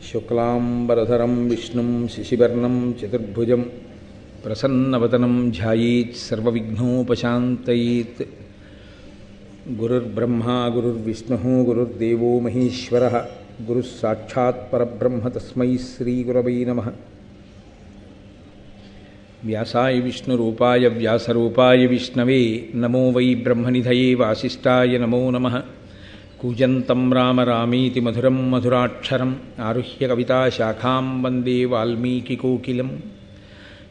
శుక్లాంబరధరం విష్ణుం శశివర్ణం చతుర్భుజం ప్రసన్నవదనం ధ్యాయేత్ సర్వవిఘ్నోపశాంతయేత్. గురుర్బ్రహ్మా గురుర్విష్ణుః గురుర్దేవో మహేశ్వరః గురుః సాక్షాత్ పరబ్రహ్మ తస్మై శ్రీగురవై నమః. వ్యాసాయ విష్ణురూపాయ వ్యాసరూపాయ విష్ణవే నమో వై బ్రహ్మనిధయే వాసిష్ఠాయ నమో నమః. కూజంతం రామ రామీతి మధురం మధురాక్షరం ఆరుహ్య కవితాశాఖాం వందే వాల్మీకికోకిలం.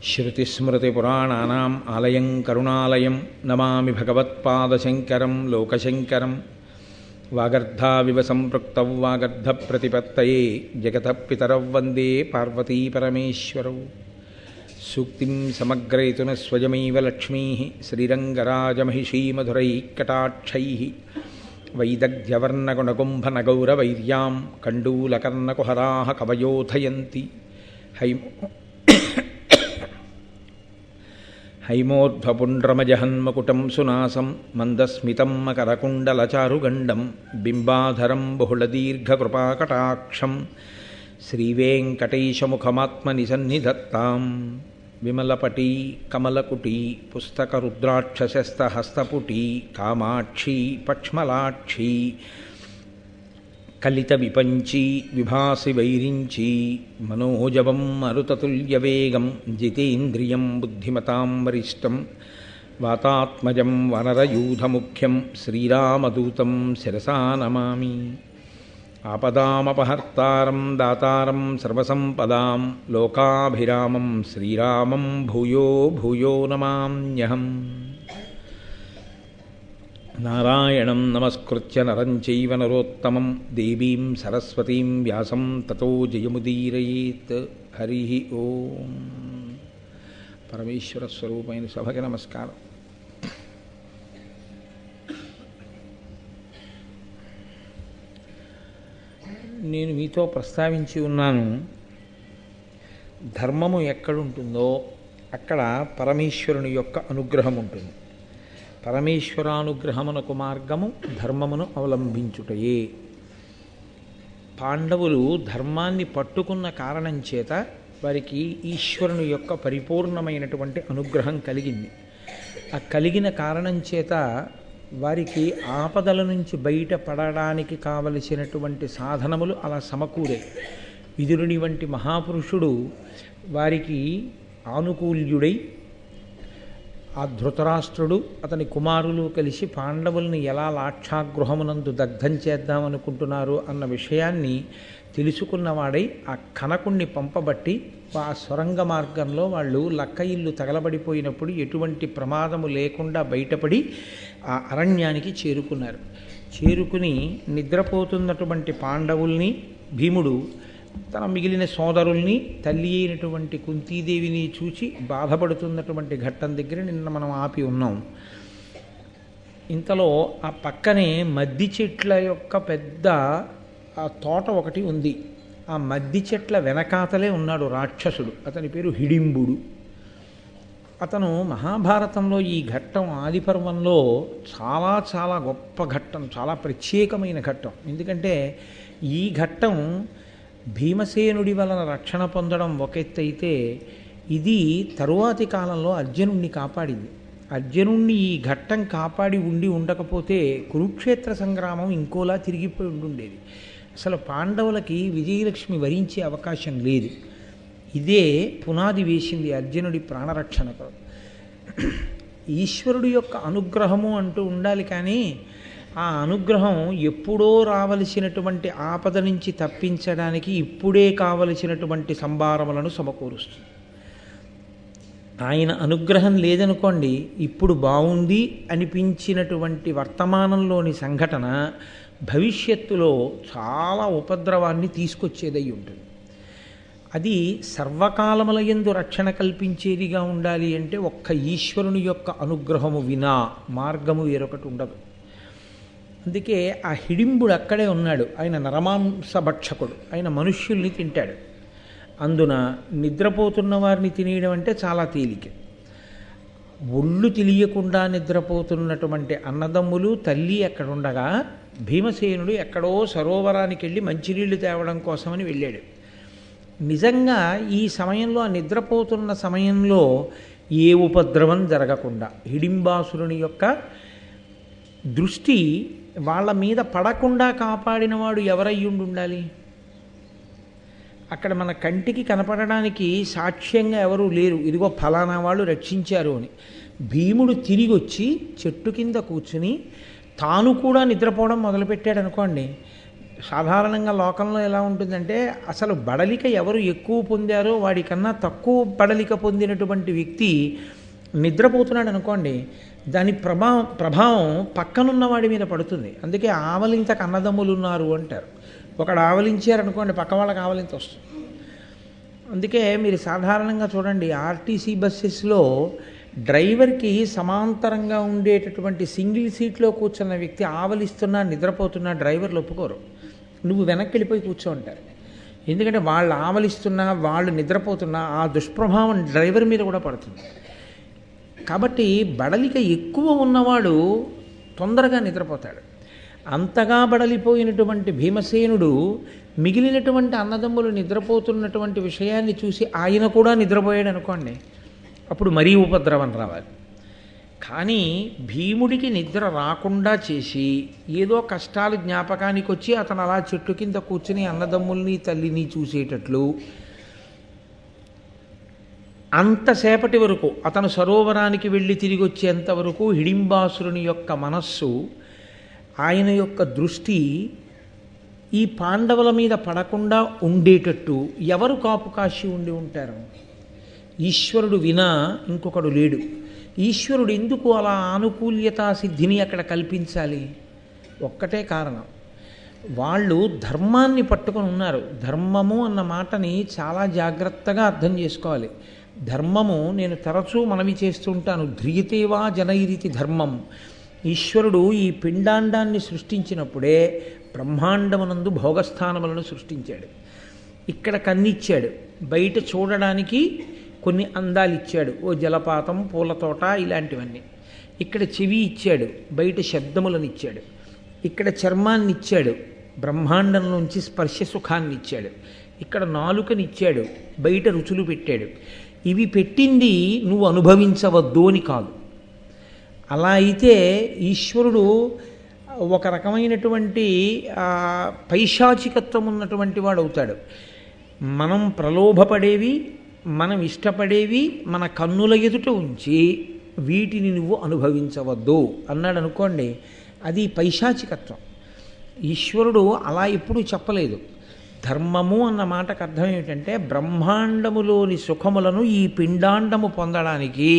శృతిస్మృతిపురాణానాం ఆలయం కరుణాలయం నమామి భగవత్పాదశంకరం లోకశంకరం. వాగర్ధావివ సంపృక్తౌ వాగర్ధప్రతిపత్తయే జగతః పితరౌ వందే పార్వతీపరమేశ్వరౌ. సూక్తిం సమగ్రయతున స్వయమైవ లక్ష్మీః శ్రీరంగరాజమహిషీమధురైః వైదగ్ధ్యవర్ణగుణగుంభనగౌరవైర్యాం కండూలకర్ణకుహరాः కవయోధయంతి. హైమోర్ధ్వపుండ్రమజహన్మకుటం సునాసం మందస్మితం మకరకుండలచారుగండం బింబాధరం బహుళదీర్ఘకృపాకటాక్షం శ్రీవేంకటేశముఖమాత్మనిసన్నిధత్తాం. విమలపటీ కమలకుటీ పుస్తకరుద్రాక్షశస్తహస్తపుటీ కామాక్షీ పక్ష్మలాక్షీ కలిత విపంచీ విభాసి వైరించీ మనోజవం మరుతతుల్యవేగం జితేంద్రియం బుద్ధిమతాం వరిష్టం వాతాత్మజం వనరయూధముఖ్యం శ్రీరామదూతం శిరసా నమామి. ఆపదామపహర్తారం దాతారం సర్వసంపదాం లోకాభిరామం శ్రీరామం భూయో భూయో నమామ్యహం. నారాయణం నమస్కృత్య నరం చైవ నరోత్తమం దేవీం సరస్వతీం వ్యాసం తతో జయముదీరయేత్. హరి ఓం. పరమేశ్వర స్వరూపమైన సభకి నమస్కారం. నేను మీతో ప్రస్తావించి ఉన్నాను, ధర్మము ఎక్కడుంటుందో అక్కడ పరమేశ్వరుని యొక్క అనుగ్రహం ఉంటుంది. పరమేశ్వరానుగ్రహమునకు మార్గము ధర్మమును అవలంబించుటయే. పాండవులు ధర్మాన్ని పట్టుకున్న కారణం చేత వారికి ఈశ్వరుని యొక్క పరిపూర్ణమైనటువంటి అనుగ్రహం కలిగింది. ఆ కలిగిన కారణం చేత వారికి ఆపదల నుంచి బయటపడడానికి కావలసినటువంటి సాధనములు అలా సమకూరే. విదురుని వంటి మహాపురుషుడు వారికి ఆనుకూల్యుడై ఆ ధృతరాష్ట్రుడు అతని కుమారులు కలిసి పాండవుల్ని ఎలా లాక్షాగృహమునందు దగ్ధం చేద్దామనుకుంటున్నారు అన్న విషయాన్ని తెలుసుకున్నవాడై ఆ కనకుణ్ణి పంపబట్టి ఆ సొరంగ మార్గంలో వాళ్ళు లక్క ఇల్లు తగలబడిపోయినప్పుడు ఎటువంటి ప్రమాదము లేకుండా బయటపడి ఆ అరణ్యానికి చేరుకున్నారు. చేరుకుని నిద్రపోతున్నటువంటి పాండవుల్ని భీముడు తన మిగిలిన సోదరుల్ని తల్లి అయినటువంటి కుంతీదేవిని చూచి బాధపడుతున్నటువంటి ఘట్టం దగ్గర నిన్న మనం ఆపి ఉన్నాం. ఇంతలో ఆ పక్కనే మద్ది చెట్ల యొక్క పెద్ద ఆ తోట ఒకటి ఉంది. ఆ మద్ది చెట్ల వెనకాతలే ఉన్నాడు రాక్షసుడు. అతని పేరు హిడింబుడు. అతను మహాభారతంలో ఈ ఘట్టం ఆదిపర్వంలో చాలా చాలా గొప్ప ఘట్టం, చాలా ప్రత్యేకమైన ఘట్టం. ఎందుకంటే ఈ ఘట్టం భీమసేనుడి వలన రక్షణ పొందడం ఒక ఎత్తు అయితే, ఇది తరువాతి కాలంలో అర్జునుణ్ణి కాపాడింది. అర్జునుణ్ణి ఈ ఘట్టం కాపాడి ఉండకపోతే కురుక్షేత్ర సంగ్రామం ఇంకోలా తిరిగిపోయి ఉండుండేది. అసలు పాండవులకి విజయలక్ష్మి వరించే అవకాశం లేదు. ఇదే పునాది వేసింది అర్జునుడి ప్రాణరక్షణకు. ఈశ్వరుడి యొక్క అనుగ్రహము అంటూ ఉండాలి, కానీ ఆ అనుగ్రహం ఎప్పుడో రావలసినటువంటి ఆపద నుంచి తప్పించడానికి ఇప్పుడే కావలసినటువంటి సంభారములను సమకూరుస్తుంది. ఆయన అనుగ్రహం లేదనుకోండి, ఇప్పుడు బాగుంది అనిపించినటువంటి వర్తమానంలోని సంఘటన భవిష్యత్తులో చాలా ఉపద్రవాన్ని తీసుకొచ్చేదై ఉంటుంది. అది సర్వకాలముల యందు రక్షణ కల్పించేదిగా ఉండాలి అంటే ఒక్క ఈశ్వరుని యొక్క అనుగ్రహము వినా మార్గము వేరొకటి ఉండదు. అందుకే ఆ హిడింబుడు అక్కడే ఉన్నాడు. ఆయన నరమాంసభక్షకుడు, ఆయన మనుష్యుల్ని తింటాడు. అందున నిద్రపోతున్న వారిని తినేయడం అంటే చాలా తేలిక. ఒళ్ళు తెలియకుండా నిద్రపోతున్నటువంటి అన్నదమ్ములు తల్లి అక్కడుండగా భీమసేనుడు ఎక్కడో సరోవరానికి వెళ్ళి మంచినీళ్లు తేవడం కోసమని వెళ్ళాడు. నిజంగా ఈ సమయంలో, ఆ నిద్రపోతున్న సమయంలో ఏ ఉపద్రవం జరగకుండా హిడింబాసురుని యొక్క దృష్టి వాళ్ళ మీద పడకుండా కాపాడినవాడు ఎవరయ్యుండి ఉండాలి? అక్కడ మన కంటికి కనపడడానికి సాక్ష్యంగా ఎవరూ లేరు, ఇదిగో ఫలానా వాళ్ళు రక్షించారు అని. భీముడు తిరిగి వచ్చి చెట్టు కింద కూర్చుని తాను కూడా నిద్రపోవడం మొదలుపెట్టాడు అనుకోండి. సాధారణంగా లోకంలో ఎలా ఉంటుందంటే, అసలు బడలిక ఎవరు ఎక్కువ పొందారో వాడికన్నా తక్కువ బడలిక పొందినటువంటి వ్యక్తి నిద్రపోతున్నాడు అనుకోండి, దాని ప్రభావం పక్కనున్న వాడి మీద పడుతుంది. అందుకే ఆవలింతకు అన్నదమ్ములు ఉన్నారు అంటారు. ఒకడు ఆవలించారనుకోండి, పక్క వాళ్ళకి ఆవలింత వస్తుంది. అందుకే మీరు సాధారణంగా చూడండి, ఆర్టీసీ బస్సెస్లో డ్రైవర్కి సమాంతరంగా ఉండేటటువంటి సింగిల్ సీట్లో కూర్చున్న వ్యక్తి ఆవలిస్తున్నా నిద్రపోతున్నా డ్రైవర్లు ఒప్పుకోరు. నువ్వు వెనక్కి వెళ్ళిపోయి కూర్చో అంటారు. ఎందుకంటే వాళ్ళు ఆవలిస్తున్నా, వాళ్ళు నిద్రపోతున్నా ఆ దుష్ప్రభావం డ్రైవర్ మీద కూడా పడుతుంది. కాబట్టి బడలిక ఎక్కువ ఉన్నవాడు తొందరగా నిద్రపోతాడు. అంతగా బడలిపోయినటువంటి భీమసేనుడు మిగిలినటువంటి అన్నదమ్ములు నిద్రపోతున్నటువంటి విషయాన్ని చూసి ఆయన కూడా నిద్రపోయాడు అనుకోండి, అప్పుడు మరీ ఉపద్రవం రావాలి. కానీ భీముడికి నిద్ర రాకుండా చేసి ఏదో కష్టాలు జ్ఞాపకానికి వచ్చి అతను అలా చెట్టు కింద కూర్చుని అన్నదమ్ముల్ని తల్లిని చూసేటట్లు అంతసేపటి వరకు, అతను సరోవరానికి వెళ్ళి తిరిగి వచ్చేంతవరకు హిడింబాసురుని యొక్క మనస్సు, ఆయన యొక్క దృష్టి ఈ పాండవుల మీద పడకుండా ఉండేటట్టు ఎవరు కాపు కాశి ఉండి ఉంటారు? ఈశ్వరుడు వినా ఇంకొకడు లేడు. ఈశ్వరుడు ఎందుకు అలా ఆనుకూల్యతా సిద్ధిని అక్కడ కల్పించాలి? ఒక్కటే కారణం, వాళ్ళు ధర్మాన్ని పట్టుకొని ఉన్నారు. ధర్మము అన్న మాటని చాలా జాగ్రత్తగా అర్థం చేసుకోవాలి. ధర్మము, నేను తరచూ మనవి చేస్తుంటాను, ధ్రియతేవా జనైరితి ధర్మం. ఈశ్వరుడు ఈ పిండాండాన్ని సృష్టించినప్పుడే బ్రహ్మాండమునందు భోగస్థానములను సృష్టించాడు. ఇక్కడ కన్నిచ్చాడు, బయట చూడడానికి కొన్ని అందాలు ఇచ్చాడు, ఓ జలపాతం, పూలతోట, ఇలాంటివన్నీ. ఇక్కడ చెవి ఇచ్చాడు, బయట శబ్దములను ఇచ్చాడు. ఇక్కడ చర్మాన్ని ఇచ్చాడు, బ్రహ్మాండంలోంచి స్పర్శ సుఖాన్ని ఇచ్చాడు. ఇక్కడ నాలుకనిచ్చాడు, బయట రుచులు పెట్టాడు. ఇవి పెట్టింది నువ్వు అనుభవించవద్దు అని కాదు. అలా అయితే ఈశ్వరుడు ఒక రకమైనటువంటి పైశాచికత్వం ఉన్నటువంటి వాడు అవుతాడు. మనం ప్రలోభపడేవి, మనం ఇష్టపడేవి మన కన్నుల ఎదుట ఉంచి వీటిని నువ్వు అనుభవించవద్దు అన్నాడు అనుకోండి, అది పైశాచికత్వం. ఈశ్వరుడు అలా ఎప్పుడూ చెప్పలేదు. ధర్మము అన్న మాటకు అర్థం ఏమిటంటే, బ్రహ్మాండములోని సుఖములను ఈ పిండాండము పొందడానికి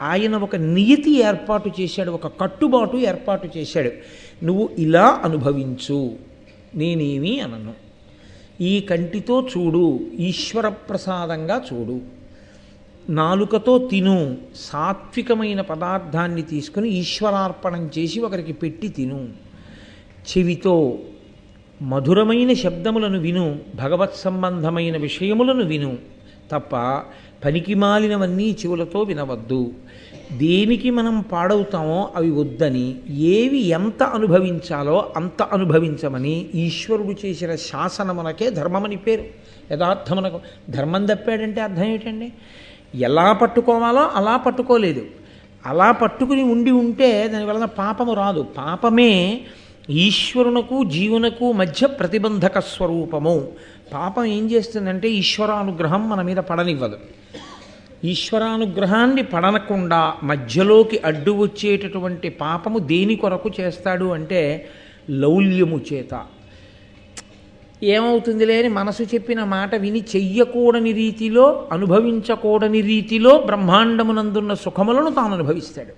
ఆయన ఒక నియతి ఏర్పాటు చేశాడు, ఒక కట్టుబాటు ఏర్పాటు చేశాడు. నువ్వు ఇలా అనుభవించు, నేనేమీ అనను. ఈ కంటితో చూడు, ఈశ్వర ప్రసాదంగా చూడు. నాలుకతో తిను, సాత్వికమైన పదార్థాన్ని తీసుకుని ఈశ్వరార్పణం చేసి ఒకరికి పెట్టి తిను. చెవితో మధురమైన శబ్దములను విను, భగవత్ సంబంధమైన విషయములను విను తప్ప పనికిమాలినవన్నీ చెవులతో వినవద్దు. దేనికి మనం పాడవుతామో అవి వద్దని, ఏవి ఎంత అనుభవించాలో అంత అనుభవించమని ఈశ్వరుడు చేసిన శాసనమునకే ధర్మమని పేరు. యథార్థమునకు ధర్మం తప్పాడంటే అర్థం ఏమిటండి? ఎలా పట్టుకోవాలో అలా పట్టుకోలేదు. అలా పట్టుకుని ఉంటే దానివలన పాపము రాదు. పాపమే ఈశ్వరునకు జీవునకు మధ్య ప్రతిబంధక స్వరూపము. పాపం ఏం చేస్తుందంటే ఈశ్వరానుగ్రహం మన మీద పడనివ్వదు. ఈశ్వరానుగ్రహాన్ని పడనకుండా మధ్యలోకి అడ్డు వచ్చేటటువంటి పాపము దేని కొరకు చేస్తాడు అంటే లౌల్యము చేత. ఏమవుతుందిలే అని మనసు చెప్పిన మాట విని చెయ్యకూడని రీతిలో, అనుభవించకూడని రీతిలో బ్రహ్మాండమునందున్న సుఖములను తాను అనుభవిస్తాడు.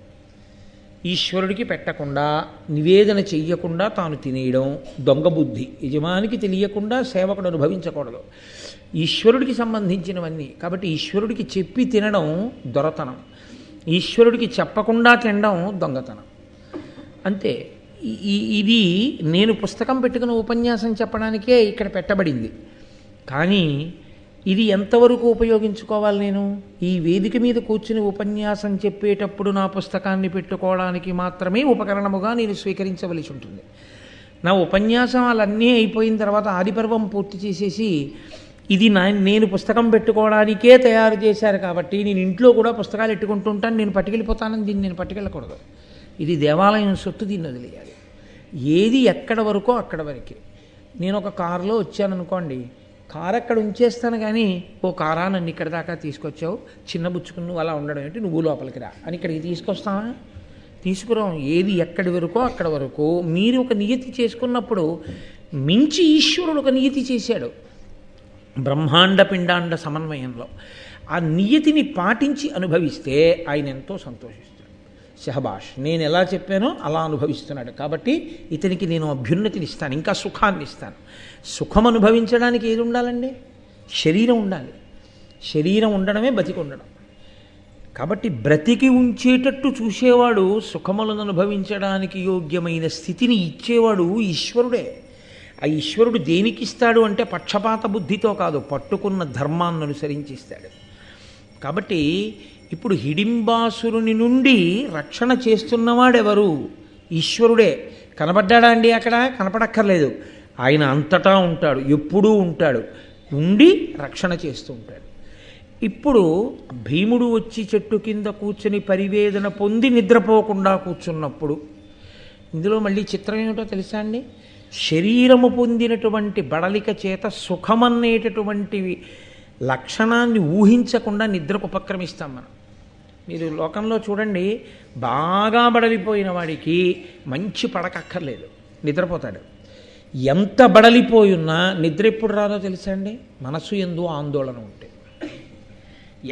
ఈశ్వరుడికి పెట్టకుండా, నివేదన చెయ్యకుండా తాను తినేయడం దొంగ బుద్ధి. యజమానికి తెలియకుండా సేవకుడు అనుభవించకూడదు. ఈశ్వరుడికి సంబంధించినవన్నీ. కాబట్టి ఈశ్వరుడికి చెప్పి తినడం దొరతనం, ఈశ్వరుడికి చెప్పకుండా తినడం దొంగతనం. అంతే. ఇది నేను పుస్తకం పెట్టుకున్న ఉపన్యాసం చెప్పడానికే ఇక్కడ పెట్టబడింది. కానీ ఇది ఎంతవరకు ఉపయోగించుకోవాలి? నేను ఈ వేదిక మీద కూర్చుని ఉపన్యాసం చెప్పేటప్పుడు నా పుస్తకాన్ని పెట్టుకోవడానికి మాత్రమే ఉపకరణముగా నేను స్వీకరించవలసి ఉంటుంది. నా ఉపన్యాసాలన్నీ అయిపోయిన తర్వాత ఆదిపర్వం పూర్తి చేసేసి ఇది నేను పుస్తకం పెట్టుకోవడానికే తయారు చేశారు కాబట్టి నేను ఇంట్లో కూడా పుస్తకాలు ఎట్టుకుంటూ ఉంటాను, నేను పట్టుకెళ్ళిపోతానని దీన్ని నేను పట్టుకెళ్ళకూడదు. ఇది దేవాలయం సొత్తు, దీన్ని వదిలేయాలి. ఏది ఎక్కడ వరకో అక్కడ వరకే. నేను ఒక కారులో వచ్చాననుకోండి, కారు అక్కడ ఉంచేస్తాను కానీ, ఓ కారా నన్ను ఇక్కడ దాకా తీసుకొచ్చావు, చిన్న బుచ్చుకుని నువ్వు అలా ఉండడం ఏంటి, నువ్వు లోపలికి రా అని ఇక్కడికి తీసుకొస్తావా? తీసుకురాం. ఏది ఎక్కడి వరకో అక్కడ వరకు మీరు ఒక నియతి చేసుకున్నప్పుడు మించి ఈశ్వరుడు ఒక నియతి చేశాడు బ్రహ్మాండ పిండాండ సమన్వయంలో. ఆ నియతిని పాటించి అనుభవిస్తే ఆయన ఎంతో సంతోషిస్తాడు. షహబాష్, నేను ఎలా చెప్పానో అలా అనుభవిస్తున్నాడు కాబట్టి ఇతనికి నేను అభ్యున్నతిని ఇస్తాను, ఇంకా సుఖాన్ని ఇస్తాను. సుఖం అనుభవించడానికి ఏది ఉండాలండి? శరీరం ఉండాలి. శరీరం ఉండడమే బతికి ఉండడం. కాబట్టి బ్రతికి ఉంచేటట్టు చూసేవాడు, సుఖములను అనుభవించడానికి యోగ్యమైన స్థితిని ఇచ్చేవాడు ఈశ్వరుడే. ఆ ఈశ్వరుడు దేనికి ఇస్తాడు అంటే పక్షపాత బుద్ధితో కాదు, పట్టుకున్న ధర్మాన్ని అనుసరించి ఇస్తాడు. కాబట్టి ఇప్పుడు హిడింబాసురుని నుండి రక్షణ చేస్తున్నవాడెవరు? ఈశ్వరుడే. కనబడ్డాడా అండి? అక్కడ కనపడక్కర్లేదు. ఆయన అంతటా ఉంటాడు, ఎప్పుడూ ఉంటాడు, ఉండి రక్షణ చేస్తూ ఉంటాడు. ఇప్పుడు భీముడు వచ్చి చెట్టు కింద కూర్చుని పరివేదన పొంది నిద్రపోకుండా కూర్చున్నప్పుడు, ఇందులో మళ్ళీ చిత్రం ఏమిటో తెలుసా అండి? శరీరము పొందినటువంటి బడలిక చేత సుఖమనేటటువంటి లక్షణాన్ని ఊహించకుండా నిద్రకు ఉపక్రమిస్తాం మనం. మీరు లోకంలో చూడండి, బాగా బడలిపోయిన వాడికి మంచి పడకక్కర్లేదు, నిద్రపోతాడు. ఎంత బడలిపోయి ఉన్నా నిద్ర ఎప్పుడు రాదో తెలుసా అండి? మనసు యందు ఆందోళన ఉంటే.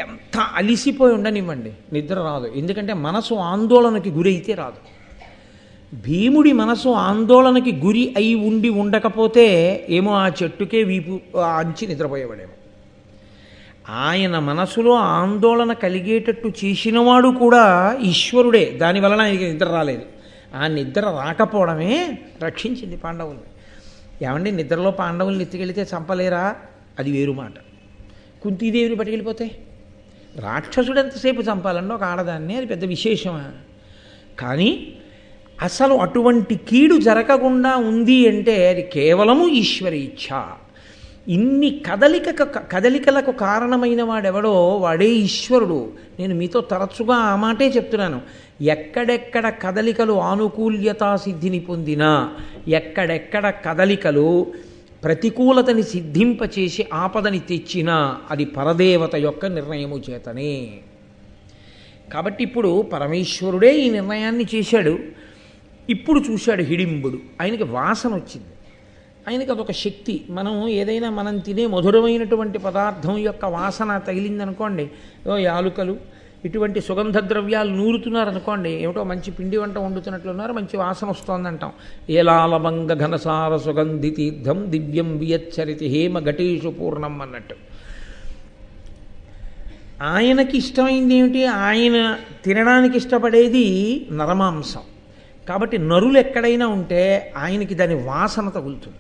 ఎంత అలిసిపోయి ఉండనివ్వండి, నిద్ర రాదు. ఎందుకంటే మనసు ఆందోళనకి గురి అయితే రాదు. భీముడి మనసు ఆందోళనకి గురి అయి ఉండి ఉండకపోతే ఏమో ఆ చెట్టుకే వీపు అంచి నిద్రపోయేవాడేమో. ఆయన మనసులో ఆందోళన కలిగేటట్టు చేసినవాడు కూడా ఈశ్వరుడే. దానివలన ఆయనకి నిద్ర రాలేదు. ఆ నిద్ర రాకపోవడమే రక్షించింది పాండవుల్ని. ఏమండి, నిద్రలో పాండవుల్ని ఎత్తుకెళ్తే చంపలేరా? అది వేరు మాట. కుంతీదేవిని పట్టుకెళ్ళిపోతే రాక్షసుడు ఎంతసేపు చంపాలన్నా ఒక ఆడదాన్ని, అది పెద్ద విశేషమా? కానీ అసలు అటువంటి కీడు జరగకుండా ఉంది అంటే అది కేవలము ఈశ్వర ఇచ్ఛ. ఇన్ని కదలికలకు కారణమైన వాడెవడో వాడే ఈశ్వరుడు. నేను మీతో తరచుగా ఆ మాటే చెప్తున్నాను. ఎక్కడెక్కడ కదలికలు ఆనుకూల్యతా సిద్ధిని పొందినా, ఎక్కడెక్కడ కదలికలు ప్రతికూలతని సిద్ధింపచేసి ఆపదని తెచ్చినా అది పరదేవత యొక్క నిర్ణయము చేతనే. కాబట్టి ఇప్పుడు పరమేశ్వరుడే ఈ నిర్ణయాన్ని చేశాడు. ఇప్పుడు చూశాడు హిడింబుడు, ఆయనకి వాసన వచ్చింది. ఆయనకి అదొక శక్తి. మనం ఏదైనా మనం తినే మధురమైనటువంటి పదార్థం యొక్క వాసన తగిలిందనుకోండి, యాలుకలు ఇటువంటి సుగంధ ద్రవ్యాలు నూరుతున్నారనుకోండి, ఏమిటో మంచి పిండి వంట వండుతున్నట్లున్నారు, మంచి వాసన వస్తోందంటాం. ఏలాలవంగ ఘనసార సుగంధి తీర్థం దివ్యం వియచ్చరితి హేమ ఘటేషు పూర్ణం అన్నట్టు. ఆయనకి ఇష్టమైంది ఏమిటి? ఆయన తినడానికి ఇష్టపడేది నరమాంసం. కాబట్టి నరులు ఎక్కడైనా ఉంటే ఆయనకి దాని వాసన తగులుతుంది.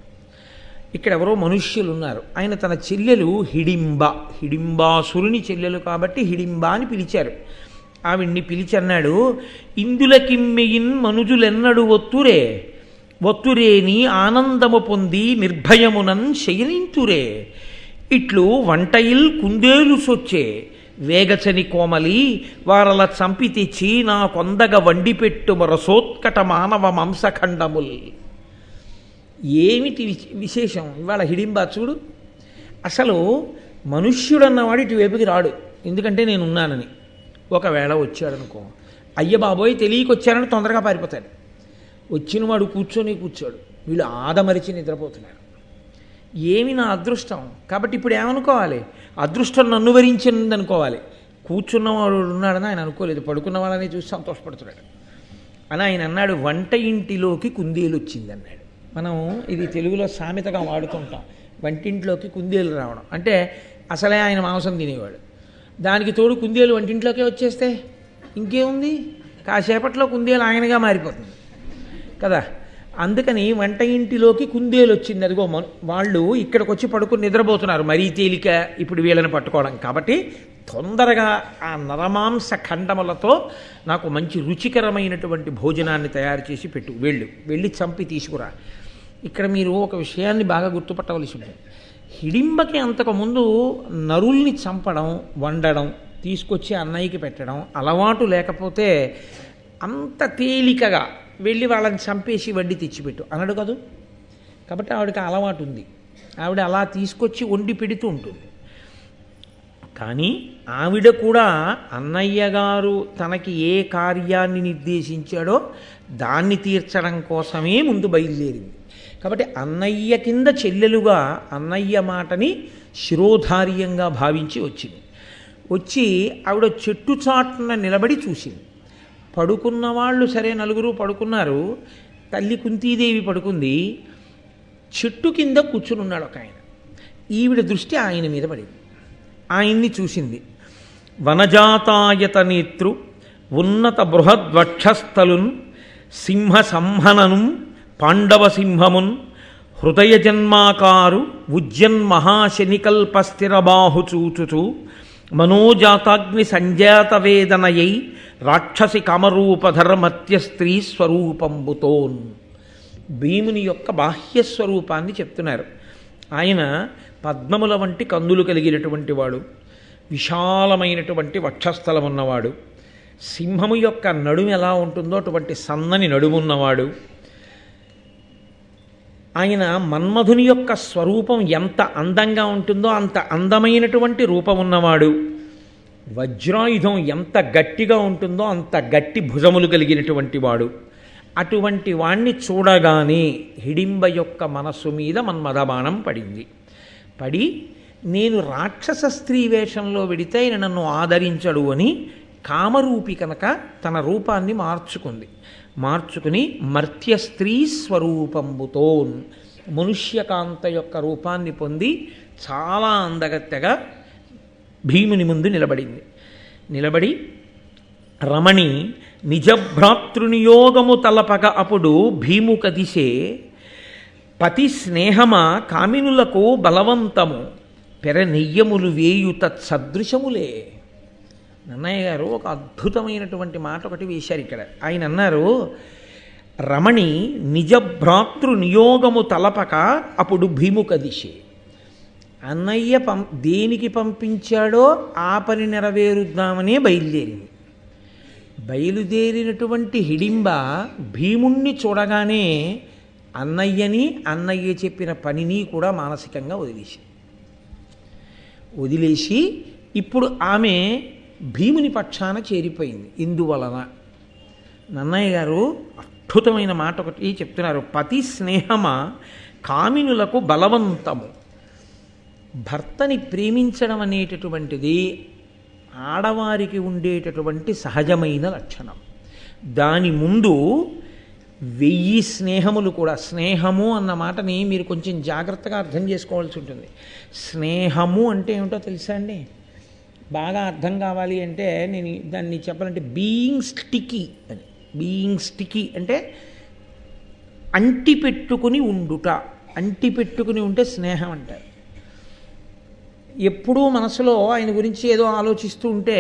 ఇక్కడ ఎవరో మనుష్యులు ఉన్నారు. ఆయన తన చెల్లెలు హిడింబాసురుని చెల్లెలు కాబట్టి హిడింబా అని పిలిచారు. ఆవిడ్ని పిలిచి అన్నాడు, ఇందులకిమ్మెయిన్ మనుజులెన్నడు ఒత్తురేని ఆనందము పొంది నిర్భయమునన్ శయనింతురే ఇట్లు వంటయిల్ కుందేలు సొచ్చే వేగచని కోమలి వారల చంపి తెచ్చి నా కొందగ వండిపెట్టు రసోత్కట మానవ మాంసఖండముల్. ఏమిటి విశేషం ఇవాళ హిడింబా చూడు. అసలు మనుష్యుడన్నవాడు ఇటువైపుకి రాడు, ఎందుకంటే నేనున్నానని. ఒకవేళ వచ్చాడనుకో, అయ్య బాబోయ్ తెలియకొచ్చారని తొందరగా పారిపోతాడు. వచ్చినవాడు కూర్చోడు, వీళ్ళు ఆదమరిచి నిద్రపోతున్నారు. ఏమి నా అదృష్టం. కాబట్టి ఇప్పుడు ఏమనుకోవాలి? అదృష్టం నన్ను వరించింది అనుకోవాలి. కూర్చున్నవాడు ఉన్నాడని ఆయన అనుకోలేదు, పడుకున్నవాడని చూసి సంతోషపడుతున్నాడు అని ఆయన అన్నాడు. వంట ఇంటిలోకి కుందేలు వచ్చింది అన్నాడు. మనం ఇది తెలుగులో సామెతగా వాడుతుంటాం, వంటింట్లోకి కుందేలు రావడం అంటే అసలే ఆయన మాంసం తినేవాడు. దానికి తోడు కుందేలు వంటింట్లోకే వచ్చేస్తే ఇంకేముంది? కాసేపట్లో కుందేలు ఆయనగా మారిపోతుంది కదా. అందుకని వంట ఇంటిలోకి కుందేలు వచ్చింది. అదిగో వాళ్ళు ఇక్కడికి వచ్చి పడుకుని నిద్రపోతున్నారు, మరీ తేలిక ఇప్పుడు వీళ్ళని పట్టుకోవడం. కాబట్టి తొందరగా ఆ నరమాంస ఖండములతో నాకు మంచి రుచికరమైనటువంటి భోజనాన్ని తయారు చేసి పెట్టు, వెళ్ళి చంపి తీసుకురా. ఇక్కడ మీరు ఒక విషయాన్ని బాగా గుర్తుపట్టవలసి ఉంటుంది. హిడింబకి అంతకుముందు నరుల్ని చంపడం, వండడం, తీసుకొచ్చి అన్నయ్యకి పెట్టడం అలవాటు లేకపోతే అంత తేలికగా వెళ్ళి వాళ్ళని చంపేసి వడ్డీ తెచ్చిపెట్టు అనడు కదూ. కాబట్టి ఆవిడకి అలవాటు ఉంది, ఆవిడ అలా తీసుకొచ్చి వండి పెడుతూ ఉంటుంది. కానీ ఆవిడ కూడా అన్నయ్య గారు తనకి ఏ కార్యాన్ని నిర్దేశించాడో దాన్ని తీర్చడం కోసమే ముందు బయలుదేరింది. కాబట్టి అన్నయ్య కింద చెల్లెలుగా అన్నయ్య మాటని శిరోధార్యంగా భావించి వచ్చింది. వచ్చి ఆవిడ చెట్టు చాటున నిలబడి చూసింది. పడుకున్న వాళ్ళు సరే నలుగురు పడుకున్నారు. తల్లి కుంతీదేవి పడుకుంది. చెట్టు కింద కూర్చునున్నాడు ఒక ఆయన. ఈవిడ దృష్టి ఆయన మీద పడింది. ఆయన్ని చూసింది. వనజాతాయత నేతృ ఉన్నత బృహద్వక్షస్థలున్ సింహ సంహనను పాండవ సింహమున్ హృదయ జన్మాకారు ఉజ్జన్మహాశనికల్పస్థిరబాహు చూచుచు మనోజాతాగ్ని సంజాత వేదనయై రాక్షసి కామరూపధర్మత్య స్త్రీ స్వరూపంబుతోన్. భీముని యొక్క బాహ్యస్వరూపాన్ని చెప్తున్నారు. ఆయన పద్మముల వంటి కందులు కలిగినటువంటి వాడు, విశాలమైనటువంటి వక్షస్థలం ఉన్నవాడు, సింహము యొక్క నడుము ఎలా ఉంటుందో అటువంటి సన్నని నడుమున్నవాడు. ఆయన మన్మధుని యొక్క స్వరూపం ఎంత అందంగా ఉంటుందో అంత అందమైనటువంటి రూపం ఉన్నవాడు. వజ్రాయుధం ఎంత గట్టిగా ఉంటుందో అంత గట్టి భుజములు కలిగినటువంటి వాడు. అటువంటి వాణ్ణి చూడగానే హిడింబ యొక్క మనస్సు మీద మన్మథబాణం పడింది. పడి నేను రాక్షస స్త్రీ వేషంలో వెడితే ఆయన నన్ను ఆదరించడు అని కామరూపి కనుక తన రూపాన్ని మార్చుకుని మర్త్య స్త్రీ స్వరూపంబుతో మనుష్యకాంత యొక్క రూపాన్ని పొంది చాలా అందగత్తెగా భీముని ముందు నిలబడి రమణి నిజభ్రాతృనియోగము తలపగ అప్పుడు భీము కదిసే పతి స్నేహమ కామినులకు బలవంతము పెరనెయ్యములు వేయు తత్సదృశములే. నన్నయ్య గారు ఒక అద్భుతమైనటువంటి మాట ఒకటి వేశారు ఇక్కడ. ఆయన అన్నారు, రమణి నిజభ్రాతృ నియోగము తలపక అప్పుడు భీము కదిసే. అన్నయ్య దేనికి పంపించాడో ఆ పని నెరవేరుద్దామనే బయలుదేరినటువంటి హిడింబ భీముణ్ణి చూడగానే అన్నయ్య చెప్పిన పనిని కూడా మానసికంగా వదిలేసి ఇప్పుడు ఆమె భీముని పక్షాన చేరిపోయింది. ఇందువలన నన్నయ్య గారు అద్భుతమైన మాట ఒకటి చెప్తున్నారు. పతి స్నేహమ కామినులకు బలవంతము. భర్తని ప్రేమించడం అనేటటువంటిది ఆడవారికి ఉండేటటువంటి సహజమైన లక్షణం. దాని ముందు 1000 స్నేహములు కూడా. స్నేహము అన్న మాటని మీరు కొంచెం జాగ్రత్తగా అర్థం చేసుకోవాల్సి ఉంటుంది. స్నేహము అంటే ఏమిటో తెలుసా అండి? బాగా అర్థం కావాలి అంటే నేను దాన్ని చెప్పాలంటే బీయింగ్ స్టికీ అని. బీయింగ్ స్టికీ అంటే అంటిపెట్టుకుని ఉండుట. అంటిపెట్టుకుని ఉంటే స్నేహం అంటారు. ఎప్పుడూ మనసులో ఆయన గురించి ఏదో ఆలోచిస్తూ ఉంటే,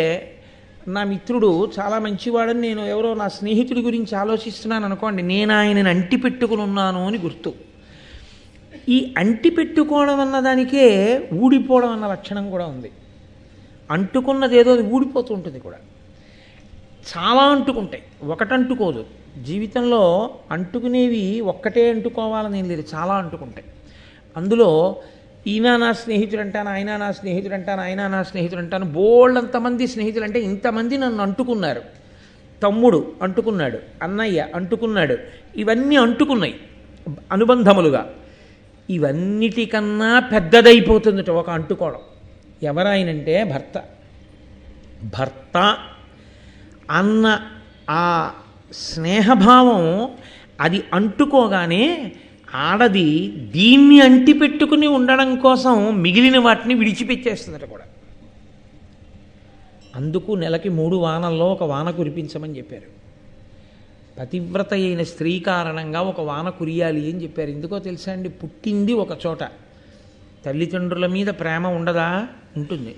నా మిత్రుడు చాలా మంచివాడని నేను ఎవరో నా స్నేహితుడి గురించి ఆలోచిస్తున్నాను అనుకోండి, నేను ఆయనని అంటిపెట్టుకుని ఉన్నాను అని గుర్తు. ఈ అంటిపెట్టుకోవడం అన్న దానికే ఊడిపోవడం అన్న లక్షణం కూడా ఉంది. అంటుకున్నది ఏదో ఊడిపోతూ ఉంటుంది కూడా. చాలా అంటుకుంటాయి, ఒకటంటుకోదు. జీవితంలో అంటుకునేవి ఒక్కటే అంటుకోవాలని ఏం లేదు, చాలా అంటుకుంటాయి. అందులో ఈయన నా స్నేహితుడు అంటాను, ఆయన నా స్నేహితుడు అంటాను, ఆయన నా స్నేహితుడు అంటాను. బోళ్ళంతమంది స్నేహితులు అంటే ఇంతమంది నన్ను అంటుకున్నారు. తమ్ముడు అంటుకున్నాడు, అన్నయ్య అంటుకున్నాడు, ఇవన్నీ అంటుకున్నాయి అనుబంధములుగా. ఇవన్నిటికన్నా పెద్దదైపోతుందట ఒక అంటుకోవడం. ఎవరాయనంటే భర్త అన్న ఆ స్నేహభావం అది అంటుకోగానే ఆడది దీన్ని అంటిపెట్టుకుని ఉండడం కోసం మిగిలిన వాటిని విడిచిపెట్టేస్తుందట కూడా. అందుకు నెలకి 3 వానల్లో ఒక వాన కురిపించమని చెప్పారు. పతివ్రత అయిన స్త్రీ కారణంగా ఒక వాన కురియాలి అని చెప్పారు. ఎందుకో తెలుసా అండి? పుట్టింది ఒక చోట, తల్లిదండ్రుల మీద ప్రేమ ఉండదా? ఉంటుంది.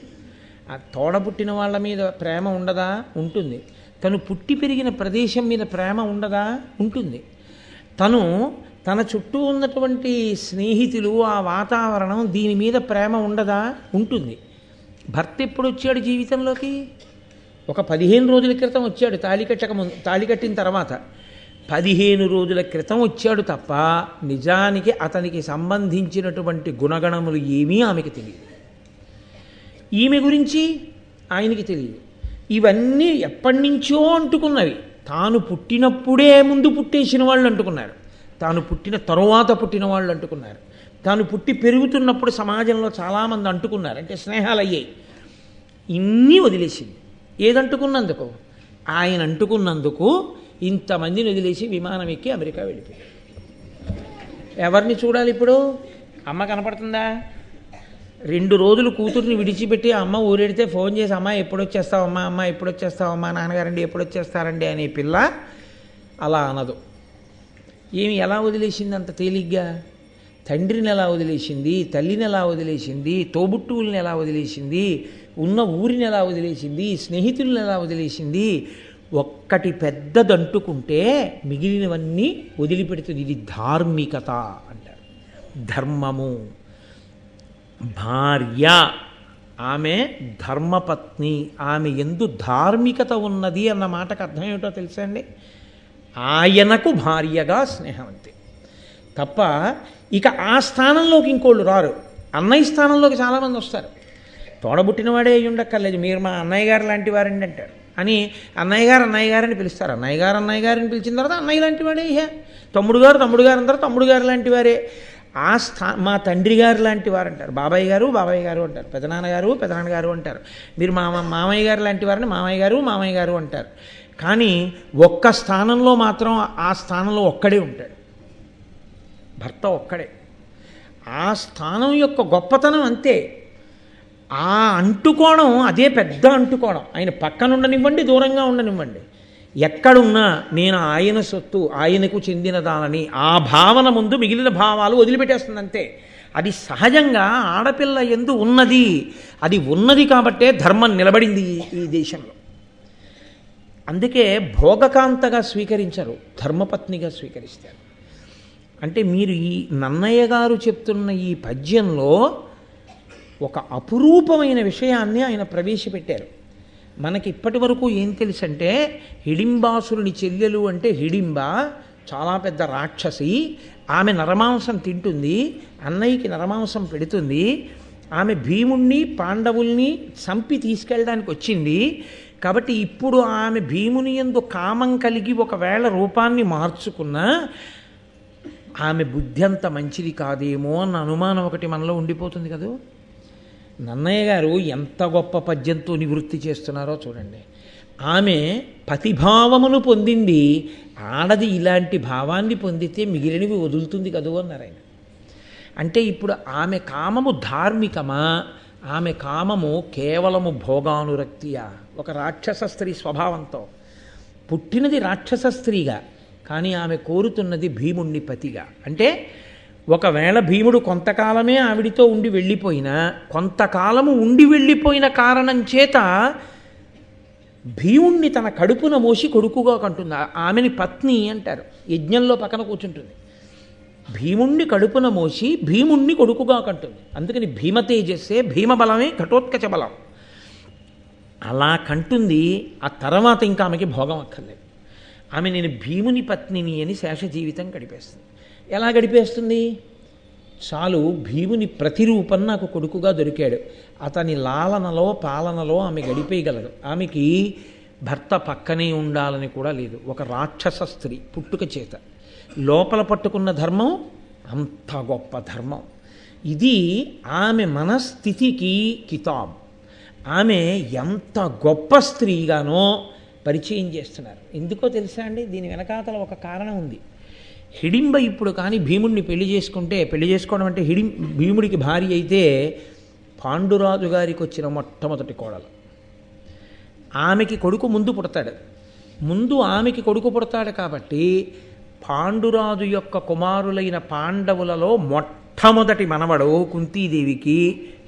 ఆ తోడ పుట్టిన వాళ్ళ మీద ప్రేమ ఉండదా? ఉంటుంది. తను పుట్టి పెరిగిన ప్రదేశం మీద ప్రేమ ఉండదా? ఉంటుంది. తను తన చుట్టూ ఉన్నటువంటి స్నేహితులు, ఆ వాతావరణం, దీని మీద ప్రేమ ఉండదా? ఉంటుంది. భర్త ఎప్పుడు వచ్చాడు జీవితంలోకి? ఒక 15 రోజుల క్రితం వచ్చాడు, తాళి కట్టిన తర్వాత 15 రోజుల క్రితం వచ్చాడు తప్ప నిజానికి అతనికి సంబంధించినటువంటి గుణగణములు ఏమీ ఆమెకి తెలియదు. ఈమె గురించి ఆయనకి తెలియదు. ఇవన్నీ ఎప్పటి నుంచో అంటుకున్నవి. తాను పుట్టినప్పుడే ముందు పుట్టేసిన వాళ్ళు అంటుకున్నారు, తాను పుట్టిన తరువాత పుట్టిన వాళ్ళు అంటుకున్నారు, తాను పుట్టి పెరుగుతున్నప్పుడు సమాజంలో చాలామంది అంటుకున్నారు, అంటే స్నేహాలు అయ్యాయి. ఇన్నీ వదిలేసింది. ఏదంటుకున్నందుకు? ఆయన అంటుకున్నందుకు ఇంతమందిని వదిలేసి విమానం ఎక్కి అమెరికా వెళ్ళిపోయాడు. ఎవరిని చూడాలి ఇప్పుడు? అమ్మ కనపడుతుందా? 2 రోజులు కూతుర్ని విడిచిపెట్టి అమ్మ ఊరెడితే ఫోన్ చేసి అమ్మ ఎప్పుడొచ్చేస్తావమ్మా, అమ్మ ఎప్పుడొచ్చేస్తావమ్మా, నాన్నగారండి ఎప్పుడొచ్చేస్తారండి అనే పిల్ల అలా అనదు. ఏమి ఎలా వదిలేసింది అంత తేలిగ్గా? తండ్రిని ఎలా వదిలేసింది, తల్లిని ఎలా వదిలేసింది, తోబుట్టువుల్ని ఎలా వదిలేసింది, ఉన్న ఊరిని ఎలా వదిలేసింది, స్నేహితుల్ని ఎలా వదిలేసింది. ఒక్కటి పెద్దదంటుకుంటే మిగిలినవన్నీ వదిలిపెడుతుంది. ఇది ధార్మికత అంటారు, ధర్మము. భార్య, ఆమె ధర్మపత్ని, ఆమె యందు ధార్మికత ఉన్నది అన్న మాటకు అర్థం ఏమిటో తెలుసా అండి? ఆయనకు భార్యగా స్నేహం అంతే తప్ప ఇక ఆ స్థానంలోకి ఇంకోళ్ళు రారు. అన్నయ్య స్థానంలోకి చాలామంది వస్తారు. తోడబుట్టినవాడే అయ్యి ఉండక్కర్లేదు, మీరు మా అన్నయ్య గారు లాంటి వారండి అంటారు అని అన్నయ్య గారని పిలుస్తారు. అన్నయ్య గారిని పిలిచిన తర్వాత అన్నయ్య లాంటి వాడే. తమ్ముడు గారు అంటారు, తమ్ముడు గారు లాంటి వారే. మా తండ్రి గారు లాంటి వారు అంటారు, బాబాయ్ గారు అంటారు, పెదనాన్నగారు అంటారు. మీరు మామయ్య గారు లాంటి వారిని మామయ్య గారు అంటారు. కానీ ఒక్క స్థానంలో మాత్రం ఆ స్థానంలో ఒక్కడే ఉంటాడు, భర్త ఒక్కడే. ఆ స్థానం యొక్క గొప్పతనం అంతే. ఆ అంటుకోవడం అదే పెద్ద అంటుకోవడం. ఆయన పక్కన ఉండనివ్వండి, దూరంగా ఉండనివ్వండి, ఎక్కడున్నా నేను ఆయన సొత్తు, ఆయనకు చెందినదానని ఆ భావన ముందు మిగిలిన భావాలు వదిలిపెట్టేస్తుంది అంతే. అది సహజంగా ఆడపిల్ల యందు ఉన్నది. అది ఉన్నది కాబట్టే ధర్మం నిలబడింది ఈ దేశంలో. అందుకే భోగకాంతగా స్వీకరించరు, ధర్మపత్నిగా స్వీకరిస్తారు. అంటే మీరు ఈ నన్నయ్య గారు చెప్తున్న ఈ పద్యంలో ఒక అపురూపమైన విషయాన్ని ఆయన ప్రవేశపెట్టారు. మనకి ఇప్పటి వరకు ఏం తెలుసంటే, హిడింబాసురుని చెల్లెలు అంటే హిడింబ చాలా పెద్ద రాక్షసి, ఆమె నరమాంసం తింటుంది, అన్నయ్యకి నరమాంసం పెడుతుంది, ఆమె భీముణ్ణి పాండవుల్ని చంపి తీసుకెళ్ళడానికి వచ్చింది. కాబట్టి ఇప్పుడు ఆమె భీముని యందు కామం కలిగి ఒకవేళ రూపాన్ని మార్చుకున్నా ఆమె బుద్ధి అంత మంచిది కాదేమో అన్న అనుమానం ఒకటి మనలో ఉండిపోతుంది కదా. నన్నయ్య గారు ఎంత గొప్ప పద్యంతో నివృత్తి చేస్తున్నారో చూడండి. ఆమె పతిభావమును పొందింది, ఆడది ఇలాంటి భావాన్ని పొందితే మిగిలినవి వదులుతుంది కదూ అన్నారు ఆయన. అంటే ఇప్పుడు ఆమె కామము ధార్మికమా, ఆమె కామము కేవలము భోగానురక్తియా? ఒక రాక్షస స్త్రీ స్వభావంతో పుట్టినది రాక్షస స్త్రీగా, కానీ ఆమె కోరుతున్నది భీముణ్ణి పతిగా. అంటే ఒకవేళ భీముడు కొంతకాలమే ఆవిడితో ఉండి వెళ్ళిపోయినా, కొంతకాలము ఉండి వెళ్ళిపోయిన కారణం చేత భీముణ్ణి తన కడుపున మోసి కొడుకుగా కంటుంది. ఆమెని పత్ని అంటారు, యజ్ఞంలో పక్కన కూర్చుంటుంది. భీముణ్ణి కడుపున మోసి భీముణ్ణి కొడుకుగా కంటుంది. అందుకని భీమతేజస్సే, భీమబలమే ఘటోత్కచ బలం. అలా కంటుంది. ఆ తర్వాత ఇంకా ఆమెకి భోగం అక్కర్లేదు. ఆమె నేను భీముని పత్నిని అని శేష జీవితం గడిపేస్తుంది. ఎలా గడిపేస్తుంది? చాలు, భీముని ప్రతిరూపం నాకు కొడుకుగా దొరికాడు, అతని లాలనలో పాలనలో ఆమె గడిపేయగలదు. ఆమెకి భర్త పక్కనే ఉండాలని కూడా లేదు. ఒక రాక్షస స్త్రీ పుట్టుక చేత లోపల పట్టుకున్న ధర్మం అంత గొప్ప ధర్మం. ఇది ఆమె మనస్థితికి కితాబ్. ఆమె ఎంత గొప్ప స్త్రీగానో పరిచయం చేస్తున్నారు. ఎందుకో తెలుసా అండి? దీని వెనకాతల ఒక కారణం ఉంది. హిడింబ ఇప్పుడు కానీ భీముడిని పెళ్లి చేసుకోవడం అంటే భీముడికి భార్య అయితే పాండురాజు గారికి వచ్చిన మొట్టమొదటి కోడలు. ఆమెకి కొడుకు ముందు పుడతాడు. ఆమెకి కొడుకు పుడతాడు కాబట్టి పాండురాజు యొక్క కుమారులైన పాండవులలో మొట్టమొదటి మనవడు కుంతీదేవికి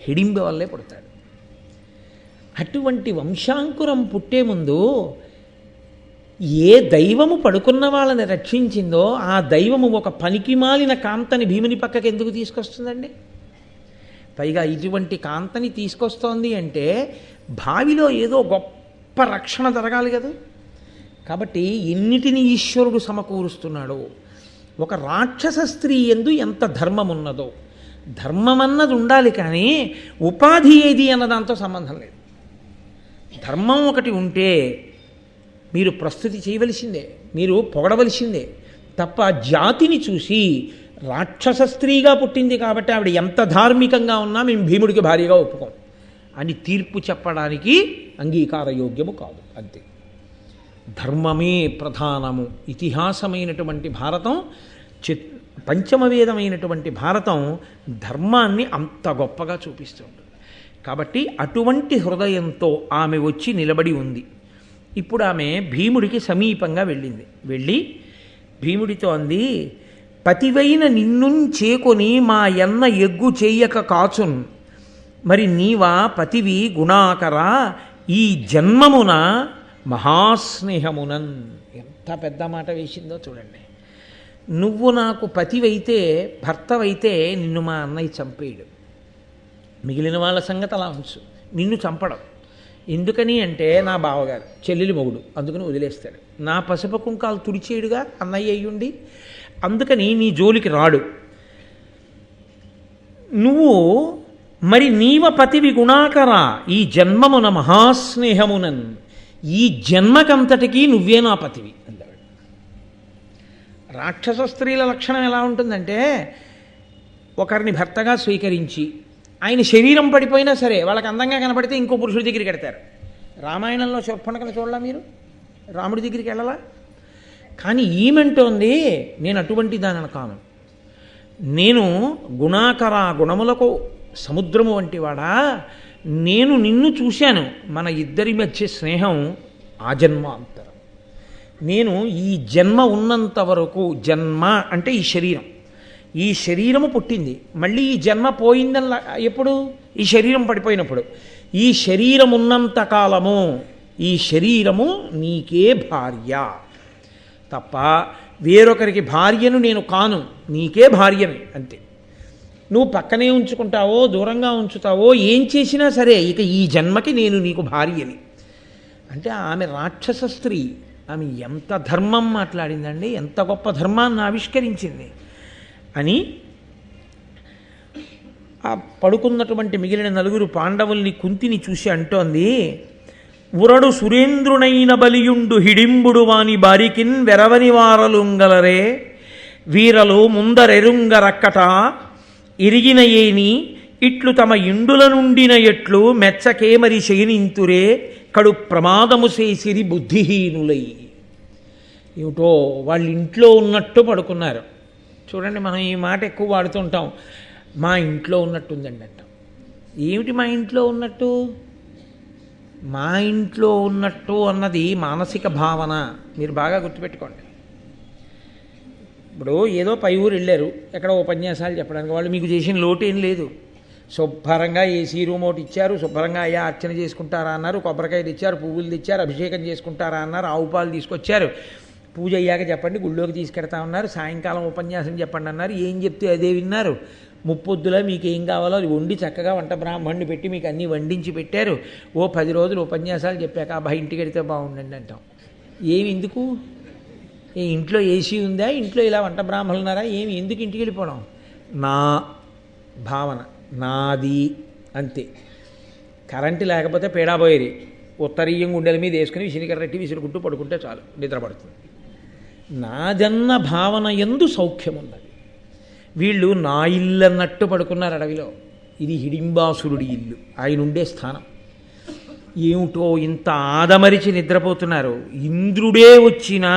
హిడింబ వల్లే పుడతాడు. అటువంటి వంశాంకురం పుట్టే ముందు ఏ దైవము పడుకున్న వాళ్ళని రక్షించిందో ఆ దైవము ఒక పనికిమాలిన కాంతని భీముని పక్కకి ఎందుకు తీసుకొస్తుందండి? పైగా ఇటువంటి కాంతని తీసుకొస్తోంది అంటే భావిలో ఏదో గొప్ప రక్షణ జరగాలి కదా. కాబట్టి ఎన్నిటిని ఈశ్వరుడు సమకూరుస్తున్నాడో, ఒక రాక్షస స్త్రీ యందు ఎంత ధర్మం ఉన్నదో, ధర్మం అన్నది ఉండాలి కానీ ఉపాధి ఏది అన్న దాంతో సంబంధం లేదు. ధర్మం ఒకటి ఉంటే మీరు ప్రస్తుతి చేయవలసిందే, మీరు పొగడవలసిందే తప్ప జాతిని చూసి రాక్షస స్త్రీగా పుట్టింది కాబట్టి ఆవిడ ఎంత ధార్మికంగా ఉన్నా మేము భీముడికి భార్యగా ఒప్పుకోం అని తీర్పు చెప్పడానికి అంగీకారయోగ్యము కాదు. అంతే. ధర్మమే ప్రధానము. ఇతిహాసమైనటువంటి భారతం, పంచమవేదమైనటువంటి భారతం ధర్మాన్ని అంత గొప్పగా చూపిస్తుంది. కాబట్టి అటువంటి హృదయంతో ఆమె వచ్చి నిలబడి ఉంది. ఇప్పుడు ఆమె భీముడికి సమీపంగా వెళ్ళి భీముడితో అంది, పతివైన నిన్నుంచేకొని మా ఎన్న ఎగ్గు చెయ్యక కాచున్, మరి నీవా పతివి గుణాకరా ఈ జన్మమున మహాస్నేహమునన్. ఎంత పెద్ద మాట వేసిందో చూడండి. నువ్వు నాకు పతివైతే, భర్తవైతే నిన్ను మా అన్నయ్య చంపేయడు. మిగిలిన వాళ్ళ సంగతి అలా ఉంచు, నిన్ను చంపడం ఎందుకని అంటే నా బావగారు చెల్లెలి మొగుడు, అందుకని వదిలేస్తాడు. నా పసుపు కుంకాలు తుడిచేయుడుగా అన్నయ్య అయ్యుండి, అందుకని నీ జోలికి రాడు. నువ్వు మరి నీవ పతివి గుణాకరా ఈ జన్మమున మహాస్నేహమునన్, ఈ జన్మకంతటికీ నువ్వే నా పతివి అన్నాడు. రాక్షస స్త్రీల లక్షణం ఎలా ఉంటుందంటే, ఒకరిని భర్తగా స్వీకరించి ఆయన శరీరం పడిపోయినా సరే వాళ్ళకి అందంగా కనపడితే ఇంకో పురుషుడి దగ్గరికి వెడతారు. రామాయణంలో శూర్పణఖను చూడలా మీరు? రాముడి దగ్గరికి వెళ్ళలా? కానీ ఈమెంటోంది, నేను అటువంటి దానిని కాను, నేను గుణాకర, గుణములకు సముద్రము వంటి వాడా, నేను నిన్ను చూశాను, మన ఇద్దరి మధ్య స్నేహం ఆజన్మాంతరం. నేను ఈ జన్మ ఉన్నంత వరకు, జన్మ అంటే ఈ శరీరం, ఈ శరీరము పుట్టింది, మళ్ళీ ఈ జన్మ పోయిందల్లా ఎప్పుడు? ఈ శరీరం పడిపోయినప్పుడు. ఈ శరీరం ఉన్నంత కాలము ఈ శరీరము నీకే భార్య తప్ప వేరొకరికి భార్యను నేను కాను, నీకే భార్యని అంతే. నువ్వు పక్కనే ఉంచుకుంటావో దూరంగా ఉంచుతావో ఏం చేసినా సరే ఇక ఈ జన్మకి నేను నీకు భార్యని అంటే ఆమె రాక్షస స్త్రీ. ఆమె ఎంత ధర్మం మాట్లాడిందండి, ఎంత గొప్ప ధర్మాన్ని ఆవిష్కరించింది అని ఆ పడుకున్నటువంటి మిగిలిన నలుగురు పాండవుల్ని కుంతిని చూసి అంటోంది, ఉరడు సురేంద్రునైన బలియుండు హిడింబుడు వాని బారికిన్ వెరవని వారలుంగలరే, వీరలు ముందరెరుంగ రక్కట ఇరిగిన ఏని ఇట్లు తమ ఇండుల నుండిన ఎట్లు మెచ్చకే మరి శయనింతురే కడు ప్రమాదము చేసిరి బుద్ధిహీనులై. ఏమిటో వాళ్ళు ఇంట్లో ఉన్నట్టు పడుకున్నారు. చూడండి, మనం ఈ మాట ఎక్కువ వాడుతుంటాం, మా ఇంట్లో ఉన్నట్టుందండి అంటాం. ఏమిటి మా ఇంట్లో ఉన్నట్టు? మా ఇంట్లో ఉన్నట్టు అన్నది మానసిక భావన. మీరు బాగా గుర్తుపెట్టుకోండి. ఇప్పుడు ఏదో పై ఊరు వెళ్ళారు, ఎక్కడ ఉపన్యాసాలు చెప్పడానికి, వాళ్ళు మీకు చేసిన లోటు ఏం లేదు. శుభ్రంగా ఏసీ రూమ్ ఒకటి ఇచ్చారు, శుభ్రంగా అయ్యా అర్చన చేసుకుంటారా అన్నారు, కొబ్బరికాయ తెచ్చారు, పువ్వులు తెచ్చారు, అభిషేకం చేసుకుంటారా అన్నారు, ఆవు పాలు తీసుకొచ్చారు, పూజ అయ్యాక చెప్పండి గుళ్ళోకి తీసుకెడతా ఉన్నారు, సాయంకాలం ఉపన్యాసం చెప్పండి అన్నారు. ఏం చెప్తే అదే విన్నారు. ముప్పొద్దులా మీకు ఏం కావాలో అది వండి చక్కగా వంట బ్రాహ్మణ్ణి పెట్టి మీకు అన్నీ వండించి పెట్టారు. ఓ 10 రోజులు ఉపన్యాసాలు చెప్పాక అబ్బాయి ఇంటికి వెడితే బాగుండండి అంటాం. ఏమి ఎందుకు? ఇంట్లో ఏసీ ఉందా, ఇంట్లో ఇలా వంట బ్రాహ్మణులు ఉన్నారా, ఏమి ఎందుకు ఇంటికి వెళ్ళిపోవడం? నా భావన, నాది అంతే. కరెంటు లేకపోతే పేడాపోయేది, ఉత్తరీయం గుండెల మీద వేసుకుని విసిరికర్రెట్టి విసురుకుంటూ పడుకుంటే చాలు, నిద్రపడుతుంది. నాదన్న భావన యందు సౌఖ్యం ఉన్నది. వీళ్ళు నా ఇల్లు అన్నట్టు పడుకున్నారు అడవిలో. ఇది హిడింబాసురుడి ఇల్లు, ఆయన ఉండే స్థానం. ఏమిటో ఇంత ఆదమరిచి నిద్రపోతున్నారు. ఇంద్రుడే వచ్చినా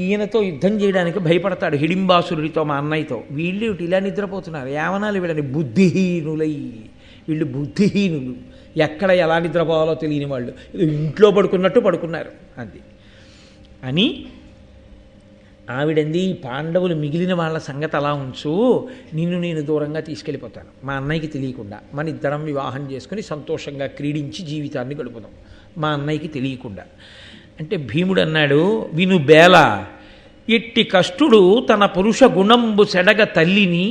ఈయనతో యుద్ధం చేయడానికి భయపడతాడు, హిడింబాసురుడితో, మా అన్నయ్యతో. వీళ్ళు ఇలా నిద్రపోతున్నారు. ఏమనాలి వీళ్ళని? బుద్ధిహీనులై. వీళ్ళు బుద్ధిహీనులు, ఎక్కడ ఎలా నిద్రపోవాలో తెలియని వాళ్ళు, ఇంట్లో పడుకున్నట్టు పడుకున్నారు అది అని ఆవిడంది. పాండవులు మిగిలిన వాళ్ళ సంగతి అలా ఉంచు, నిన్ను నేను దూరంగా తీసుకెళ్ళిపోతాను, మా అన్నయ్యకి తెలియకుండా మన ఇద్దరం వివాహం చేసుకుని సంతోషంగా క్రీడించి జీవితాన్ని గడుపుదాం, మా అన్నయ్యకి తెలియకుండా అంటే భీముడు అన్నాడు, విను బేల, ఎట్టి కష్టుడు తన పురుష గుణంబు సెడగ తల్లిని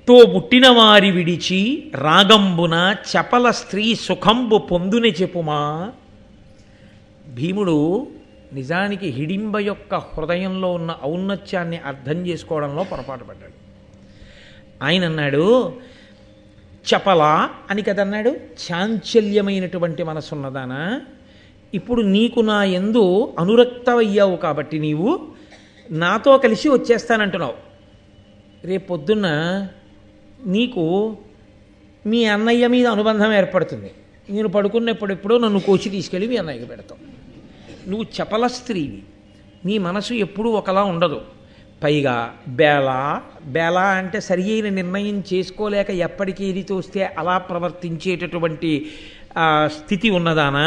తో ముట్టిన వారి విడిచి రాగంబున చపల స్త్రీ సుఖంబు పొందుని చెప్పుమా. భీముడు నిజానికి హిడింబ యొక్క హృదయంలో ఉన్న ఔన్నత్యాన్ని అర్థం చేసుకోవడంలో పొరపాటు పడ్డాడు. ఆయన అన్నాడు, చపల అని కదన్నాడు, చాంచల్యమైనటువంటి మనసున్నదానా, ఇప్పుడు నీకు నా యందు అనురక్తమయ్యావు కాబట్టి నీవు నాతో కలిసి వచ్చేస్తానంటున్నావు. రేపొద్దున్న నీకు మీ అన్నయ్య మీద అనుబంధం ఏర్పడుతుంది. నేను పడుకున్నప్పుడెప్పుడో నన్ను కోచి తీసుకెళ్ళి మీ అన్నయ్యకి పెడతావు. నువ్వు చపల స్త్రీవి, నీ మనసు ఎప్పుడూ ఒకలా ఉండదు. పైగా బేల అంటే సరి అయిన నిర్ణయం చేసుకోలేక ఎప్పటికీ ఇది తోస్తే అలా ప్రవర్తించేటటువంటి స్థితి ఉన్నదానా.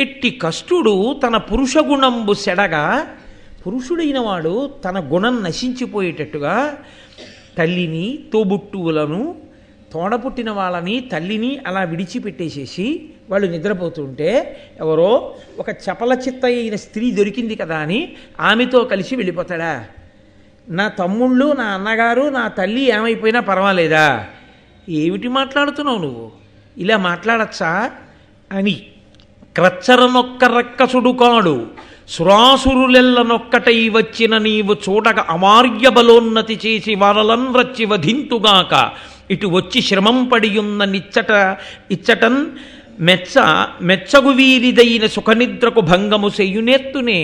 ఎట్టి కష్టుడు తన పురుష గుణంబు సెడగా, పురుషుడైన వాడు తన గుణం నశించిపోయేటట్టుగా తల్లిని, తోబుట్టువులను, తోడపుట్టిన వాళ్ళని, తల్లిని అలా విడిచిపెట్టేసేసి వాళ్ళు నిద్రపోతుంటే ఎవరో ఒక చపల చిత్త అయిన స్త్రీ దొరికింది కదా అని ఆమెతో కలిసి వెళ్ళిపోతాడా? నా తమ్ముళ్ళు, నా అన్నగారు, నా తల్లి ఏమైపోయినా పర్వాలేదా? ఏమిటి మాట్లాడుతున్నావు నువ్వు? ఇలా మాట్లాడచ్చా అని క్రచ్చరనొక్క రక్కసుడు కాడు, సురాసురులెల్లనొక్కటై వచ్చిన నీవు చూడక అమార్య బలోన్నతి చేసి వారలన్ రచ్చి వధింతుగాక, ఇటు వచ్చి శ్రమం పడియున్న ఇచ్చటన్ మెచ్చగు వీరిదైన సుఖనిద్రకు భంగము చెయ్యునేత్తునే.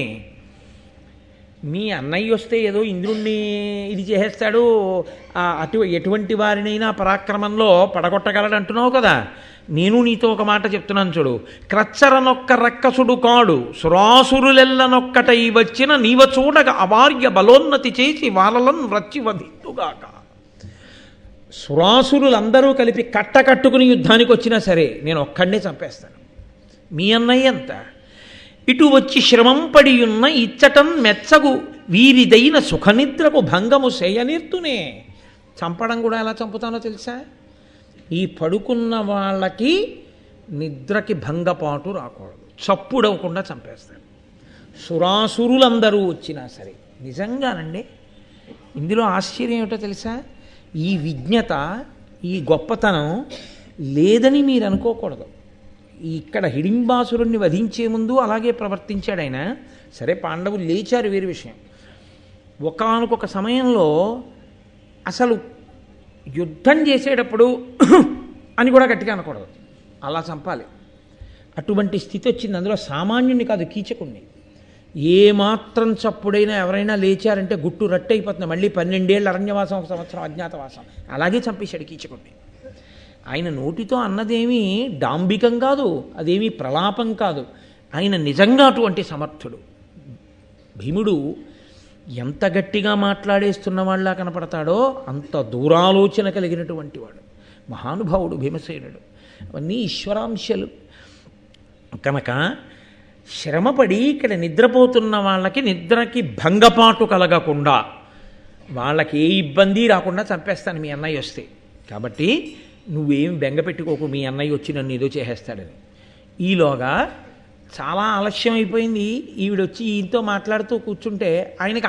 మీ అన్నయ్య వస్తే ఏదో ఇంద్రుణ్ణి ఇది చేసేస్తాడు, ఎటువంటి వారినైనా పరాక్రమంలో పడగొట్టగలడు అంటున్నావు కదా. నేను నీతో ఒక మాట చెప్తున్నాను చూడు. క్రచ్చరనొక్క రక్కసుడు కాడు, సురాసురులెల్లనొక్కటై వచ్చిన నీవ చూడగ అవార్య బలోన్నతి చేసి వాళ్ళలను రచ్చి వధింతుగాక. సురాసురులందరూ కలిపి కట్టుకుని యుద్ధానికి వచ్చినా సరే నేను ఒక్కడే చంపేస్తాను. మీ అన్నయ్య ఎంత? ఇటు వచ్చి శ్రమం పడియున్న ఇచ్చటం మెచ్చగు వీరిదైన సుఖనిద్రకు భంగము చేయనిర్తునే. చంపడం కూడా ఎలా చంపుతానో తెలుసా? ఈ పడుకున్న వాళ్ళకి నిద్రకి భంగపాటు రాకూడదు, చప్పుడవకుండా చంపేస్తాడు. సురాసురులందరూ వచ్చినా సరే. నిజంగానండి, ఇందులో ఆశ్చర్యం ఏమిటో తెలుసా? ఈ విజ్ఞత, ఈ గొప్పతనం లేదని మీరు అనుకోకూడదు. ఇక్కడ హిడింబాసురుణ్ణి వధించే ముందు అలాగే ప్రవర్తించాడు ఆయన. సరే, పాండవులు లేచారు, వేరే విషయం. ఒకానొక సమయంలో అసలు యుద్ధం చేసేటప్పుడు అని కూడా గట్టిగా అనకూడదు, అలా చంపాలి. అటువంటి స్థితి వచ్చింది. అందులో సామాన్యుని కాదు, కీచకుణ్ణి. ఏమాత్రం చప్పుడైనా ఎవరైనా లేచారంటే గుట్టు రట్టయిపోతుంది. మళ్ళీ 12 ఏళ్ళు అరణ్యవాసం, 1 సంవత్సరం అజ్ఞాతవాసం. అలాగే చంపేశాడు కీచకుణ్ణి. ఆయన నోటితో అన్నదేమీ డాంబికం కాదు, అదేమీ ప్రలాపం కాదు. ఆయన నిజంగా అటువంటి సమర్థుడు. భీముడు ఎంత గట్టిగా మాట్లాడేస్తున్న వాళ్ళ కనపడతాడో అంత దూరాలోచన కలిగినటువంటి వాడు. మహానుభావుడు భీమసేనుడు. అవన్నీ ఈశ్వరాంశలు కనుక శ్రమపడి ఇక్కడ నిద్రపోతున్న వాళ్ళకి నిద్రకి భంగపాటు కలగకుండా, వాళ్ళకి ఏ ఇబ్బంది రాకుండా చంపేస్తాను మీ అన్నయ్య వస్తే. కాబట్టి నువ్వేం బెంగ పెట్టుకోకు, మీ అన్నయ్య వచ్చి నన్ను ఏదో చేసేస్తాడని. ఈలోగా చాలా ఆలస్యం అయిపోయింది. ఈవిడొచ్చి ఈయనతో మాట్లాడుతూ కూర్చుంటే ఆయనకి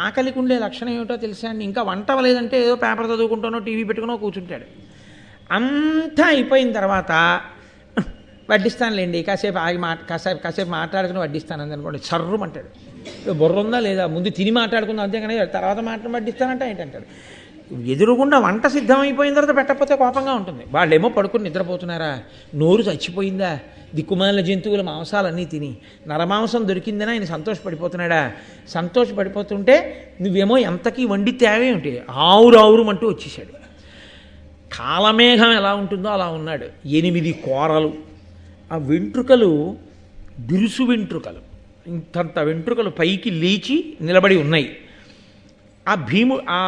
ఆకలికి ఉండే లక్షణం ఏమిటో తెలుసా అండి? ఇంకా వంట లేదంటే ఏదో పేపర్ చదువుకుంటానో టీవీ పెట్టుకునో కూర్చుంటాడు. అంతా అయిపోయిన తర్వాత వడ్డిస్తానులేండి, కాసేపు మాట్లాడుకుని వడ్డిస్తాను అనుకోండి, సర్రుమంటాడు. బుర్ర ఉందా లేదా? ముందు తిని మాట్లాడుకుందాం అంతేగాని తర్వాత వడ్డిస్తానంటే ఏంటంటాడు. ఎదురుగుండా వంట సిద్ధమైపోయిన తర్వాత పెట్టకపోతే కోపంగా ఉంటుంది. వాళ్ళేమో పడుకుని నిద్రపోతున్నారా, నోరు చచ్చిపోయిందా, దిక్కుమాలిన జంతువుల మాంసాలన్నీ తిని నరమాంసం దొరికిందని ఆయన సంతోషపడిపోతున్నాడా? సంతోషపడిపోతుంటే నువ్వేమో ఎంతకీ వండి తేవేమిటి, ఆవురావురుమంటూ వచ్చేసాడు. కాలమేఘం ఎలా ఉంటుందో అలా ఉన్నాడు. 8 కోరలు, ఆ వెంట్రుకలు బిరుసు వెంట్రుకలు, ఇంతంత వెంట్రుకలు పైకి లేచి నిలబడి ఉన్నాయి. ఆ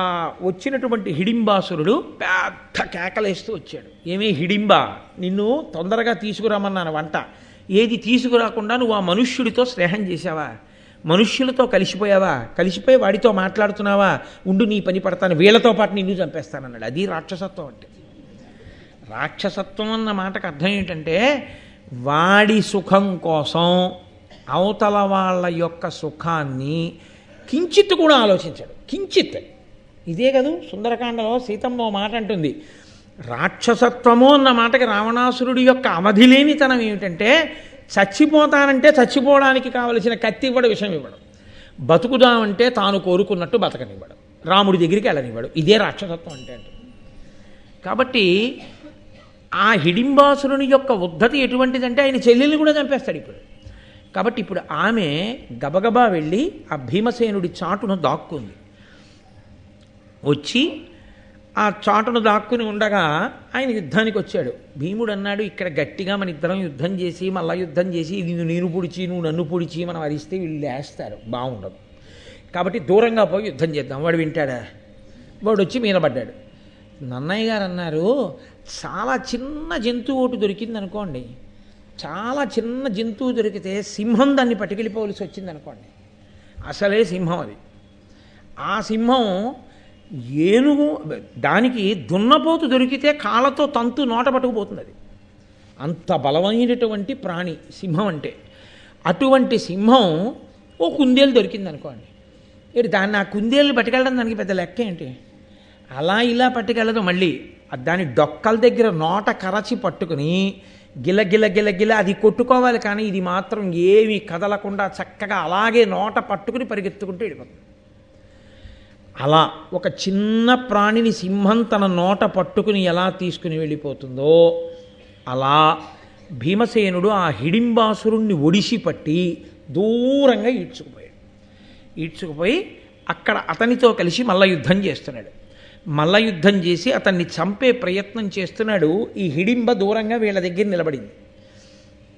వచ్చినటువంటి హిడింబాసురుడు పెద్ద కేకలేస్తూ వచ్చాడు. ఏమీ హిడింబా, నిన్ను తొందరగా తీసుకురామన్నాను వంట, ఏది తీసుకురాకుండా నువ్వు ఆ మనుష్యుడితో స్నేహం చేశావా? మనుష్యులతో కలిసిపోయావా? కలిసిపోయి వాడితో మాట్లాడుతున్నావా? ఉండు, నీ పని పడతాను, వీళ్ళతో పాటు నిన్ను చంపేస్తానన్నాడు. అది రాక్షసత్వం అంటే. రాక్షసత్వం అన్న మాటకు అర్థం ఏంటంటే వాడి సుఖం కోసం అవతల వాళ్ళ యొక్క సుఖాన్ని కించిత్ కూడా ఆలోచించాడు. కించిత్. ఇదే కదూ సుందరకాండలో సీతమ్మ మాట అంటుంది, రాక్షసత్వము అన్న మాటకి రావణాసురుడి యొక్క అవధిలేనితనం ఏమిటంటే చచ్చిపోతానంటే చచ్చిపోవడానికి కావలసిన కత్తి ఇవ్వడు, విషయం ఇవ్వడు, బతుకుదామంటే తాను కోరుకున్నట్టు బతకనివ్వడు, రాముడి దగ్గరికి వెళ్ళనివ్వడు. ఇదే రాక్షసత్వం అంటే. కాబట్టి ఆ హిడింబాసురుని యొక్క ఉద్ధతి ఎటువంటిదంటే ఆయన చెల్లెల్ని కూడా చంపేస్తాడు ఇప్పుడు. కాబట్టి ఇప్పుడు ఆమె గబగబా వెళ్ళి ఆ భీమసేనుడి చాటును దాక్కుంది. వచ్చి ఆ చాటును దాక్కుని ఉండగా ఆయన యుద్ధానికి వచ్చాడు. భీముడు అన్నాడు, ఇక్కడ గట్టిగా మన ఇద్దరం యుద్ధం చేసి మళ్ళా యుద్ధం చేసి నేను పొడిచి నువ్వు నన్ను పొడిచి మనం అరిస్తే వీళ్ళు లేస్తారు, బాగుండదు. కాబట్టి దూరంగా పోయి యుద్ధం చేద్దాం. వాడు వింటాడా? వాడు వచ్చి మీద పడ్డాడు. నన్నయ్య గారు అన్నారు, చాలా చిన్న జంతువు ఒకటి దొరికింది అనుకోండి, చాలా చిన్న జంతువు దొరికితే సింహం దాన్ని పట్టుకెళ్ళిపోవలసి వచ్చింది అనుకోండి, అసలే సింహం అది. ఆ సింహం ఏనుగు దానికి దున్నపోతు దొరికితే కాళ్ళతో తంతు నోట పట్టుకుపోతుంది. అది అంత బలమైనటువంటి ప్రాణి సింహం అంటే. అటువంటి సింహం ఓ కుందేలు దొరికింది అనుకోండి, ఏంటి దాన్ని ఆ కుందేలు పట్టుకెళ్ళడం దానికి పెద్ద లెక్క ఏంటి? అలా ఇలా పట్టుకెళ్ళదు, మళ్ళీ దాని డొక్కల దగ్గర నోట కరచి పట్టుకుని గిల అది కొట్టుకోవాలి. కానీ ఇది మాత్రం ఏమీ కదలకుండా చక్కగా అలాగే నోట పట్టుకుని పరిగెత్తుకుంటూ వెళ్ళిపోతుంది. అలా ఒక చిన్న ప్రాణిని సింహం తన నోట పట్టుకుని ఎలా తీసుకుని వెళ్ళిపోతుందో అలా భీమసేనుడు ఆ హిడింబాసురుణ్ణి ఒడిసి పట్టి దూరంగా ఈడ్చుకుపోయి అక్కడ అతనితో కలిసి మల్ల యుద్ధం చేస్తున్నాడు. మల్ల యుద్ధం చేసి అతన్ని చంపే ప్రయత్నం చేస్తున్నాడు. ఈ హిడింబ దూరంగా వీళ్ళ దగ్గర నిలబడింది.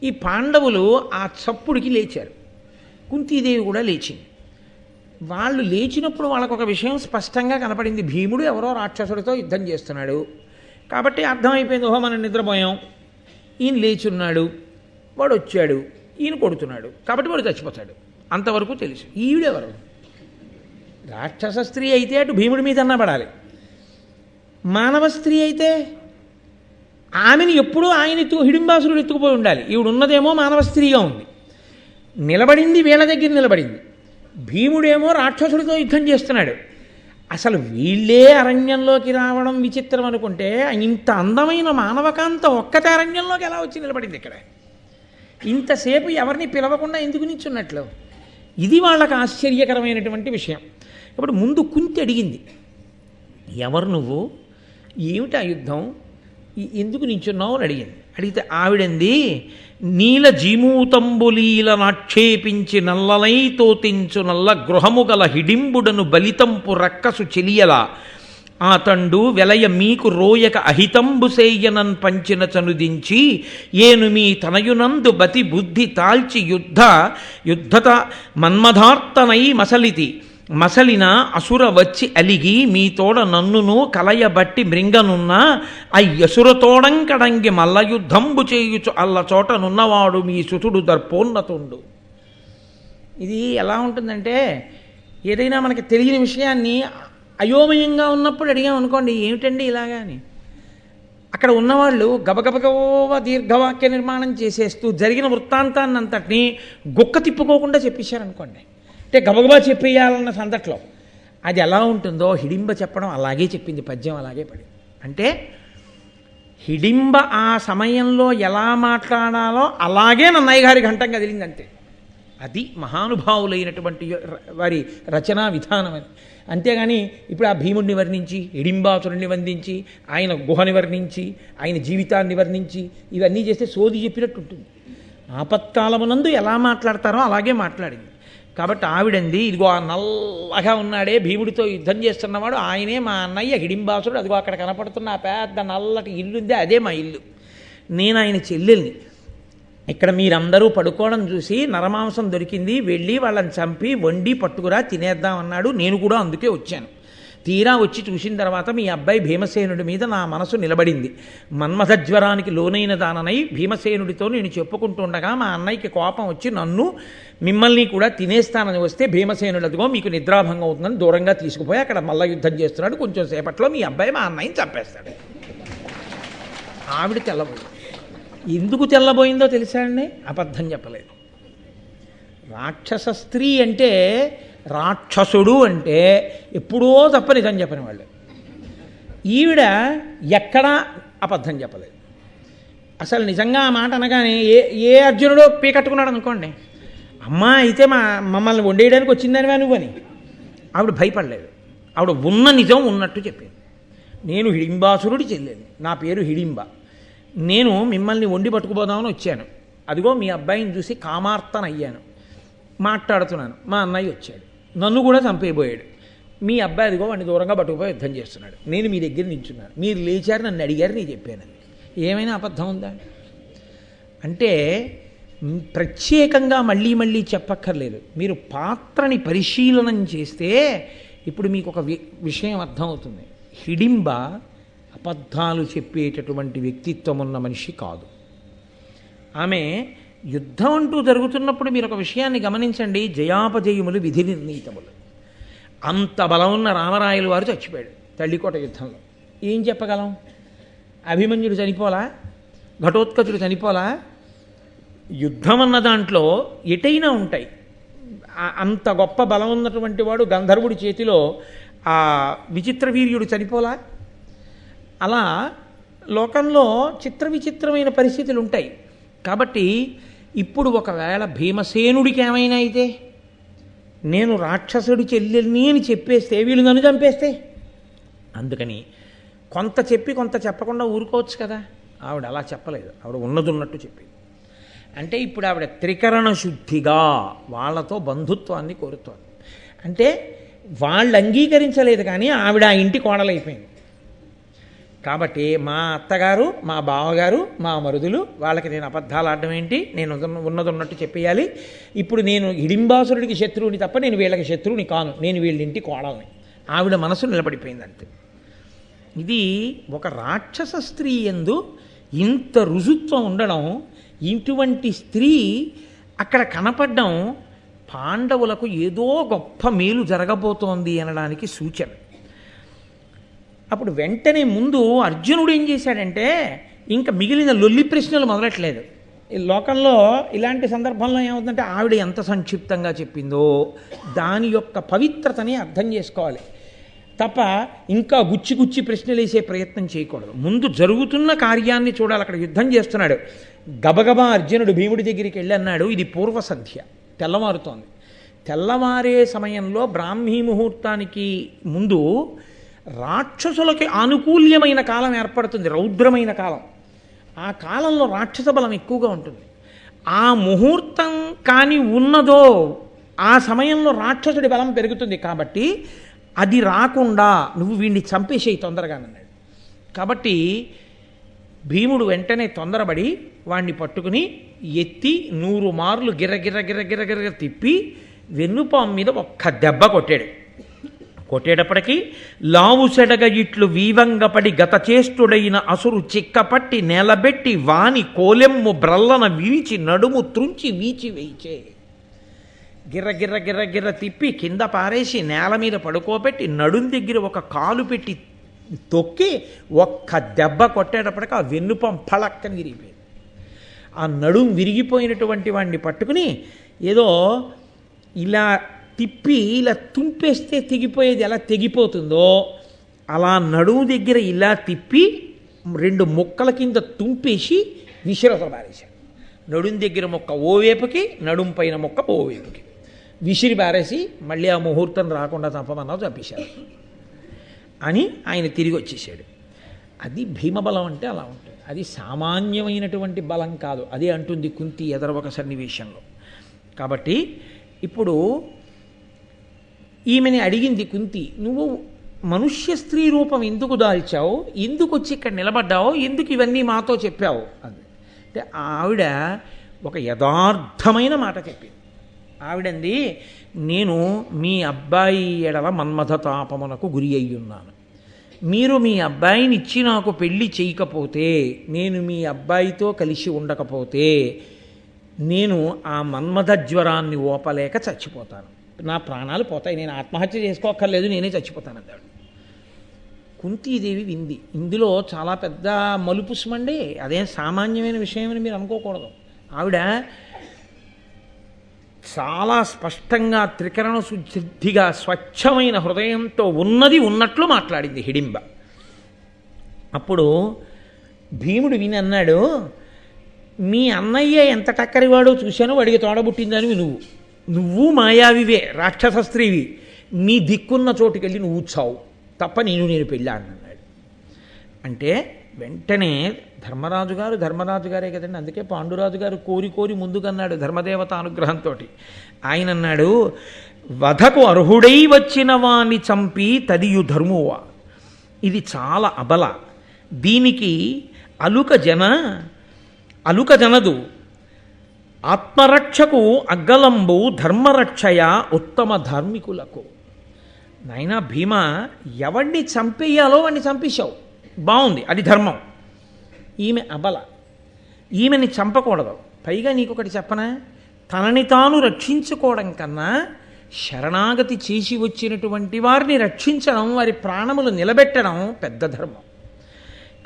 ఈ పాండవులు ఆ చప్పుడికి లేచారు. కుంతీదేవి కూడా లేచింది. వాళ్ళు లేచినప్పుడు వాళ్ళకు ఒక విషయం స్పష్టంగా కనపడింది, భీముడు ఎవరో రాక్షసుడితో యుద్ధం చేస్తున్నాడు. కాబట్టి అర్థమైపోయింది, ఓహో మనం నిద్రపోయాం, ఈయన లేచున్నాడు, వాడు వచ్చాడు, ఈయన కొడుతున్నాడు, కాబట్టి వాడు చచ్చిపోతాడు, అంతవరకు తెలుసు. ఈవిడెవరు? రాక్షస స్త్రీ అయితే అటు భీముడి మీద అన్నా పడాలి, మానవ స్త్రీ అయితే ఆమెను ఎప్పుడూ ఆయన హిడింబాసురుడు ఎత్తుకుపోయి ఉండాలి. ఈవిడ ఉన్నదేమో మానవ స్త్రీగా ఉంది, నిలబడింది వీళ్ళ దగ్గర నిలబడింది. భీముడేమో రాక్షసుడితో యుద్ధం చేస్తున్నాడు. అసలు వీళ్ళే అరణ్యంలోకి రావడం విచిత్రం అనుకుంటే ఇంత అందమైన మానవకాంత ఒక్కటే అరణ్యంలోకి ఎలా వచ్చి నిలబడింది ఇక్కడ? ఇంతసేపు ఎవరిని పిలవకుండా ఎందుకు నిల్చున్నట్లు? ఇది వాళ్ళకు ఆశ్చర్యకరమైనటువంటి విషయం. ఇప్పుడు ముందు కుంతి అడిగింది, ఎవరు నువ్వు, ఏమిటి ఆ యుద్ధం, ఎందుకు నించున్నావు అని అడిగింది. అడిగితే ఆవిడంది, నీల జీమూతంబులీల నాక్షేపించి నల్లలై తోతించు నల్ల గృహము గల హిడింబుడను బలితంపు రక్కసు చెలియల ఆతండు వెలయ మీకు రోయక అహితంబు సేయనన్ పంచిన చనుదించి ఏను మీ తనయునందు బతి బుద్ధి తాల్చి యుద్ధత మన్మధార్తనై మసలిన అసుర వచ్చి అలిగి మీ తోడ నన్నును కలయబట్టి మృంగనున్న అయ్యసురతోడం కడంగి మల్ల యుద్ధంబు చేయుచు అల్ల చోటనున్నవాడు మీ సుతుడు దర్పోన్నతుండు. ఇది ఎలా ఉంటుందంటే, ఏదైనా మనకి తెలియని విషయాన్ని అయోమయంగా ఉన్నప్పుడు అడిగామనుకోండి, ఏమిటండి ఇలాగా అని, అక్కడ ఉన్నవాళ్ళు గబగబగబ దీర్ఘవాక్య నిర్మాణం చేసేస్తూ జరిగిన వృత్తాంతాన్ని అంతటినీ గుక్క తిప్పుకోకుండా చెప్పేశారనుకోండి, అంటే గబగబా చెప్పేయాలన్న సందట్లో అది ఎలా ఉంటుందో హిడింబ చెప్పడం అలాగే చెప్పింది, పద్యం అలాగే పడింది. అంటే హిడింబ ఆ సమయంలో ఎలా మాట్లాడాలో అలాగే నన్నయ్య గారి ఘంటం కదిలింది అంతే. అది మహానుభావులైనటువంటి వారి రచనా విధానం అని. అంతేగాని ఇప్పుడు ఆ భీముడిని వర్ణించి, హిడింబాసురుణ్ణి వర్ణించి, ఆయన గుహని వర్ణించి, ఆయన జీవితాన్ని వర్ణించి ఇవన్నీ చేస్తే సోది చెప్పినట్టు ఉంటుంది. ఆపత్కాలమునందు ఎలా మాట్లాడతారో అలాగే మాట్లాడింది. కాబట్టి ఆవిడంది, ఇదిగో ఆ నల్లగా ఉన్నాడే భీముడితో యుద్ధం చేస్తున్నవాడు ఆయనే మా అన్నయ్య హిడింబాసురుడు, అదిగో అక్కడ కనపడుతున్న ఆ పెద్ద నల్లటి ఇల్లుందే అదే మా ఇల్లు, నేను ఆయన చెల్లెల్ని. ఇక్కడ మీరందరూ పడుకోవడం చూసి నరమాంసం దొరికింది, వెళ్ళి వాళ్ళని చంపి వండి పట్టుకురా తినేద్దామన్నాడు, నేను కూడా అందుకే వచ్చాను. తీరా వచ్చి చూసిన తర్వాత మీ అబ్బాయి భీమసేనుడి మీద నా మనసు నిలబడింది. మన్మథజ్వరానికి లోనైన దాననై భీమసేనుడితో నేను చెప్పుకుంటుండగా మా అన్నయ్యకి కోపం వచ్చి నన్ను మిమ్మల్ని కూడా తినేస్తానని వస్తే భీమసేనుడు అదిగో మీకు నిద్రాభంగం అవుతుందని దూరంగా తీసుకుపోయి అక్కడ మల్ల యుద్ధం చేస్తున్నాడు, కొంచెం సేపట్లో మీ అబ్బాయి మా అన్నయ్యని చంపేస్తాడు. ఆవిడ తెల్లబోయింది. ఎందుకు తెల్లబోయిందో తెలుసా అండి? అబద్ధం చెప్పలేదు. రాక్షస స్త్రీ అంటే, రాక్షసుడు అంటే ఎప్పుడో తప్ప నిజం చెప్పని వాళ్ళు. ఈవిడ ఎక్కడా అబద్ధం చెప్పలేదు. అసలు నిజంగా ఆ మాట అనగానే ఏ అర్జునుడో పీకట్టుకున్నాడు అనుకోండి, అమ్మా అయితే మమ్మల్ని వండేయడానికి వచ్చిందని నువ్వని ఆవిడ భయపడలేదు. ఆవిడ ఉన్న నిజం ఉన్నట్టు చెప్పింది. నేను హిడింబాసురుడి చెల్లెని, నా పేరు హిడింబ, నేను మిమ్మల్ని వండి పట్టుకుపోదామని వచ్చాను. అదిగో మీ అబ్బాయిని చూసి కామార్తనయ్యాను, మాట్లాడుతున్నాను. మా అన్నయ్య వచ్చాడు, నన్ను కూడా చంపేయబోయాడు. మీ అబ్బాయి అదిగో వాడిని దూరంగా పట్టుకుపోయి యుద్ధం చేస్తున్నాడు. నేను మీ దగ్గర నిల్చున్నాను, మీరు లేచారు, నన్ను అడిగారు, నేను చెప్పాను. ఏమైనా అబద్ధం ఉందా? అంటే ప్రత్యేకంగా మళ్ళీ మళ్ళీ చెప్పక్కర్లేదు. మీరు పాత్రని పరిశీలనం చేస్తే ఇప్పుడు మీకు ఒక విషయం అర్థమవుతుంది. హిడింబ అబద్ధాలు చెప్పేటటువంటి వ్యక్తిత్వం ఉన్న మనిషి కాదు. ఆమె యుద్ధం అంటూ జరుగుతున్నప్పుడు మీరు ఒక విషయాన్ని గమనించండి, జయాపజయములు విధి నిర్ణీతములు. అంత బలం ఉన్న రామరాయలు వారు చచ్చిపోయాడు తల్లికోట యుద్ధంలో. ఏం చెప్పగలం? అభిమన్యుడు చనిపోలా, ఘటోత్కచుడు చనిపోలా. యుద్ధం అన్న దాంట్లో ఎటైనా ఉంటాయి. అంత గొప్ప బలం ఉన్నటువంటి వాడు గంధర్వుడి చేతిలో ఆ విచిత్రవీర్యుడు చనిపోలా. అలా లోకంలో చిత్ర విచిత్రమైన పరిస్థితులు ఉంటాయి. కాబట్టి ఇప్పుడు ఒకవేళ భీమసేనుడికి ఏమైనా అయితే, నేను రాక్షసుడి చెల్లెల్ని అని చెప్పేస్తే వీళ్ళు నన్ను చంపేస్తే, అందుకని కొంత చెప్పి కొంత చెప్పకుండా ఊరుకోవచ్చు కదా. ఆవిడ అలా చెప్పలేదు, ఆవిడ ఉన్నది ఉన్నట్టు చెప్పింది. అంటే ఇప్పుడు ఆవిడ త్రికరణ శుద్ధిగా వాళ్ళతో బంధుత్వాన్ని కోరుతోంది. అంటే వాళ్ళు అంగీకరించలేదు, కానీ ఆవిడ ఆ ఇంటి కోడలైపోయింది. కాబట్టి మా అత్తగారు, మా బావగారు, మా మరుదులు, వాళ్ళకి నేను అబద్ధాలు ఆడడం ఏంటి? నేను ఉన్నది ఉన్నట్టు చెప్పేయాలి. ఇప్పుడు నేను హిడింబాసురుడికి శత్రువుని తప్ప నేను వీళ్ళకి శత్రువుని కాను, నేను వీళ్ళింటి కోడల్ని. ఆవిడ మనసు నిలబడిపోయింది అంతే. ఇది ఒక రాక్షస స్త్రీ యందు ఇంత రుజుత్వం ఉండడం, ఇటువంటి స్త్రీ అక్కడ కనపడడం పాండవులకు ఏదో గొప్ప మేలు జరగబోతోంది అనడానికి సూచన. అప్పుడు వెంటనే ముందు అర్జునుడు ఏం చేశాడంటే, ఇంకా మిగిలిన లొల్లి ప్రశ్నలు మొదలట్లేదు. ఈ లోకంలో ఇలాంటి సందర్భంలో ఏమవుతుందంటే, ఆవిడ ఎంత సంక్షిప్తంగా చెప్పిందో దాని యొక్క పవిత్రతని అర్థం చేసుకోవాలి తప్ప ఇంకా గుచ్చి గుచ్చి ప్రశ్నలు వేసే ప్రయత్నం చేయకూడదు. ముందు జరుగుతున్న కార్యాన్ని చూడాలి. అక్కడ యుద్ధం చేస్తున్నాడు. గబగబా అర్జునుడు భీముడి దగ్గరికి వెళ్ళి అన్నాడు, ఇది పూర్వ సంధ్య, తెల్లవారుతోంది. తెల్లవారే సమయంలో బ్రాహ్మీ ముహూర్తానికి ముందు రాక్షసులకి ఆనుకూల్యమైన కాలం ఏర్పడుతుంది, రౌద్రమైన కాలం. ఆ కాలంలో రాక్షస బలం ఎక్కువగా ఉంటుంది. ఆ ముహూర్తం కానీ ఉన్నదో ఆ సమయంలో రాక్షసుడి బలం పెరుగుతుంది. కాబట్టి అది రాకుండా నువ్వు వీడిని చంపేసేయి తొందరగానన్నాడు. కాబట్టి భీముడు వెంటనే తొందరపడి వాణ్ణి పట్టుకుని ఎత్తి 100 మార్లు గిర్ర తిప్పి వెన్నుపాము మీద ఒక్క దెబ్బ కొట్టాడు. కొట్టేటప్పటికీ లావు సెడగ ఇట్లు వీవంగపడి గతచేష్టుడైన అసురు చిక్కపట్టి నేలబెట్టి వాని కోలెమ్ము బ్రల్లన విరిచి నడుము త్రుంచి వీచి వేయిచే. గిర్ర తిప్పి కింద పారేసి నేల మీద పడుకోబెట్టి నడుం దగ్గర ఒక కాలు పెట్టి తొక్కి ఒక్క దెబ్బ కొట్టేటప్పటికి ఆ వెన్నుపం ఫళక్కని విరిగిపోయింది. ఆ నడుం విరిగిపోయినటువంటి వాడిని పట్టుకుని ఏదో ఇలా తిప్పి ఇలా తుంపేస్తే తెగిపోయేది ఎలా తెగిపోతుందో అలా నడుము దగ్గర ఇలా తిప్పి 2 ముక్కల కింద తుంపేసి విసిరత పారేశాడు. నడుం దగ్గర మొక్క ఓవేపుకి, నడుం పైన మొక్క ఓవేపుకి విసిరి పారేసి మళ్ళీ ఆ ముహూర్తం రాకుండా చంపమన్నావు, చంపేశాడు అని ఆయన తిరిగి వచ్చేసాడు. అది భీమబలం అంటే అలా ఉంటుంది. అది సామాన్యమైనటువంటి బలం కాదు. అదే అంటుంది కుంతి ఎదరొక సన్నివేశంలో. కాబట్టి ఇప్పుడు ఈమెని అడిగింది కుంతి, నువ్వు మనుష్య స్త్రీ రూపం ఎందుకు దాల్చావు, ఎందుకు వచ్చి ఇక్కడ నిలబడ్డావు, ఎందుకు ఇవన్నీ మాతో చెప్పావు అని. అంటే ఆవిడ ఒక యథార్థమైన మాట చెప్పింది. ఆవిడంది, నేను మీ అబ్బాయి ఎడల మన్మథతాపమునకు గురి అయ్యున్నాను. మీరు మీ అబ్బాయిని ఇచ్చి నాకు పెళ్లి చేయకపోతే, నేను మీ అబ్బాయితో కలిసి ఉండకపోతే నేను ఆ మన్మథ జ్వరాన్ని ఓపలేక చచ్చిపోతాను, నా ప్రాణాలు పోతాయి, నేను ఆత్మహత్య చేసుకోక్కర్లేదు, నేనే చచ్చిపోతాను అన్నాడు. కుంతీదేవి వింది. ఇందులో చాలా పెద్ద మలుపు సుమండి, అదేం సామాన్యమైన విషయం అని మీరు అనుకోకూడదు. ఆవిడ చాలా స్పష్టంగా త్రికరణ శుద్ధిగా స్వచ్ఛమైన హృదయంతో ఉన్నది ఉన్నట్లు మాట్లాడింది హిడింబ. అప్పుడు భీముడు విని అన్నాడు, మీ అన్నయ్య ఎంత టక్కరివాడో చూశాను, వాడికి తోడబుట్టిందని నువ్వు మాయావివే, రాక్షస స్త్రీవి, మీ దిక్కున్న చోటుకెళ్ళి నువ్వు చావు తప్ప నేను పెళ్ళాను అన్నాడు. అంటే వెంటనే ధర్మరాజు గారే కదండి, అందుకే పాండురాజు గారు కోరి ముందుకన్నాడు ధర్మదేవత అనుగ్రహంతో. ఆయన అన్నాడు, వధకు అర్హుడై వచ్చిన వాణ్ణి చంపి తదియు ధర్మువా, ఇది చాలా అబల, దీనికి అలుక జనదు, ఆత్మరక్షకు అగ్గలంబు ధర్మరక్షయ ఉత్తమ ధార్మికులకు. నాయనా భీమా, ఎవడిని చంపేయాలో వాడిని చంపేశావు, బాగుంది, అది ధర్మం. ఈమె అబల, ఈమెని చంపకూడదు. పైగా నీకొకటి చెప్పనా, తనని తాను రక్షించుకోవడం కన్నా శరణాగతి చేసి వచ్చినటువంటి వారిని రక్షించడం, వారి ప్రాణములు నిలబెట్టడం పెద్ద ధర్మం.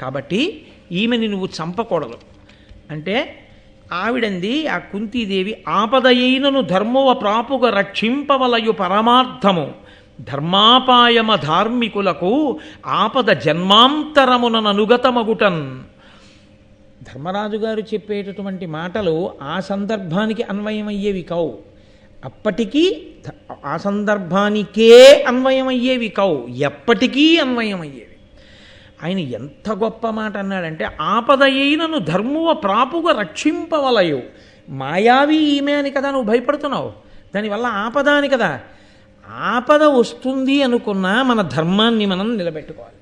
కాబట్టి ఈమెని నువ్వు చంపకూడదు అంటే ఆవిడంది, ఆ కుంతీదేవి, ఆపదయైనను ధర్మవ ప్రాపుగ రక్షింపవలయు పరమార్థము, ధర్మాపాయమ ధార్మికులకు ఆపద జన్మాంతరముననుగతమగుటన్. ధర్మరాజు గారు చెప్పేటటువంటి మాటలు ఆ సందర్భానికి అన్వయమయ్యేవి కావు, అప్పటికీ ఆ సందర్భానికే అన్వయమయ్యేవి కావు, ఎప్పటికీ అన్వయమయ్యేవి. ఆయన ఎంత గొప్ప మాట అన్నాడంటే, ఆపదయైనను ధర్మువ ప్రాపుగా రక్షింపవలయు. మాయావి ఈమె అని కదా నువ్వు భయపడుతున్నావు, దానివల్ల ఆపద అని కదా. ఆపద వస్తుంది అనుకున్నా మన ధర్మాన్ని మనం నిలబెట్టుకోవాలి.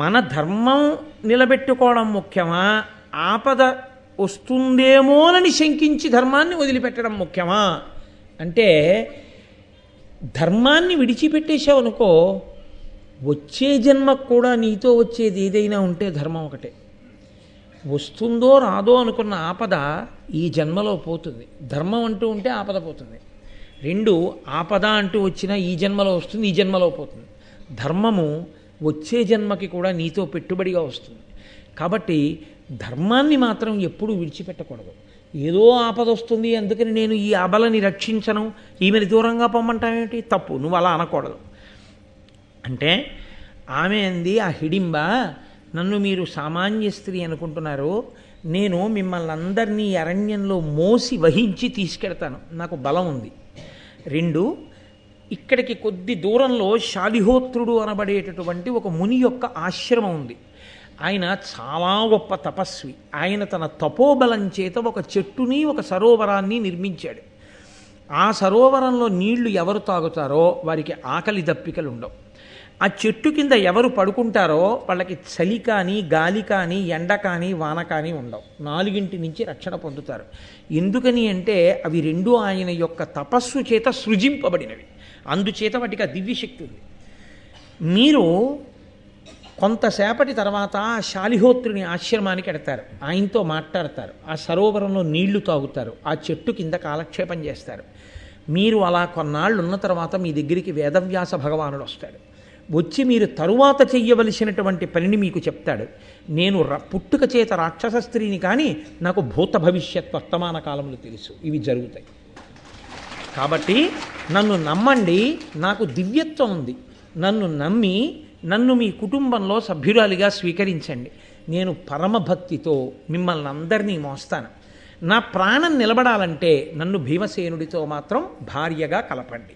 మన ధర్మం నిలబెట్టుకోవడం ముఖ్యమా, ఆపద వస్తుందేమోనని శంకించి ధర్మాన్ని వదిలిపెట్టడం ముఖ్యమా అంటే, ధర్మాన్ని విడిచిపెట్టేశావు అనుకో, వచ్చే జన్మకు కూడా నీతో వచ్చేది ఏదైనా ఉంటే ధర్మం ఒకటే. వస్తుందో రాదో అనుకున్న ఆపద ఈ జన్మలో పోతుంది, ధర్మం అంటూ ఉంటే ఆపద పోతుంది. రెండు, ఆపద అంటూ వచ్చినా ఈ జన్మలో వస్తుంది, ఈ జన్మలో పోతుంది. ధర్మము వచ్చే జన్మకి కూడా నీతో పెట్టుబడిగా వస్తుంది. కాబట్టి ధర్మాన్ని మాత్రం ఎప్పుడూ విడిచిపెట్టకూడదు. ఏదో ఆపద వస్తుంది అందుకని నేను ఈ అబలని రక్షించను, ఈమెని దూరంగా పొమ్మంటావేమిటి, తప్పు, నువ్వు అలా అనకూడదు. అంటే ఆమె అంది, ఆ హిడింబ, నన్ను మీరు సామాన్య స్త్రీ అనుకుంటున్నారు, నేను మిమ్మల్ని అందరినీ అరణ్యంలో మోసి వహించి తీసుకెడతాను, నాకు బలం ఉంది. రెండు, ఇక్కడికి కొద్ది దూరంలో శాలిహోత్రుడు అనబడేటటువంటి ఒక ముని యొక్క ఆశ్రమం ఉంది. ఆయన చాలా గొప్ప తపస్వి. ఆయన తన తపోబలం చేత ఒక చెట్టుని ఒక సరోవరాన్ని నిర్మించాడు. ఆ సరోవరంలో నీళ్లు ఎవరు తాగుతారో వారికి ఆకలి దప్పికలు ఉండవు. ఆ చెట్టు కింద ఎవరు పడుకుంటారో వాళ్ళకి చలి కానీ గాలి కానీ ఎండ కానీ వాన కానీ ఉండవు. 4 నుంచి రక్షణ పొందుతారు. ఎందుకని అంటే అవి రెండు ఆయన యొక్క తపస్సు చేత సృజింపబడినవి, అందుచేత వాటికి ఆ దివ్యశక్తి ఉంది. మీరు కొంతసేపటి తర్వాత శాలిహోత్రుని ఆశ్రమానికి ఎడతారు, ఆయనతో మాట్లాడతారు, ఆ సరోవరంలో నీళ్లు తాగుతారు, ఆ చెట్టు కింద కాలక్షేపం చేస్తారు. మీరు అలా కొన్నాళ్ళు ఉన్న తర్వాత మీ దగ్గరికి వేదవ్యాస భగవానుడు వస్తాడు. వచ్చి మీరు తరువాత చెయ్యవలసినటువంటి పనిని మీకు చెప్తాడు. నేను పుట్టుక చేత రాక్షస స్త్రీని, కానీ నాకు భూత భవిష్యత్ వర్తమాన కాలములు తెలుసు, ఇవి జరుగుతాయి. కాబట్టి నన్ను నమ్మండి, నాకు దివ్యత్వం ఉంది, నన్ను నమ్మి నన్ను మీ కుటుంబంలో సభ్యురాలిగా స్వీకరించండి. నేను పరమభక్తితో మిమ్మల్ని అందరినీ మోస్తాను. నా ప్రాణం నిలబడాలంటే నన్ను భీమసేనుడితో మాత్రం భార్యగా కలపండి.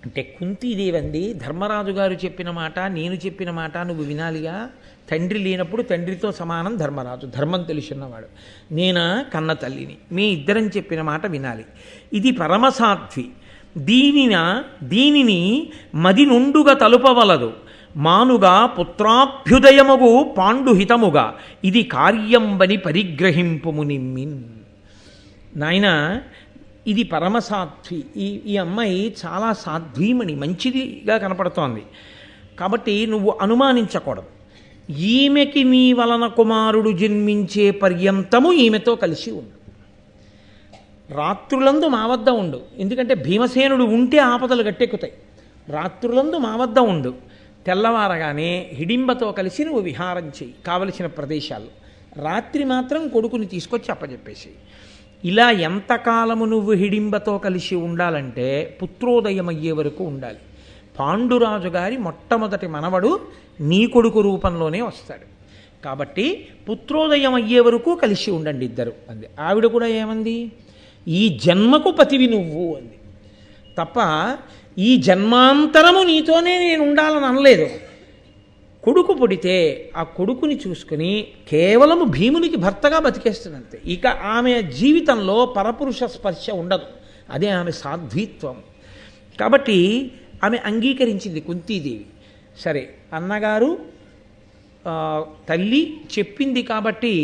అంటే కుంతీదేవి అంది, ధర్మరాజు గారు చెప్పిన మాట, నేను చెప్పిన మాట నువ్వు వినాలిగా. తండ్రి లేనప్పుడు తండ్రితో సమానం ధర్మరాజు, ధర్మం తెలుసున్నవాడు. నేనా కన్న తల్లిని, మీ ఇద్దరం చెప్పిన మాట వినాలి. ఇది పరమసాధ్వి, దీనిని మది నుండుగా తలుపవలదు, మానుగా పుత్రాభ్యుదయముగు పాండుహితముగా, ఇది కార్యంబని పరిగ్రహింపుము నిమ్మిన్. నాయన, ఇది పరమసాధ్వి, ఈ అమ్మాయి చాలా సాధ్వీమణి, మంచిదిగా కనపడుతోంది. కాబట్టి నువ్వు అనుమానించకూడదు. ఈమెకి నీ వలన కుమారుడు జన్మించే పర్యంతము ఈమెతో కలిసి ఉండు. రాత్రులందు మా వద్ద ఉండు, ఎందుకంటే భీమసేనుడు ఉంటే ఆపదలు గట్టెక్కుతాయి. రాత్రులందు మా వద్ద ఉండు, తెల్లవారగానే హిడింబతో కలిసి నువ్వు విహారం చెయ్యి కావలసిన ప్రదేశాల్లో, రాత్రి మాత్రం కొడుకుని తీసుకొచ్చి అప్పచెప్పేసేయి. ఇలా ఎంతకాలము నువ్వు హిడింబతో కలిసి ఉండాలంటే పుత్రోదయం అయ్యే వరకు ఉండాలి. పాండురాజు గారి మొట్టమొదటి మనవడు నీ కొడుకు రూపంలోనే వస్తాడు. కాబట్టి పుత్రోదయం అయ్యే వరకు కలిసి ఉండండి ఇద్దరు అంది. ఆవిడ కూడా ఏమంది, ఈ జన్మకు పతివి నువ్వు అంది తప్ప ఈ జన్మాంతరము నీతోనే నేను ఉండాలని అనలేదు. కొడుకు పుడితే ఆ కొడుకుని చూసుకుని కేవలము భీమునికి భర్తగా బతికేస్తున్నంతే. ఇక ఆమె జీవితంలో పరపురుష స్పర్శ ఉండదు. అదే ఆమె సాధ్వీత్వం. కాబట్టి ఆమె అంగీకరించింది కుంతీదేవి. సరే, అన్నగారు తల్లి చెప్పింది కాబట్టి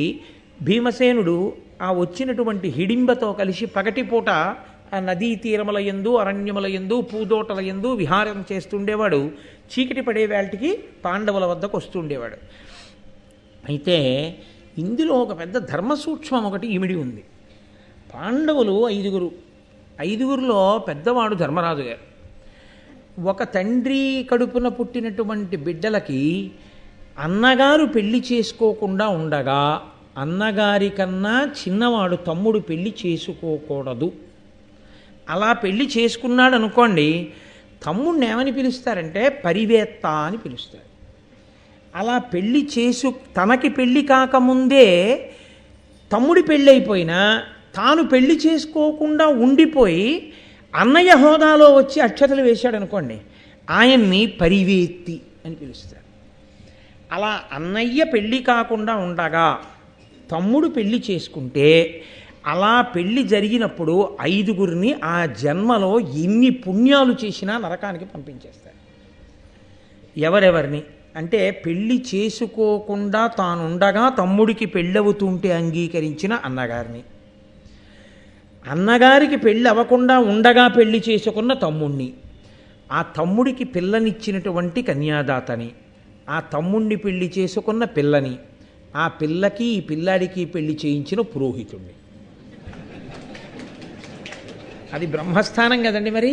భీమసేనుడు ఆ వచ్చినటువంటి హిడింబతో కలిసి పగటిపూట ఆ నదీ తీరముల యందు అరణ్యముల యందు పూదోటల యందు విహారం చేస్తుండేవాడు. చీకటి పడే వేళటికి పాండవుల వద్దకు వస్తుండేవాడు. అయితే ఇందులో ఒక పెద్ద ధర్మసూక్ష్మం ఒకటి ఇమిడి ఉంది. పాండవులు ఐదుగురులో పెద్దవాడు ధర్మరాజు గారు. ఒక తండ్రి కడుపున పుట్టినటువంటి బిడ్డలకి అన్నగారు పెళ్లి చేసుకోకుండా ఉండగా అన్నగారి కన్నా చిన్నవాడు తమ్ముడు పెళ్లి చేసుకోకూడదు. అలా పెళ్లి చేసుకున్నాడు అనుకోండి, తమ్ముడిని ఏమని పిలుస్తారంటే పరివేత్త అని పిలుస్తారు. అలా పెళ్లి తనకి పెళ్లి కాకముందే తమ్ముడి పెళ్ళైపోయినా తాను పెళ్లి చేసుకోకుండా ఉండిపోయి అన్నయ్య హోదాలో వచ్చి అక్షతలు వేశాడు అనుకోండి, ఆయన్ని పరివేత్తి అని పిలుస్తారు. అలా అన్నయ్య పెళ్లి కాకుండా ఉండగా తమ్ముడు పెళ్లి చేసుకుంటే అలా పెళ్లి జరిగినప్పుడు ఐదుగురిని ఆ జన్మలో ఎన్ని పుణ్యాలు చేసినా నరకానికి పంపించేస్తారు. ఎవరెవరిని అంటే పెళ్లి చేసుకోకుండా తానుండగా తమ్ముడికి పెళ్ళవుతుంటే అంగీకరించిన అన్నగారిని, అన్నగారికి పెళ్ళి అవ్వకుండా ఉండగా పెళ్లి చేసుకున్న తమ్ముణ్ణి, ఆ తమ్ముడికి పిల్లనిచ్చినటువంటి కన్యాదాతని, ఆ తమ్ముణ్ణి పెళ్లి చేసుకున్న పిల్లని, ఆ పిల్లకి ఈ పిల్లాడికి పెళ్లి చేయించిన పురోహితుణ్ణి. అది బ్రహ్మస్థానం కదండి. మరి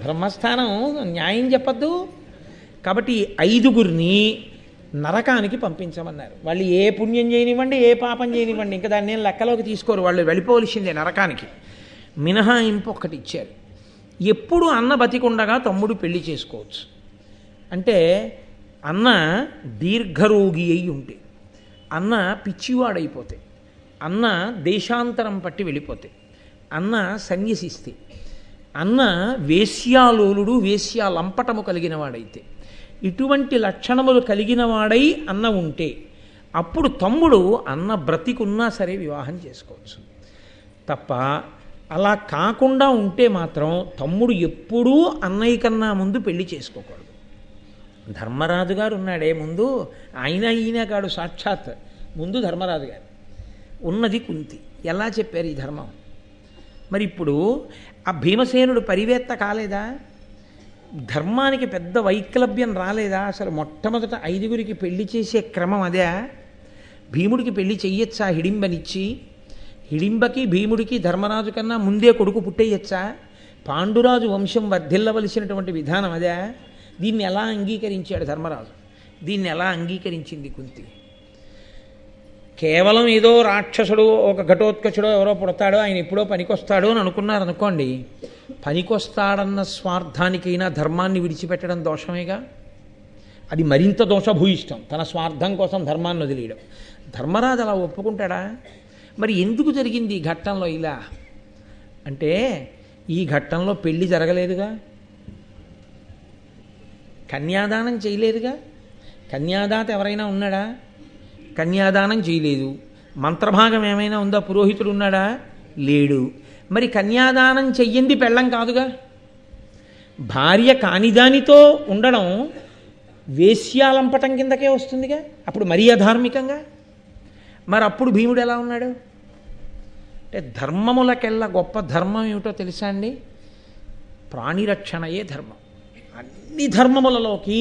బ్రహ్మస్థానం న్యాయం చెప్పద్దు. కాబట్టి ఐదుగురిని నరకానికి పంపించమన్నారు. వాళ్ళు ఏ పుణ్యం చేయనివ్వండి, ఏ పాపం చేయనివ్వండి, ఇంకా దాన్ని నేను లెక్కలోకి తీసుకోరు, వాళ్ళు వెళ్ళిపోవలసిందే నరకానికి. మినహాయింపు ఒక్కటి ఇచ్చారు. ఎప్పుడు అన్న బతికుండగా తమ్ముడు పెళ్లి చేసుకోవచ్చు. అంటే అన్న దీర్ఘరోగి అయి ఉంటే, అన్న పిచ్చివాడైపోతే, అన్న దేశాంతరం పట్టి వెళ్ళిపోతే, అన్న సన్యసిస్తే, అన్న వేశ్యాలోలుడు వేశ్యాలంపటము కలిగిన వాడైతే, ఇటువంటి లక్షణములు కలిగిన వాడై అన్న ఉంటే అప్పుడు తమ్ముడు అన్న బ్రతికున్నా సరే వివాహం చేసుకోవచ్చు. తప్ప అలా కాకుండా ఉంటే మాత్రం తమ్ముడు ఎప్పుడూ అన్నయ్య కన్నా ముందు పెళ్లి చేసుకోకూడదు. ధర్మరాజు గారు ఉన్నాడే ముందు, ఈయన కాడు సాక్షాత్ ముందు ధర్మరాజు గారు, ఉన్నది కుంతి. ఎలా చెప్పారు ఈ ధర్మం? మరి ఇప్పుడు ఆ భీమసేనుడు పరివేత్త కాలేదా? ధర్మానికి పెద్ద వైక్లభ్యం రాలేదా? అసలు మొట్టమొదట ఐదుగురికి పెళ్లి చేసే క్రమం అదే. భీముడికి పెళ్లి చెయ్యొచ్చా హిడింబనిచ్చి? హిడింబకి భీముడికి ధర్మరాజు కన్నా ముందే కొడుకు పుట్టేయచ్చా? పాండురాజు వంశం వర్ధిల్లవలసినటువంటి విధానం అదే. దీన్ని ఎలా అంగీకరించాడు ధర్మరాజు? దీన్ని ఎలా అంగీకరించింది కుంతి? కేవలం ఏదో రాక్షసుడు ఒక ఘటోత్కచుడో ఎవరో పుడతాడో ఆయన ఎప్పుడో పనికొస్తాడో అని అనుకున్నారనుకోండి, పనికొస్తాడన్న స్వార్థానికైనా ధర్మాన్ని విడిచిపెట్టడం దోషమేగా. అది మరింత దోషభూయిష్టం, తన స్వార్థం కోసం ధర్మాన్ని వదిలేయడం. ధర్మరాజు అలా ఒప్పుకుంటాడా? మరి ఎందుకు జరిగింది ఈ ఘట్టంలో ఇలా అంటే, ఈ ఘట్టంలో పెళ్లి జరగలేదుగా, కన్యాదానం చేయలేదుగా. కన్యాదాత ఎవరైనా ఉన్నాడా? కన్యాదానం చేయలేదు. మంత్రభాగం ఏమైనా ఉందా? పురోహితుడు ఉన్నాడా? లేడు. మరి కన్యాదానం చెయ్యింది పెళ్ళం కాదుగా. భార్య కానిదానితో ఉండడం వేశ్యాలంపటం కిందకే వస్తుందిగా. అప్పుడు మరీ అధార్మికంగా. మరి అప్పుడు భీముడు ఎలా ఉన్నాడు అంటే, ధర్మములకెల్లా గొప్ప ధర్మం ఏమిటో తెలుసా అండి? ప్రాణిరక్షణయే ధర్మం. అన్ని ధర్మములలోకి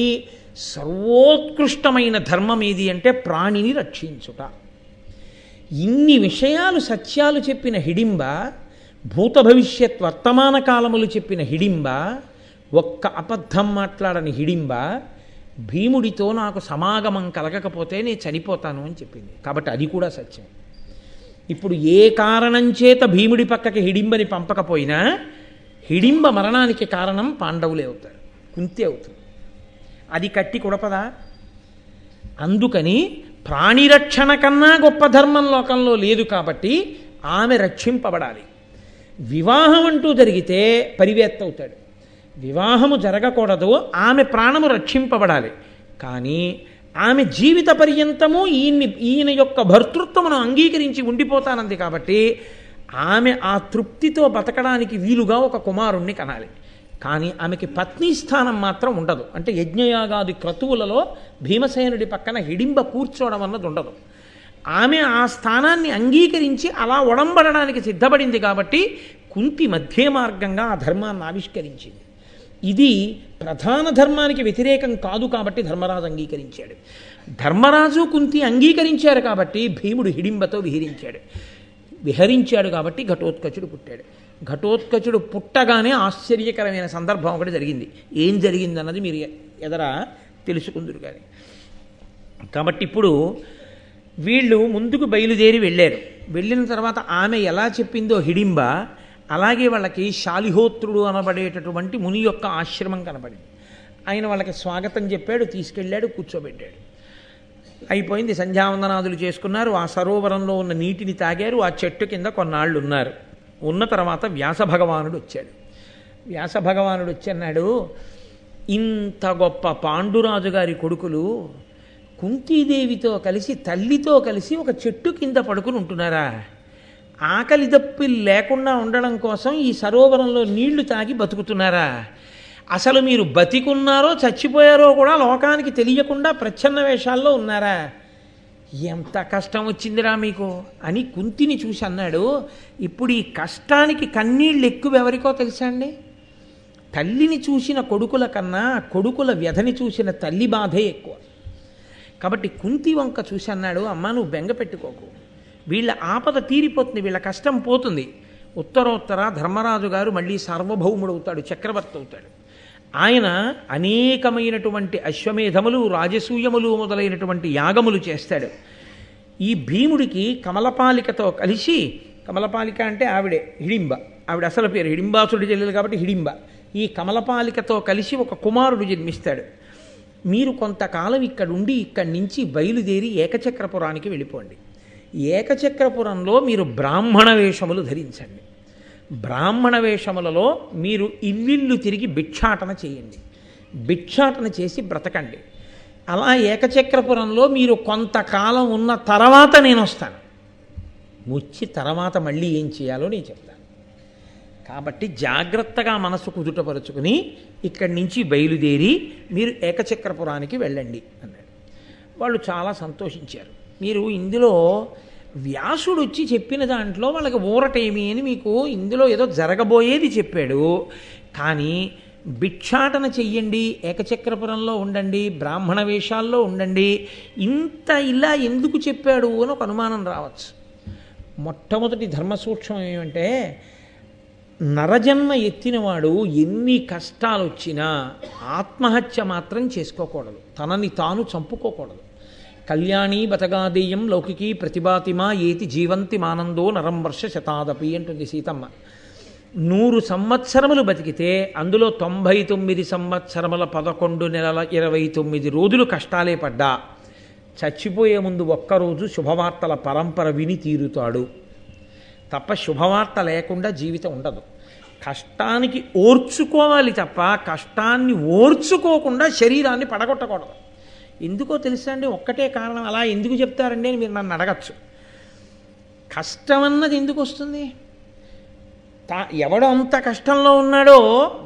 సర్వోత్కృష్టమైన ధర్మం ఏది అంటే ప్రాణిని రక్షించుట. ఇన్ని విషయాలు సత్యాలు చెప్పిన హిడింబ, భూత భవిష్యత్ వర్తమాన కాలములు చెప్పిన హిడింబ, ఒక్క అబద్ధం మాట్లాడని హిడింబ భీముడితో నాకు సమాగమం కలగకపోతే నేను చనిపోతాను అని చెప్పింది. కాబట్టి అది కూడా సత్యం. ఇప్పుడు ఏ కారణం చేత భీముడి పక్కకి హిడింబని పంపకపోయినా హిడింబ మరణానికి కారణం పాండవులే అవుతారు, కుంతి అవుతుంది. అది కట్టి కుడపదా? అందుకని ప్రాణిరక్షణ కన్నా గొప్ప ధర్మం లోకంలో లేదు కాబట్టి ఆమె రక్షింపబడాలి. వివాహం అంటూ జరిగితే పరివేత్త అవుతాడు. వివాహము జరగకూడదు, ఆమె ప్రాణము రక్షింపబడాలి. కానీ ఆమె జీవిత పర్యంతము ఈయన యొక్క భర్తృత్వమును అంగీకరించి ఉండిపోతానంది కాబట్టి ఆమె ఆ తృప్తితో బతకడానికి వీలుగా ఒక కుమారుణ్ణి కనాలి. కానీ ఆమెకి పత్ని స్థానం మాత్రం ఉండదు. అంటే యజ్ఞయాగాది క్రతువులలో భీమసేనుడి పక్కన హిడింబ కూర్చోవడం అన్నది ఉండదు. ఆమె ఆ స్థానాన్ని అంగీకరించి అలా ఒడంబడడానికి సిద్ధపడింది కాబట్టి కుంతి మధ్య మార్గంగా ఆ ధర్మాన్ని ఆవిష్కరించింది. ఇది ప్రధాన ధర్మానికి వ్యతిరేకం కాదు కాబట్టి ధర్మరాజు అంగీకరించాడు. ధర్మరాజు కుంతి అంగీకరించారు కాబట్టి భీముడు హిడింబతో విహరించాడు కాబట్టి ఘటోత్కచుడు పుట్టాడు. ఘటోత్కచుడు పుట్టగానే ఆశ్చర్యకరమైన సందర్భం ఒకటి జరిగింది. ఏం జరిగిందన్నది మీరు ఎదర తెలుసుకుందురు కానీ. కాబట్టి ఇప్పుడు వీళ్ళు ముందుకు బయలుదేరి వెళ్ళారు. వెళ్ళిన తర్వాత ఆమె ఎలా చెప్పిందో హిడింబ, అలాగే వాళ్ళకి శాలిహోత్రుడు అనబడేటటువంటి ముని యొక్క ఆశ్రమం కనబడింది. ఆయన వాళ్ళకి స్వాగతం చెప్పాడు, తీసుకెళ్ళాడు, కూర్చోబెట్టాడు. అయిపోయింది, సంధ్యావందనాదులు చేసుకున్నారు. ఆ సరోవరంలో ఉన్న నీటిని తాగారు. ఆ చెట్టు కింద కొన్నాళ్ళు ఉన్నారు. ఉన్న తర్వాత వ్యాస భగవానుడు వచ్చి అన్నాడు, ఇంత గొప్ప పాండురాజు గారి కొడుకులు కుంతీదేవితో కలిసి తల్లితో కలిసి ఒక చెట్టు కింద పడుకుని ఉంటున్నారా? ఆకలి దప్పిలు లేకుండా ఉండడం కోసం ఈ సరోవరంలో నీళ్లు తాగి బతుకుతున్నారా? అసలు మీరు బతికున్నారో చచ్చిపోయారో కూడా లోకానికి తెలియకుండా ప్రచ్ఛన్న వేషాల్లో ఉన్నారా? ఎంత కష్టం వచ్చిందిరా మీకు అని కుంతిని చూసి అన్నాడు. ఇప్పుడు ఈ కష్టానికి కన్నీళ్ళు ఎక్కువ ఎవరికో తెలుసా అండి? తల్లిని చూసిన కొడుకుల కన్నా కొడుకుల వ్యధని చూసిన తల్లి బాధే ఎక్కువ. కాబట్టి కుంతి వంక చూసి అన్నాడు, అమ్మ నువ్వు బెంగ పెట్టుకోకు, వీళ్ళ ఆపద తీరిపోతుంది, వీళ్ళ కష్టం పోతుంది. ఉత్తరోత్తర ధర్మరాజు గారు మళ్ళీ సార్వభౌముడు అవుతాడు, చక్రవర్తి అవుతాడు. ఆయన అనేకమైనటువంటి అశ్వమేధములు, రాజసూయములు మొదలైనటువంటి యాగములు చేస్తాడు. ఈ భీముడికి కమలపాలికతో కలిసి, కమలపాలిక అంటే ఆవిడే హిడింబ, ఆవిడ అసలు పేరు హిడింబాసుడి చెల్లెలు కాబట్టి హిడింబ. ఈ కమలపాలికతో కలిసి ఒక కుమారుడు జన్మిస్తాడు. మీరు కొంతకాలం ఇక్కడుండి ఇక్కడి నుంచి బయలుదేరి ఏకచక్రపురానికి వెళ్ళిపోండి. ఏకచక్రపురంలో మీరు బ్రాహ్మణ వేషములు ధరించండి. బ్రాహ్మణ వేషములలో మీరు ఇల్లిల్లు తిరిగి భిక్షాటన చేయండి. భిక్షాటన చేసి బ్రతకండి. అలా ఏకచక్రపురంలో మీరు కొంతకాలం ఉన్న తర్వాత నేను వస్తాను. వచ్చి తర్వాత మళ్ళీ ఏం చేయాలో నేను చెప్తాను. కాబట్టి జాగ్రత్తగా మనసు కుదుటపరుచుకుని ఇక్కడి నుంచి బయలుదేరి మీరు ఏకచక్రపురానికి వెళ్ళండి అన్నాడు. వాళ్ళు చాలా సంతోషించారు. మీరు ఇందులో వ్యాసుడు వచ్చి చెప్పిన దాంట్లో వాళ్ళకి ఊరటేమి అని మీకు ఇందులో ఏదో జరగబోయేది చెప్పాడు. కానీ భిక్షాటన చెయ్యండి, ఏకచక్రపురంలో ఉండండి, బ్రాహ్మణ వేషాల్లో ఉండండి, ఇంత ఇలా ఎందుకు చెప్పాడు అని ఒక అనుమానం రావచ్చు. మొట్టమొదటి ధర్మ సూక్ష్మం ఏమంటే, నరజన్మ ఎత్తినవాడు ఎన్ని కష్టాలు వచ్చినా ఆత్మహత్య మాత్రం చేసుకోకూడదు, తనని తాను చంపుకోకూడదు. కళ్యాణి బతగాదేయం లౌకికీ ప్రతిభాతిమా ఏతి జీవంతి మానందో నరం వర్ష శతాదపి అంటుంది సీతమ్మ. 100 సంవత్సరములు బతికితే అందులో 99 సంవత్సరముల 11 నెలల 29 రోజులు కష్టాలే పడ్డా చచ్చిపోయే ముందు ఒక్కరోజు శుభవార్తల పరంపర విని తీరుతాడు తప్ప శుభవార్త లేకుండా జీవితం ఉండదు. కష్టానికి ఓర్చుకోవాలి తప్ప కష్టాన్ని ఓర్చుకోకుండా శరీరాన్ని పడగొట్టకూడదు. ఎందుకో తెలుసా అండి? ఒక్కటే కారణం. అలా ఎందుకు చెప్తారండి అని మీరు నన్ను అడగచ్చు. కష్టం అన్నది ఎందుకు వస్తుంది? ఎవడో అంత కష్టంలో ఉన్నాడో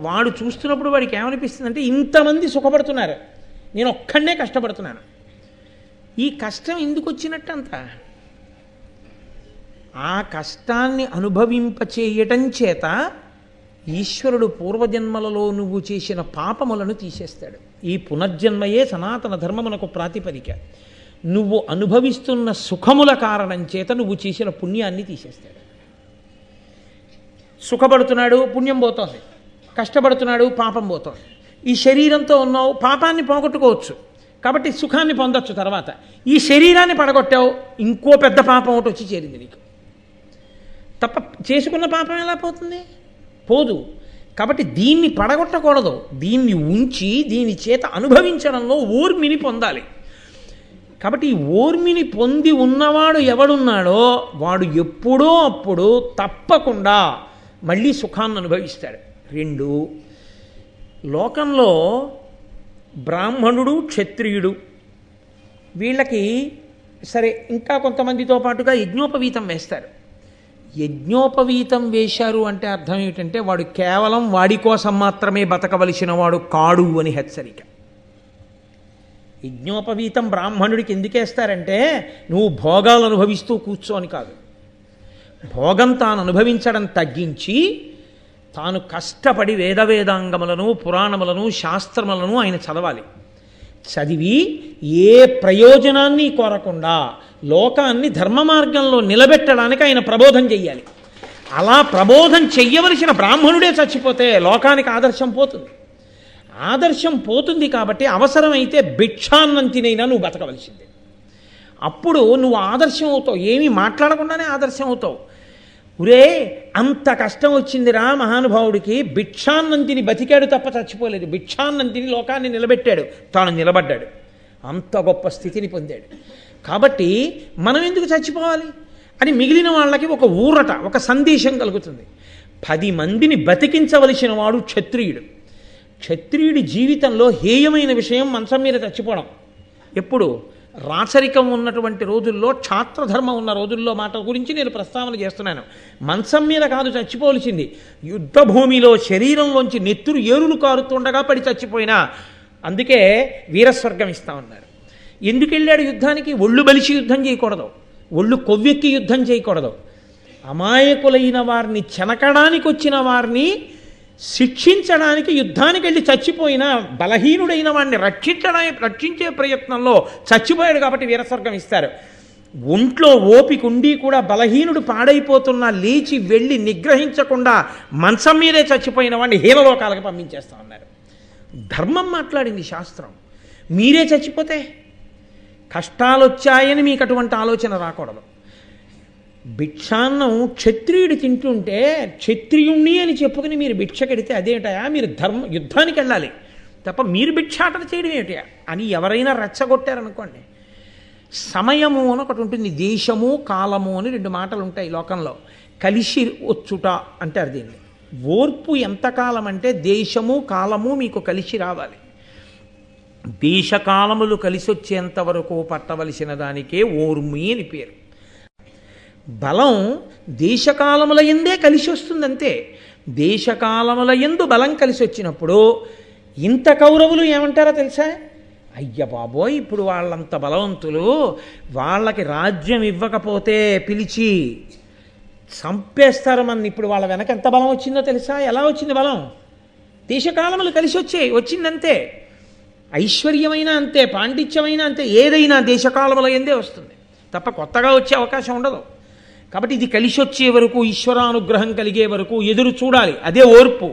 వాడు చూస్తున్నప్పుడు వాడికి ఏమనిపిస్తుంది అంటే, ఇంతమంది సుఖపడుతున్నారు, నేను ఒక్కడే కష్టపడుతున్నాను. ఈ కష్టం ఎందుకు వచ్చినట్టు అంత? ఆ కష్టాన్ని అనుభవింపచేయటం చేత ఈశ్వరుడు పూర్వజన్మలలో నువ్వు చేసిన పాపములను తీసేస్తాడు. ఈ పునర్జన్మయే సనాతన ధర్మమునకు ప్రాతిపదిక. నువ్వు అనుభవిస్తున్న సుఖముల కారణం చేత నువ్వు చేసిన పుణ్యాన్ని తీసేస్తాడు. సుఖపడుతున్నాడు, పుణ్యం పోతోంది, కష్టపడుతున్నాడు, పాపం పోతోంది. ఈ శరీరంతో ఉన్నావు, పాపాన్ని పోగొట్టుకోవచ్చు, కాబట్టి సుఖాన్ని పొందొచ్చు. తర్వాత ఈ శరీరాన్ని పడగొట్టావు, ఇంకో పెద్ద పాపం ఒకటి వచ్చి చేరింది నీకు. తప్ప చేసుకున్న పాపం ఎలా పోతుంది? పోదు. కాబట్టి దీన్ని పడగొట్టకూడదు, దీన్ని ఉంచి దీని చేత అనుభవించడంలో ఓర్మిని పొందాలి. కాబట్టి ఈ ఓర్మిని పొంది ఉన్నవాడు ఎవడున్నాడో వాడు ఎప్పుడో అప్పుడు తప్పకుండా మళ్ళీ సుఖాన్ని అనుభవిస్తాడు. 2, లోకంలో బ్రాహ్మణుడు క్షత్రియుడు వీళ్ళకి సరే ఇంకా కొంతమందితో పాటుగా యజ్ఞోపవీతం వేస్తారు. యజ్ఞోపవీతం వేశారు అంటే అర్థం ఏమిటంటే వాడు కేవలం వాడి కోసం మాత్రమే బతకవలసిన వాడు కాడు అని హెచ్చరిక. యజ్ఞోపవీతం బ్రాహ్మణుడికి ఎందుకేస్తారంటే నువ్వు భోగాలు అనుభవిస్తూ కూర్చోని కాదు, భోగం తాను అనుభవించడం తగ్గించి తాను కష్టపడి వేదాంగములను పురాణములను శాస్త్రములను ఆయన చదవాలి. చదివి ఏ ప్రయోజనాన్ని కోరకుండా లోకాన్ని ధర్మ మార్గంలో నిలబెట్టడానికి ఆయన ప్రబోధం చెయ్యాలి. అలా ప్రబోధం చెయ్యవలసిన బ్రాహ్మణుడే చచ్చిపోతే లోకానికి ఆదర్శం పోతుంది. ఆదర్శం పోతుంది కాబట్టి అవసరమైతే భిక్షాన్నంతినైనా నువ్వు బతకవలసిందే. అప్పుడు నువ్వు ఆదర్శం అవుతావు, ఏమీ మాట్లాడకుండానే ఆదర్శం అవుతావు. ఒరే అంత కష్టం వచ్చిందిరా మహానుభావుడికి, భిక్షాన్నంతిని బతికాడు తప్ప చచ్చిపోలేదు, భిక్షాన్నంతిని లోకాన్ని నిలబెట్టాడు, తాను నిలబడ్డాడు, అంత గొప్ప స్థితిని పొందాడు. కాబట్టి మనం ఎందుకు చచ్చిపోవాలి అని మిగిలిన వాళ్ళకి ఒక ఊరట, ఒక సందేశం కలుగుతుంది. 10 మందిని బతికించవలసిన వాడు క్షత్రియుడు. క్షత్రియుడి జీవితంలో హేయమైన విషయం మంచం మీద చచ్చిపోవడం. ఎప్పుడు రాచరికం ఉన్నటువంటి రోజుల్లో, క్షాత్రధర్మం ఉన్న రోజుల్లో మాట గురించి నేను ప్రస్తావన చేస్తున్నాను. మంచం మీద కాదు చచ్చిపోవలసింది, యుద్ధభూమిలో శరీరంలోంచి నెత్తురు ఏరులు కారుతుండగా పడి చచ్చిపోయినా. అందుకే వీరస్వర్గం ఇస్తా ఉన్నారు. ఎందుకు వెళ్ళాడు యుద్ధానికి? ఒళ్ళు బలిసి యుద్ధం చేయకూడదు, ఒళ్ళు కొవ్వెక్కి యుద్ధం చేయకూడదు. అమాయకులైన వారిని, చెనకడానికి వచ్చిన వారిని శిక్షించడానికి యుద్ధానికి వెళ్ళి చచ్చిపోయిన బలహీనుడైన వాడిని రక్షించే ప్రయత్నంలో చచ్చిపోయాడు కాబట్టి వీరస్వర్గం ఇస్తారు. ఒంట్లో ఓపిక ఉండి కూడా బలహీనుడు పాడైపోతున్నా లేచి వెళ్ళి నిగ్రహించకుండా మంచం మీదే చచ్చిపోయిన వాడిని హీనలోకాలకు పంపించేస్తా ఉన్నారు. ధర్మం మాట్లాడింది శాస్త్రం. మీరే చచ్చిపోతే కష్టాలు వచ్చాయని మీకు అటువంటి ఆలోచన రాకూడదు. భిక్షాన్నం క్షత్రియుడు తింటుంటే క్షత్రియుణ్ణి అని చెప్పుకుని మీరు భిక్ష కడితే అదేమిటయా, మీరు యుద్ధానికి వెళ్ళాలి తప్ప మీరు భిక్షాటన చేయడం ఏమిటయా అని ఎవరైనా రెచ్చగొట్టారనుకోండి. సమయము అని ఒకటి ఉంటుంది, దేశము కాలము అని 2 మాటలు ఉంటాయి లోకంలో. కలిసి వచ్చుట అంటారు దీన్ని. ఓర్పు ఎంతకాలం అంటే దేశము కాలము మీకు కలిసి రావాలి. దేశకాలములు కలిసి వచ్చేంత వరకు పట్టవలసిన దానికే ఓర్మి అని పేరు. బలం దేశకాలముల యందే కలిసి వస్తుందంతే. దేశకాలముల యందు బలం కలిసి వచ్చినప్పుడు ఇంత కౌరవులు ఏమంటారో తెలుసా? అయ్య బాబోయ్, ఇప్పుడు వాళ్ళంత బలవంతులు, వాళ్ళకి రాజ్యం ఇవ్వకపోతే పిలిచి చంపేస్తారు మన. ఇప్పుడు వాళ్ళ వెనక ఎంత బలం వచ్చిందో తెలుసా? ఎలా వచ్చింది బలం? దేశకాలములు కలిసి వచ్చిందంతే. ఐశ్వర్యమైనా అంతే, పాండిత్యమైనా అంతే, ఏదైనా దేశకాలముల యందే వస్తుంది తప్ప కొత్తగా వచ్చే అవకాశం ఉండదు. కాబట్టి ఇది కలిసి వచ్చే వరకు, ఈశ్వరానుగ్రహం కలిగే వరకు ఎదురు చూడాలి, అదే ఓర్పు.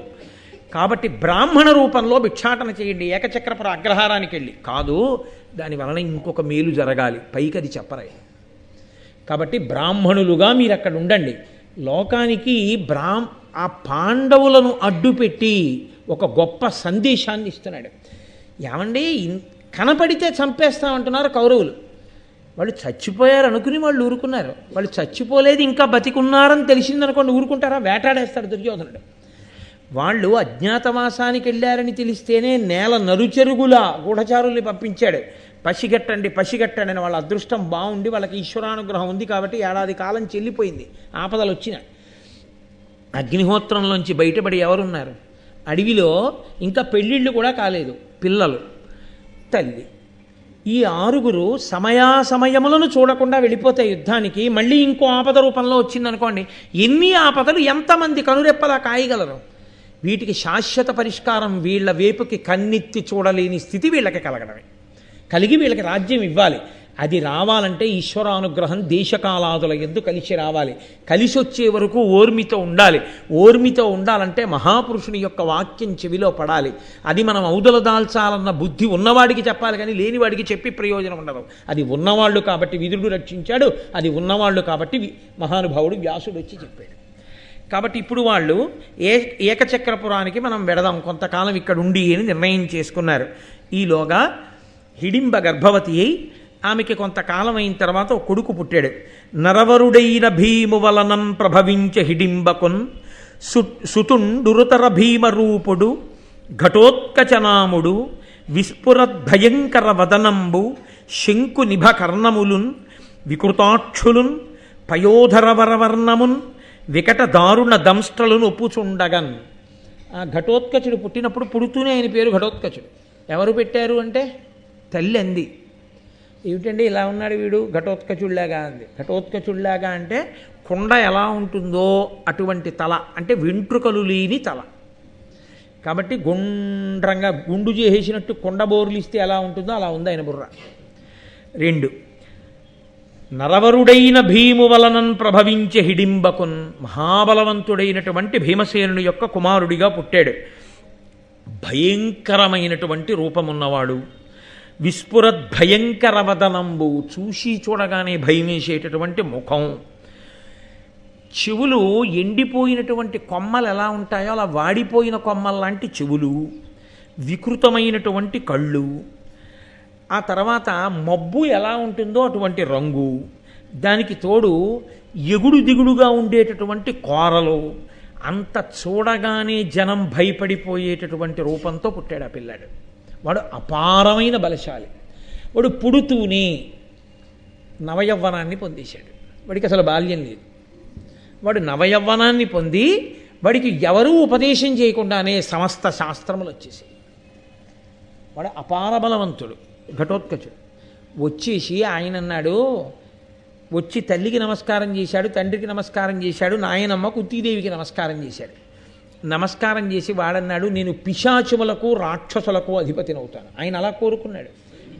కాబట్టి బ్రాహ్మణ రూపంలో భిక్షాటన చేయండి, ఏకచక్రపుర అగ్రహారానికి వెళ్ళి కాదు, దానివలన ఇంకొక మేలు జరగాలి, పైకి అది చెప్పరాయి. కాబట్టి బ్రాహ్మణులుగా మీరు అక్కడ ఉండండి. లోకానికి ఆ పాండవులను అడ్డుపెట్టి ఒక గొప్ప సందేశాన్ని ఇస్తున్నాడు. ఏమండి, కనపడితే చంపేస్తామంటున్నారు కౌరవులు. వాళ్ళు చచ్చిపోయారు అనుకుని వాళ్ళు ఊరుకున్నారు. వాళ్ళు చచ్చిపోలేదు, ఇంకా బతికున్నారని తెలిసిందనుకోండి ఊరుకుంటారా? వేటాడేస్తాడు దుర్యోధనుడు. వాళ్ళు అజ్ఞాతవాసానికి వెళ్ళారని తెలిస్తేనే నేల నరుచెరుగులా గూఢచారుల్ని పంపించాడు. పసిగట్టండి అని. వాళ్ళ అదృష్టం బాగుండి వాళ్ళకి ఈశ్వరానుగ్రహం ఉంది కాబట్టి ఏడాది కాలం చెల్లిపోయింది. ఆపదలు వచ్చినాయి. అగ్నిహోత్రంలోంచి బయటపడి ఎవరున్నారు? అడవిలో ఇంకా పెళ్ళిళ్ళు కూడా కాలేదు, పిల్లలు, తల్లి. ఈ 6 సమయాసమయములను చూడకుండా వెళ్ళిపోతే యుద్ధానికి, మళ్ళీ ఇంకో ఆపద రూపంలో వచ్చిందనుకోండి, ఎన్ని ఆపదలు ఎంతమంది కనురెప్పలా కాయగలరు? వీటికి శాశ్వత పరిష్కారం వీళ్ళ వేపుకి కన్నెత్తి చూడలేని స్థితి వీళ్ళకి కలగడమే. కలిగి వీళ్ళకి రాజ్యం ఇవ్వాలి. అది రావాలంటే ఈశ్వరానుగ్రహం దేశకాలాదుల యందు కలిసి రావాలి. కలిసి వచ్చే వరకు ఓర్మితో ఉండాలి. ఓర్మితో ఉండాలంటే మహాపురుషుని యొక్క వాక్యం చెవిలో పడాలి. అది మనం ఔదల దాల్చాలన్న బుద్ధి ఉన్నవాడికి చెప్పాలి, కానీ లేనివాడికి చెప్పి ప్రయోజనం ఉండదు. అది ఉన్నవాళ్ళు కాబట్టి విదురుడు రక్షించాడు, అది ఉన్నవాళ్ళు కాబట్టి మహానుభావుడు వ్యాసుడు వచ్చి చెప్పాడు. కాబట్టి ఇప్పుడు వాళ్ళు ఏకచక్రపురానికి మనం వెడదాం, కొంతకాలం ఇక్కడ ఉండి అని నిర్ణయం చేసుకున్నారు. ఈలోగా హిడింబ గర్భవతి అయి ఆమెకి కొంతకాలం అయిన తర్వాత ఒక కొడుకు పుట్టాడు. నరవరుడైన భీము వలనం ప్రభవించ హిడింబకున్ సుతుండురుతర భీమరూపుడు ఘటోత్కచనాముడు విస్ఫురద్భయంకర వదనంబు శంకు నిభ కర్ణములున్ వికృతాక్షులున్ పయోధరవరవర్ణమున్ వికట దారుణ దంష్ట్రలను ఒప్పుచుండగన్. ఆ ఘటోత్కచుడు పుట్టినప్పుడు పుడుతూనే ఆయన పేరు ఘటోత్కచుడు. ఎవరు పెట్టారు అంటే తల్లి అంది. ఏమిటండి ఇలా ఉన్నాడు వీడు ఘటోత్కచుడిలాగా అంది. ఘటోత్కచుడిలాగా అంటే కుండ ఎలా ఉంటుందో అటువంటి తల, అంటే వెంట్రుకలు లేని తల. కాబట్టి గుండ్రంగా గుండు చేసేసినట్టు కొండ బోర్లు ఇస్తే ఎలా ఉంటుందో అలా ఉంది ఆయన బుర్ర. 2 నరవరుడైన భీము వలనన్ ప్రభవించే హిడింబకున్, మహాబలవంతుడైనటువంటి భీమసేనుని యొక్క కుమారుడిగా పుట్టాడు. భయంకరమైనటువంటి రూపమున్నవాడు. విస్ఫురద్భయంకర వదనంబు, చూసి చూడగానే భయమేసేటటువంటి ముఖం. చెవులు ఎండిపోయినటువంటి కొమ్మలు ఎలా ఉంటాయో అలా వాడిపోయిన కొమ్మల్లాంటి చెవులు. వికృతమైనటువంటి కళ్ళు. ఆ తర్వాత మబ్బు ఎలా ఉంటుందో అటువంటి రంగు. దానికి తోడు ఎగుడు దిగుడుగా ఉండేటటువంటి కోరలు. అంత చూడగానే జనం భయపడిపోయేటటువంటి రూపంతో పుట్టాడు ఆ పిల్లాడు. వాడు అపారమైన బలశాలి. వాడు పుడుతూనే నవయవ్వనాన్ని పొందేశాడు. వాడికి అసలు బాల్యం లేదు. వాడు నవయవ్వనాన్ని పొంది వాడికి ఎవరూ ఉపదేశం చేయకుండానే సమస్త శాస్త్రములు వచ్చేసాయి. వాడు అపార బలవంతుడు ఘటోత్కచుడు. వచ్చేసి ఆయన అన్నాడు, వచ్చి తల్లికి నమస్కారం చేశాడు, తండ్రికి నమస్కారం చేశాడు, నాయనమ్మ కుంతీదేవికి నమస్కారం చేశాడు. నమస్కారం చేసి వాడన్నాడు, నేను పిశాచములకు రాక్షసులకు అధిపతినవుతాను. ఆయన అలా కోరుకున్నాడు.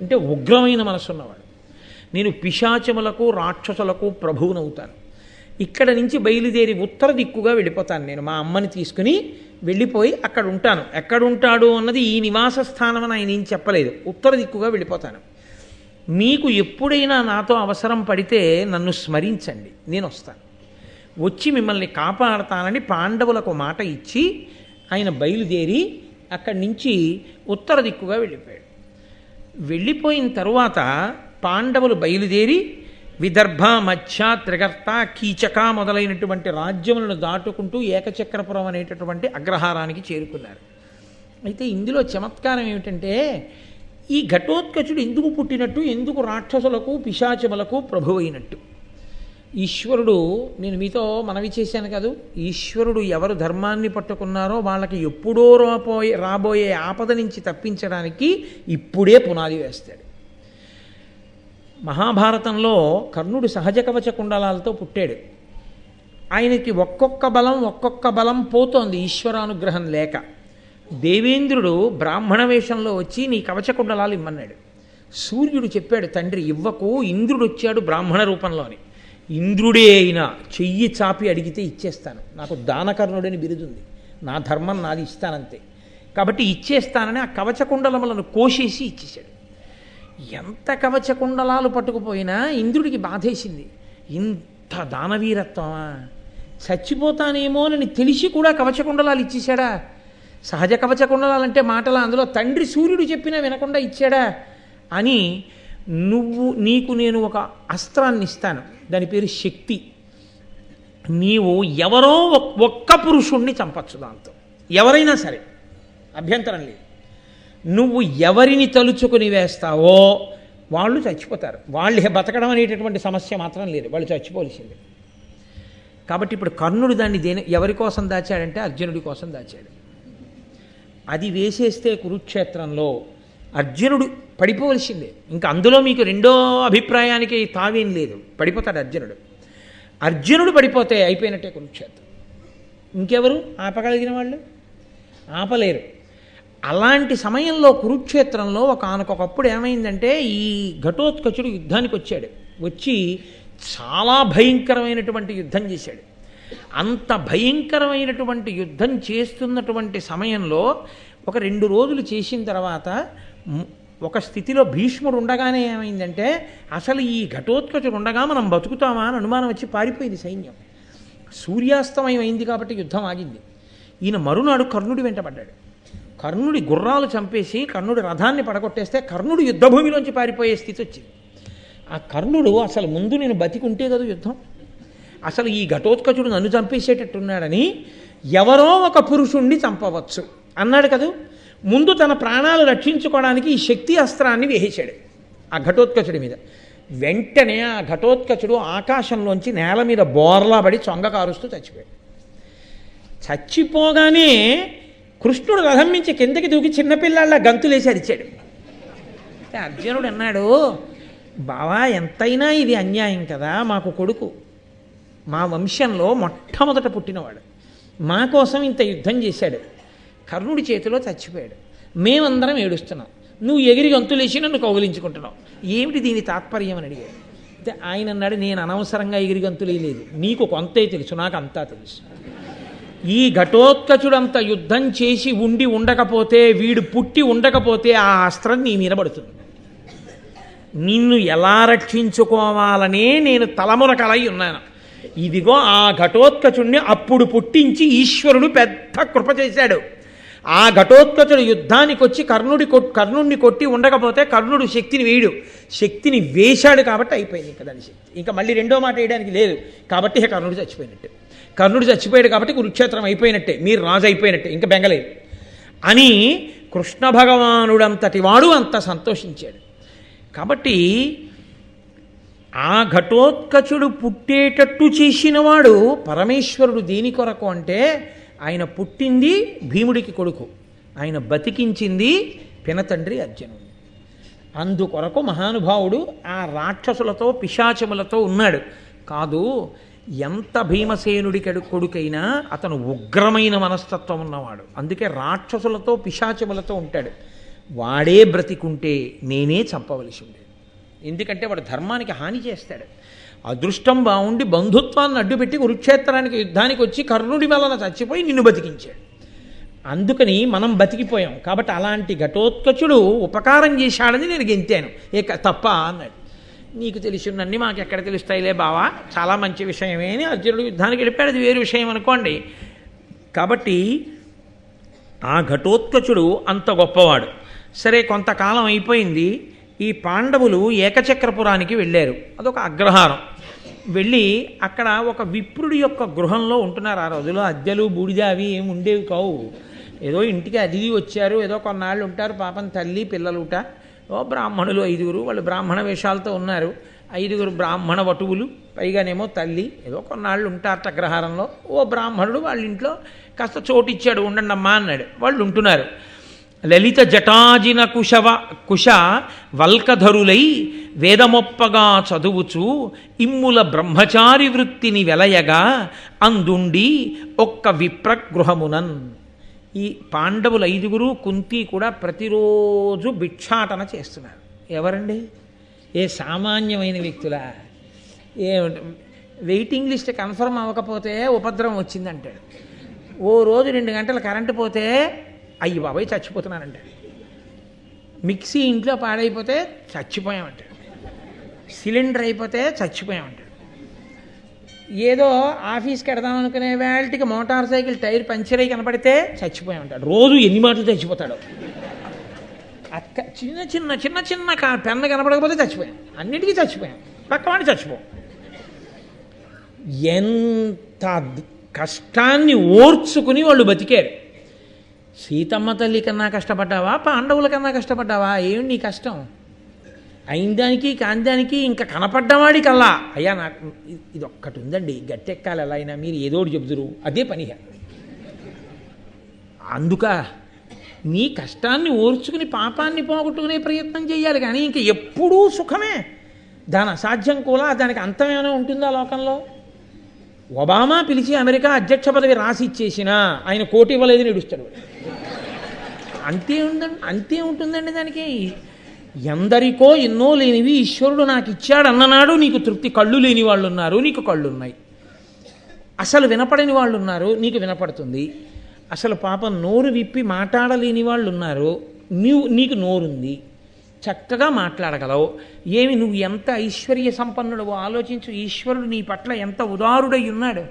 అంటే ఉగ్రమైన మనసున్నవాడు. నేను పిశాచములకు రాక్షసులకు ప్రభువునవుతాను. ఇక్కడ నుంచి బయలుదేరి ఉత్తర దిక్కుగా వెళ్ళిపోతాను. నేను మా అమ్మని తీసుకుని వెళ్ళిపోయి అక్కడ ఉంటాను. ఎక్కడుంటాడు అన్నది ఈ నివాస స్థానం అని ఆయన ఏం చెప్పలేదు. ఉత్తర దిక్కుగా వెళ్ళిపోతాను. మీకు ఎప్పుడైనా నాతో అవసరం పడితే నన్ను స్మరించండి, నేను వస్తాను. వచ్చి మిమ్మల్ని కాపాడతానని పాండవులకు మాట ఇచ్చి ఆయన బయలుదేరి అక్కడి నుంచి ఉత్తర దిక్కుగా వెళ్ళిపోయాడు. వెళ్ళిపోయిన తరువాత పాండవులు బయలుదేరి విదర్భ, మధ్య, త్రిగర్త, కీచక మొదలైనటువంటి రాజ్యములను దాటుకుంటూ ఏకచక్రపురం అనేటటువంటి అగ్రహారానికి చేరుకున్నారు. అయితే ఇందులో చమత్కారం ఏమిటంటే ఈ ఘటోత్కచుడు ఎందుకు పుట్టినట్టు, ఎందుకు రాక్షసులకు పిశాచములకు ప్రభు అయినట్టు. ఈశ్వరుడు, నేను మీతో మనవి చేశాను కాదు, ఈశ్వరుడు ఎవరు ధర్మాన్ని పట్టుకున్నారో వాళ్ళకి ఎప్పుడో రాబోయే ఆపద నుంచి తప్పించడానికి ఇప్పుడే పునాది వేస్తాడు. మహాభారతంలో కర్ణుడు సహజ కవచ కుండలాలతో పుట్టాడు. ఆయనకి ఒక్కొక్క బలం పోతోంది ఈశ్వరానుగ్రహం లేక. దేవేంద్రుడు బ్రాహ్మణ వేషంలో వచ్చి నీ కవచ కుండలాలు ఇమ్మన్నాడు. సూర్యుడు చెప్పాడు, తండ్రి ఇవ్వకు, ఇంద్రుడు వచ్చాడు బ్రాహ్మణ రూపంలోని. ఇంద్రుడే అయినా చెయ్యి చాపి అడిగితే ఇచ్చేస్తాను, నాకు దానకర్ణుడని బిరుదుంది, నా ధర్మం నాది, ఇస్తానంతే, కాబట్టి ఇచ్చేస్తానని ఆ కవచకుండలములను కోసేసి ఇచ్చేశాడు. ఎంత కవచకుండలాలు పట్టుకుపోయినా ఇంద్రుడికి బాధేసింది. ఇంత దానవీరత్వమా, చచ్చిపోతానేమోనని తెలిసి కూడా కవచకుండలాలు ఇచ్చేశాడా? సహజ కవచకుండలాలంటే మాటలా, అందులో తండ్రి సూర్యుడు చెప్పినా వినకుండా ఇచ్చాడా అని నీకు నేను ఒక అస్త్రాన్ని ఇస్తాను, దాని పేరు శక్తి. నీవు ఎవరో ఒక్క పురుషుణ్ణి చంపచ్చు, దాంతో ఎవరైనా సరే అభ్యంతరం లేదు. నువ్వు ఎవరిని తలుచుకుని వేస్తావో వాళ్ళు చచ్చిపోతారు. వాళ్ళు బతకడం అనేటటువంటి సమస్య మాత్రం లేదు, వాళ్ళు చచ్చిపోవలసిందే. కాబట్టి ఇప్పుడు కర్ణుడు దాన్ని ఎవరి కోసం దాచాడంటే అర్జునుడి కోసం దాచాడు. అది వేసేస్తే కురుక్షేత్రంలో అర్జునుడు పడిపోవలసిందే. ఇంకా అందులో మీకు రెండో అభిప్రాయానికి తావేం లేదు, పడిపోతాడు అర్జునుడు. అర్జునుడు పడిపోతే అయిపోయినట్టే కురుక్షేత్రం. ఇంకెవరు ఆపగలిగిన వాళ్ళు? ఆపలేరు. అలాంటి సమయంలో కురుక్షేత్రంలో ఒకానొకప్పుడు ఏమైందంటే ఈ ఘటోత్కచుడు యుద్ధానికి వచ్చాడు. వచ్చి చాలా భయంకరమైనటువంటి యుద్ధం చేశాడు. అంత భయంకరమైనటువంటి యుద్ధం చేస్తున్నటువంటి సమయంలో ఒక 2 రోజులు చేసిన తర్వాత ఒక స్థితిలో భీష్ముడు ఉండగానే ఏమైందంటే అసలు ఈ ఘటోత్కచుడు ఉండగా మనం బతుకుతామా అని అనుమానం వచ్చి పారిపోయింది సైన్యం. సూర్యాస్తమయం అయింది కాబట్టి యుద్ధం ఆగింది. ఈయన మరునాడు కర్ణుడి వెంటబడ్డాడు. కర్ణుడి గుర్రాలు చంపేసి కర్ణుడి రథాన్ని పడగొట్టేస్తే కర్ణుడు యుద్ధభూమిలోంచి పారిపోయే స్థితి వచ్చింది. ఆ కర్ణుడు అసలు ముందు నేను బతికుంటే కదా యుద్ధం, అసలు ఈ ఘటోత్కచుడు నన్ను చంపేసేటట్టున్నాడని ఎవరో ఒక పురుషుణ్ణి చంపవచ్చు అన్నాడు కదా. ముందు తన ప్రాణాలు రక్షించుకోవడానికి ఈ శక్తి అస్త్రాన్ని వేసేశాడు ఆ ఘటోత్కచుడి మీద. వెంటనే ఆ ఘటోత్కచుడు ఆకాశంలోంచి నేల మీద బోర్లా పడి చొంగ కారుస్తూ చచ్చిపోయాడు. చచ్చిపోగానే కృష్ణుడు రథం నుంచి కిందకి దూకి చిన్నపిల్లాళ్ళ గంతులేసి అరిచాడు. అర్జునుడు అన్నాడు, బావా ఎంతైనా ఇది అన్యాయం కదా, మాకు కొడుకు, మా వంశంలో మొట్టమొదట పుట్టినవాడు, మా కోసం ఇంత యుద్ధం చేశాడు, కర్ణుడి చేతిలో చచ్చిపోయాడు, మేమందరం ఏడుస్తున్నాం, నువ్వు ఎగిరి గంతులేసి నన్ను కౌగిలించుకుంటున్నావు, ఏమిటి దీని తాత్పర్యం అని అడిగాడు. అయితే ఆయన అన్నాడు, నేను అనవసరంగా ఎగిరి గంతులేయలేదు, నీకు కొంతే తెలుసు, నాకు అంతా తెలుసు. ఈ ఘటోత్కచుడంత యుద్ధం చేసి ఉండకపోతే, వీడు పుట్టి ఉండకపోతే ఆ అస్త్రం నీ మీద పడుతుంది. నిన్ను ఎలా రక్షించుకోవాలనే నేను తలమునకలై ఉన్నాను. ఇదిగో ఆ ఘటోత్కచుడిని అప్పుడు పుట్టించి ఈశ్వరుడు పెద్ద కృప చేశాడు. ఆ ఘటోత్కచుడు యుద్ధానికి వచ్చి కర్ణుడిని కొట్టి ఉండకపోతే కర్ణుడు శక్తిని వేశాడు కాబట్టి అయిపోయింది ఇంకా దాని శక్తి. ఇంకా మళ్ళీ రెండో మాట వేయడానికి లేదు కాబట్టి కర్ణుడు చచ్చిపోయినట్టే. కర్ణుడు చచ్చిపోయాడు కాబట్టి కురుక్షేత్రం అయిపోయినట్టే, మీరు రాజు అయిపోయినట్టే, ఇంకా బెంగలేదు అని కృష్ణ భగవానుడంతటి వాడు అంత సంతోషించాడు. కాబట్టి ఆ ఘటోత్కచుడు పుట్టేటట్టు చేసినవాడు పరమేశ్వరుడు. దేని కొరకు అంటే ఆయన పుట్టింది భీముడికి కొడుకు, ఆయన బతికించింది పినతండ్రి అర్జునుడు. అందుకొరకు మహానుభావుడు ఆ రాక్షసులతో పిశాచములతో ఉన్నాడు కాదు. ఎంత భీమసేనుడి కొడుకైనా అతను ఉగ్రమైన మనస్తత్వం ఉన్నవాడు, అందుకే రాక్షసులతో పిశాచములతో ఉంటాడు. వాడే బ్రతికుంటే నేనే చంపవలసి ఉండేది, ఎందుకంటే వాడు ధర్మానికి హాని చేస్తాడు. అదృష్టం బాగుండి బంధుత్వాన్ని అడ్డుపెట్టి కురుక్షేత్రానికి యుద్ధానికి వచ్చి కర్ణుడి వలన చచ్చిపోయి నిన్ను బతికించాడు. అందుకని మనం బతికిపోయాం. కాబట్టి అలాంటి ఘటోత్కచుడు ఉపకారం చేశాడని నేను గెంతాను, తప్ప అన్నాడు. నీకు తెలిసినన్ని మాకు ఎక్కడ తెలుస్తాయిలే బావా, చాలా మంచి విషయమే అని అర్జునుడు యుద్ధానికి వెళ్ళిపోయాడు, అది వేరు విషయం అనుకోండి. కాబట్టి ఆ ఘటోత్కచుడు అంత గొప్పవాడు. సరే, కొంతకాలం అయిపోయింది. ఈ పాండవులు ఏకచక్రపురానికి వెళ్ళారు, అదొక అగ్రహారం. వెళ్ళి అక్కడ ఒక విప్రుడి యొక్క గృహంలో ఉంటున్నారు. ఆ రోజులో అద్దెలు బూడిద అవి ఏమి ఉండేవి కావు. ఏదో ఇంటికి అతిథి వచ్చారు, ఏదో కొన్నాళ్ళు ఉంటారు, పాపం తల్లి పిల్లలుట. ఓ బ్రాహ్మణులు 5 వాళ్ళు బ్రాహ్మణ వేషాలతో ఉన్నారు, 5 బ్రాహ్మణ వటువులు, పైగానేమో తల్లి. ఏదో కొన్నాళ్ళు ఉంటారట అగ్రహారంలో. ఓ బ్రాహ్మణుడు వాళ్ళ ఇంట్లో కాస్త చోటిచ్చాడు, ఉండండి అమ్మా అన్నాడు. వాళ్ళు ఉంటున్నారు. లలిత జటాజిన కుశ వల్కధరులై వేదమొప్పగా చదువుచు ఇమ్ముల బ్రహ్మచారి వృత్తిని వెలయగా అందుండి ఒక్క విప్రగృహమునన్. ఈ పాండవులు 5 కుంతి కూడా ప్రతిరోజు భిక్షాటన చేస్తున్నారు. ఎవరండి? ఏ సామాన్యమైన వ్యక్తులా? ఏ వెయిటింగ్ లిస్ట్ కన్ఫర్మ్ అవ్వకపోతే ఉపద్రవం వచ్చిందంటాడు. ఓ రోజు 2 గంటలు కరెంటు పోతే అయ్యి బాబాయ్ చచ్చిపోతున్నానంటాడు. మిక్సీ ఇంట్లో పాడైపోతే చచ్చిపోయామంటాడు. సిలిండర్ అయిపోతే చచ్చిపోయామంటాడు. ఏదో ఆఫీస్కి వెడదాం అనుకునే వేళకి మోటార్ సైకిల్ టైర్ పంచర్ అయి కనపడితే చచ్చిపోయామంటాడు. రోజు ఎన్ని మాటలు చచ్చిపోతాడు. చిన్న చిన్న చిన్న చిన్న పెన్ను కనపడకపోతే చచ్చిపోయాం, అన్నిటికీ చచ్చిపోయాం, పక్కవాడిని చచ్చిపోయాం. ఎంత కష్టాన్ని ఓర్చుకుని వాళ్ళు బతికారు. సీతమ్మ తల్లి కన్నా కష్టపడ్డావా, పాండవుల కన్నా కష్టపడ్డావా? ఏమి నీ కష్టం? అయిందానికి కాందానికి ఇంకా కనపడ్డవాడి కల్లా అయ్యా నాకు ఇది ఒక్కటి ఉందండి, గట్టెక్కాలి ఎలా అయినా, మీరు ఏదోటి చెబుతురు, అదే పనిగా. అందుక నీ కష్టాన్ని ఓర్చుకుని పాపాన్ని పోగొట్టుకునే ప్రయత్నం చేయాలి, కానీ ఇంక ఎప్పుడూ సుఖమే. దాని అసాధ్యం కూడా, దానికి అంతం ఏమైనా ఉంటుందా లోకంలో? ఒబామా పిలిచి అమెరికా అధ్యక్ష పదవి రాసి ఇచ్చేసినా ఆయన కోటి ఇవ్వలేదని ఏడుస్తాడు. అంతే ఉందండి, అంతే ఉంటుందండి దానికి. ఎందరికో ఎన్నో లేనివి ఈశ్వరుడు నాకు ఇచ్చాడు అన్ననాడు నీకు తృప్తి. కళ్ళు లేని వాళ్ళు ఉన్నారు, నీకు కళ్ళు ఉన్నాయి. అసలు వినపడని వాళ్ళు ఉన్నారు, నీకు వినపడుతుంది. అసలు పాపం నోరు విప్పి మాట్లాడలేని వాళ్ళు ఉన్నారు, నీకు నోరుంది, చక్కగా మాట్లాడగలవు. ఏమి నువ్వు ఎంత ఐశ్వర్య సంపన్నుడు ఆలోచించు. ఈశ్వరుడు నీ పట్ల ఎంత ఉదారుడై ఉన్నాడు.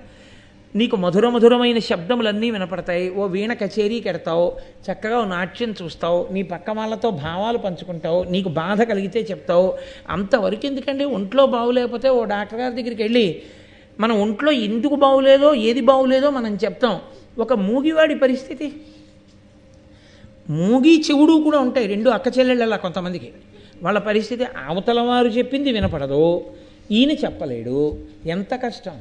నీకు మధురమైన శబ్దములన్నీ వినపడతాయి. ఓ వీణ కచేరీకి ఎడతావు, చక్కగా నాట్యం చూస్తావు, నీ పక్క వాళ్ళతో భావాలు పంచుకుంటావు, నీకు బాధ కలిగితే చెప్తావు. అంతవరకు ఎందుకండి? ఒంట్లో బాగులేకపోతే ఓ డాక్టర్ గారి దగ్గరికి వెళ్ళి మన ఒంట్లో ఎందుకు బాగులేదో ఏది బాగులేదో మనం చెప్తాం. ఒక మూగివాడి పరిస్థితి, మూగి చెవుడు కూడా ఉంటాయి, రెండు అక్క చెల్లెళ్ళలా కొంతమందికి. వాళ్ళ పరిస్థితి అవతల వారు చెప్పింది వినపడదు, ఈయన చెప్పలేడు. ఎంత కష్టం.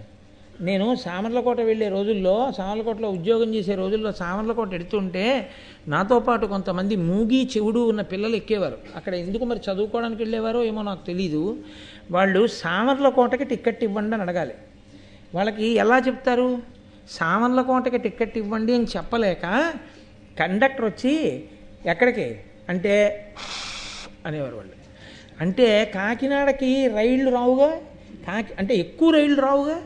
నేను సామర్లకోట వెళ్ళే రోజుల్లో, సామర్లకోటలో ఉద్యోగం చేసే రోజుల్లో సామర్లకోట ఎడుతుంటే నాతో పాటు కొంతమంది మూగి చెవుడు ఉన్న పిల్లలు ఎక్కేవారు. అక్కడ ఎందుకు మరి చదువుకోవడానికి వెళ్ళేవారో ఏమో నాకు తెలీదు. వాళ్ళు సామర్లకోటకి టికెట్ ఇవ్వండి అని అడగాలి. వాళ్ళకి ఎలా చెప్తారు? సామర్లకోటకి టికెట్ ఇవ్వండి అని చెప్పలేక కండక్టర్ వచ్చి ఎక్కడికి అంటే అనేవారు వాళ్ళు. అంటే కాకినాడకి రైళ్ళు రావుగా, అంటే ఎక్కువ రైళ్ళు రావుగా.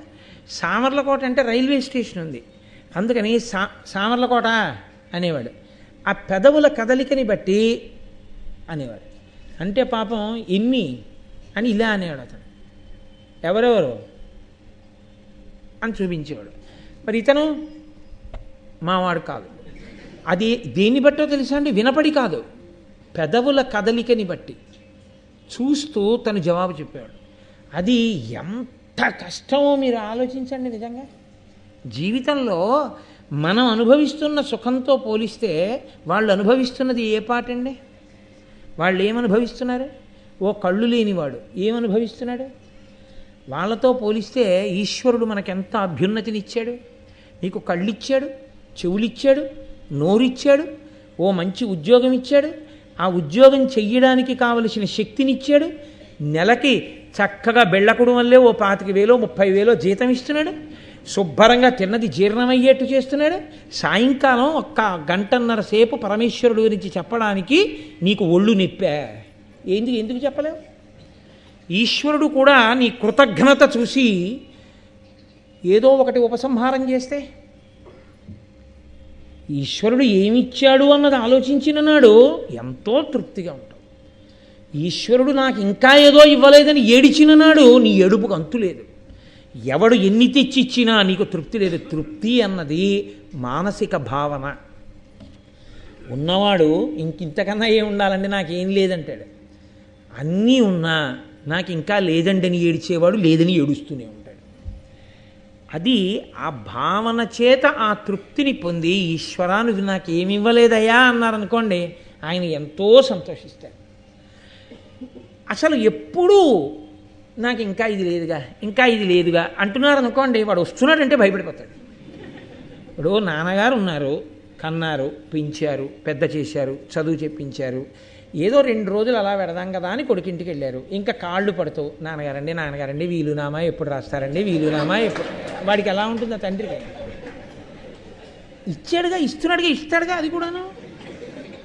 సామర్లకోట అంటే రైల్వే స్టేషన్ ఉంది, అందుకని సామర్లకోట అనేవాడు. ఆ పెదవుల కదలికని బట్టి అనేవాడు. అంటే పాపం ఎన్ని అని ఇలా అనేవాడు అతను. ఎవరెవరు అని చూపించేవాడు. మరి ఇతను మావాడు కాదు. అది దేన్ని బట్టో తెలుసా అండి? వినపడి కాదు, పెదవుల కదలికని బట్టి చూస్తూ తను జవాబు చెప్పేవాడు. అది ఎంత కష్టమో మీరు ఆలోచించండి. నిజంగా జీవితంలో మనం అనుభవిస్తున్న సుఖంతో పోలిస్తే వాళ్ళు అనుభవిస్తున్నది ఏ పాటండి? వాళ్ళు ఏమనుభవిస్తున్నారు? ఓ కళ్ళు లేనివాడు ఏమనుభవిస్తున్నాడు? వాళ్ళతో పోలిస్తే ఈశ్వరుడు మనకెంత అభ్యున్నతినిచ్చాడు. నీకు కళ్ళిచ్చాడు, చెవులిచ్చాడు, నోరిచ్చాడు, ఓ మంచి ఉద్యోగం ఇచ్చాడు, ఆ ఉద్యోగం చెయ్యడానికి కావలసిన శక్తినిచ్చాడు, నెలకి చక్కగా బెళ్ళకుడు వల్లే ఓ 25,000 30,000 జీతం ఇస్తున్నాడు, శుభ్రంగా తిన్నది జీర్ణమయ్యేట్టు చేస్తున్నాడు. సాయంకాలం 1 గంటన్నర సేపు పరమేశ్వరుడు గురించి చెప్పడానికి నీకు ఒళ్ళు నిప్పా. ఎందుకు చెప్పలేవు? ఈశ్వరుడు కూడా నీ కృతజ్ఞత చూసి ఏదో ఒకటి ఉపసంహారం చేస్తే, ఈశ్వరుడు ఏమిచ్చాడు అన్నది ఆలోచించిన నాడు ఎంతో తృప్తిగా ఉంటావు. ఈశ్వరుడు నాకు ఇంకా ఏదో ఇవ్వలేదని ఏడిచిన నాడు నీ ఏడుపుకు అంతు లేదు. ఎవడు ఎన్ని తెచ్చిచ్చినా నీకు తృప్తి లేదు. తృప్తి అన్నది మానసిక భావన. ఉన్నవాడు ఇంతకన్నా ఏం ఉండాలండి, నాకేం లేదంటాడు. అన్నీ ఉన్నా నాకు ఇంకా లేదండి అని ఏడిచేవాడు లేదని ఏడుస్తూనే ఉంటాడు. అది ఆ భావన చేత ఆ తృప్తిని పొంది ఈశ్వరా నువ్వు నాకేమి ఇవ్వలేదయ్యా అన్నారనుకోండి, ఆయన ఎంతో సంతోషిస్తాడు. అసలు ఎప్పుడూ నాకు ఇంకా ఇది లేదుగా, ఇంకా ఇది లేదుగా అంటున్నారనుకోండి, వాడు వస్తున్నాడంటే భయపడిపోతాడు. ఇప్పుడు నాన్నగారు ఉన్నారు, కన్నారు, పెంచారు, పెద్ద చేశారు, చదువు చెప్పించారు, ఏదో 2 రోజులు అలా పెడదాం కదా అని కొడుకింటికి వెళ్ళారు. ఇంకా కాళ్ళు పడుతూ నాన్నగారండి వీలునామా ఎప్పుడు రాస్తారండి, వీలునామా ఎప్పుడు. వాడికి ఎలా ఉంటుంది ఆ తండ్రికి? ఇస్తాడుగా అది కూడాను.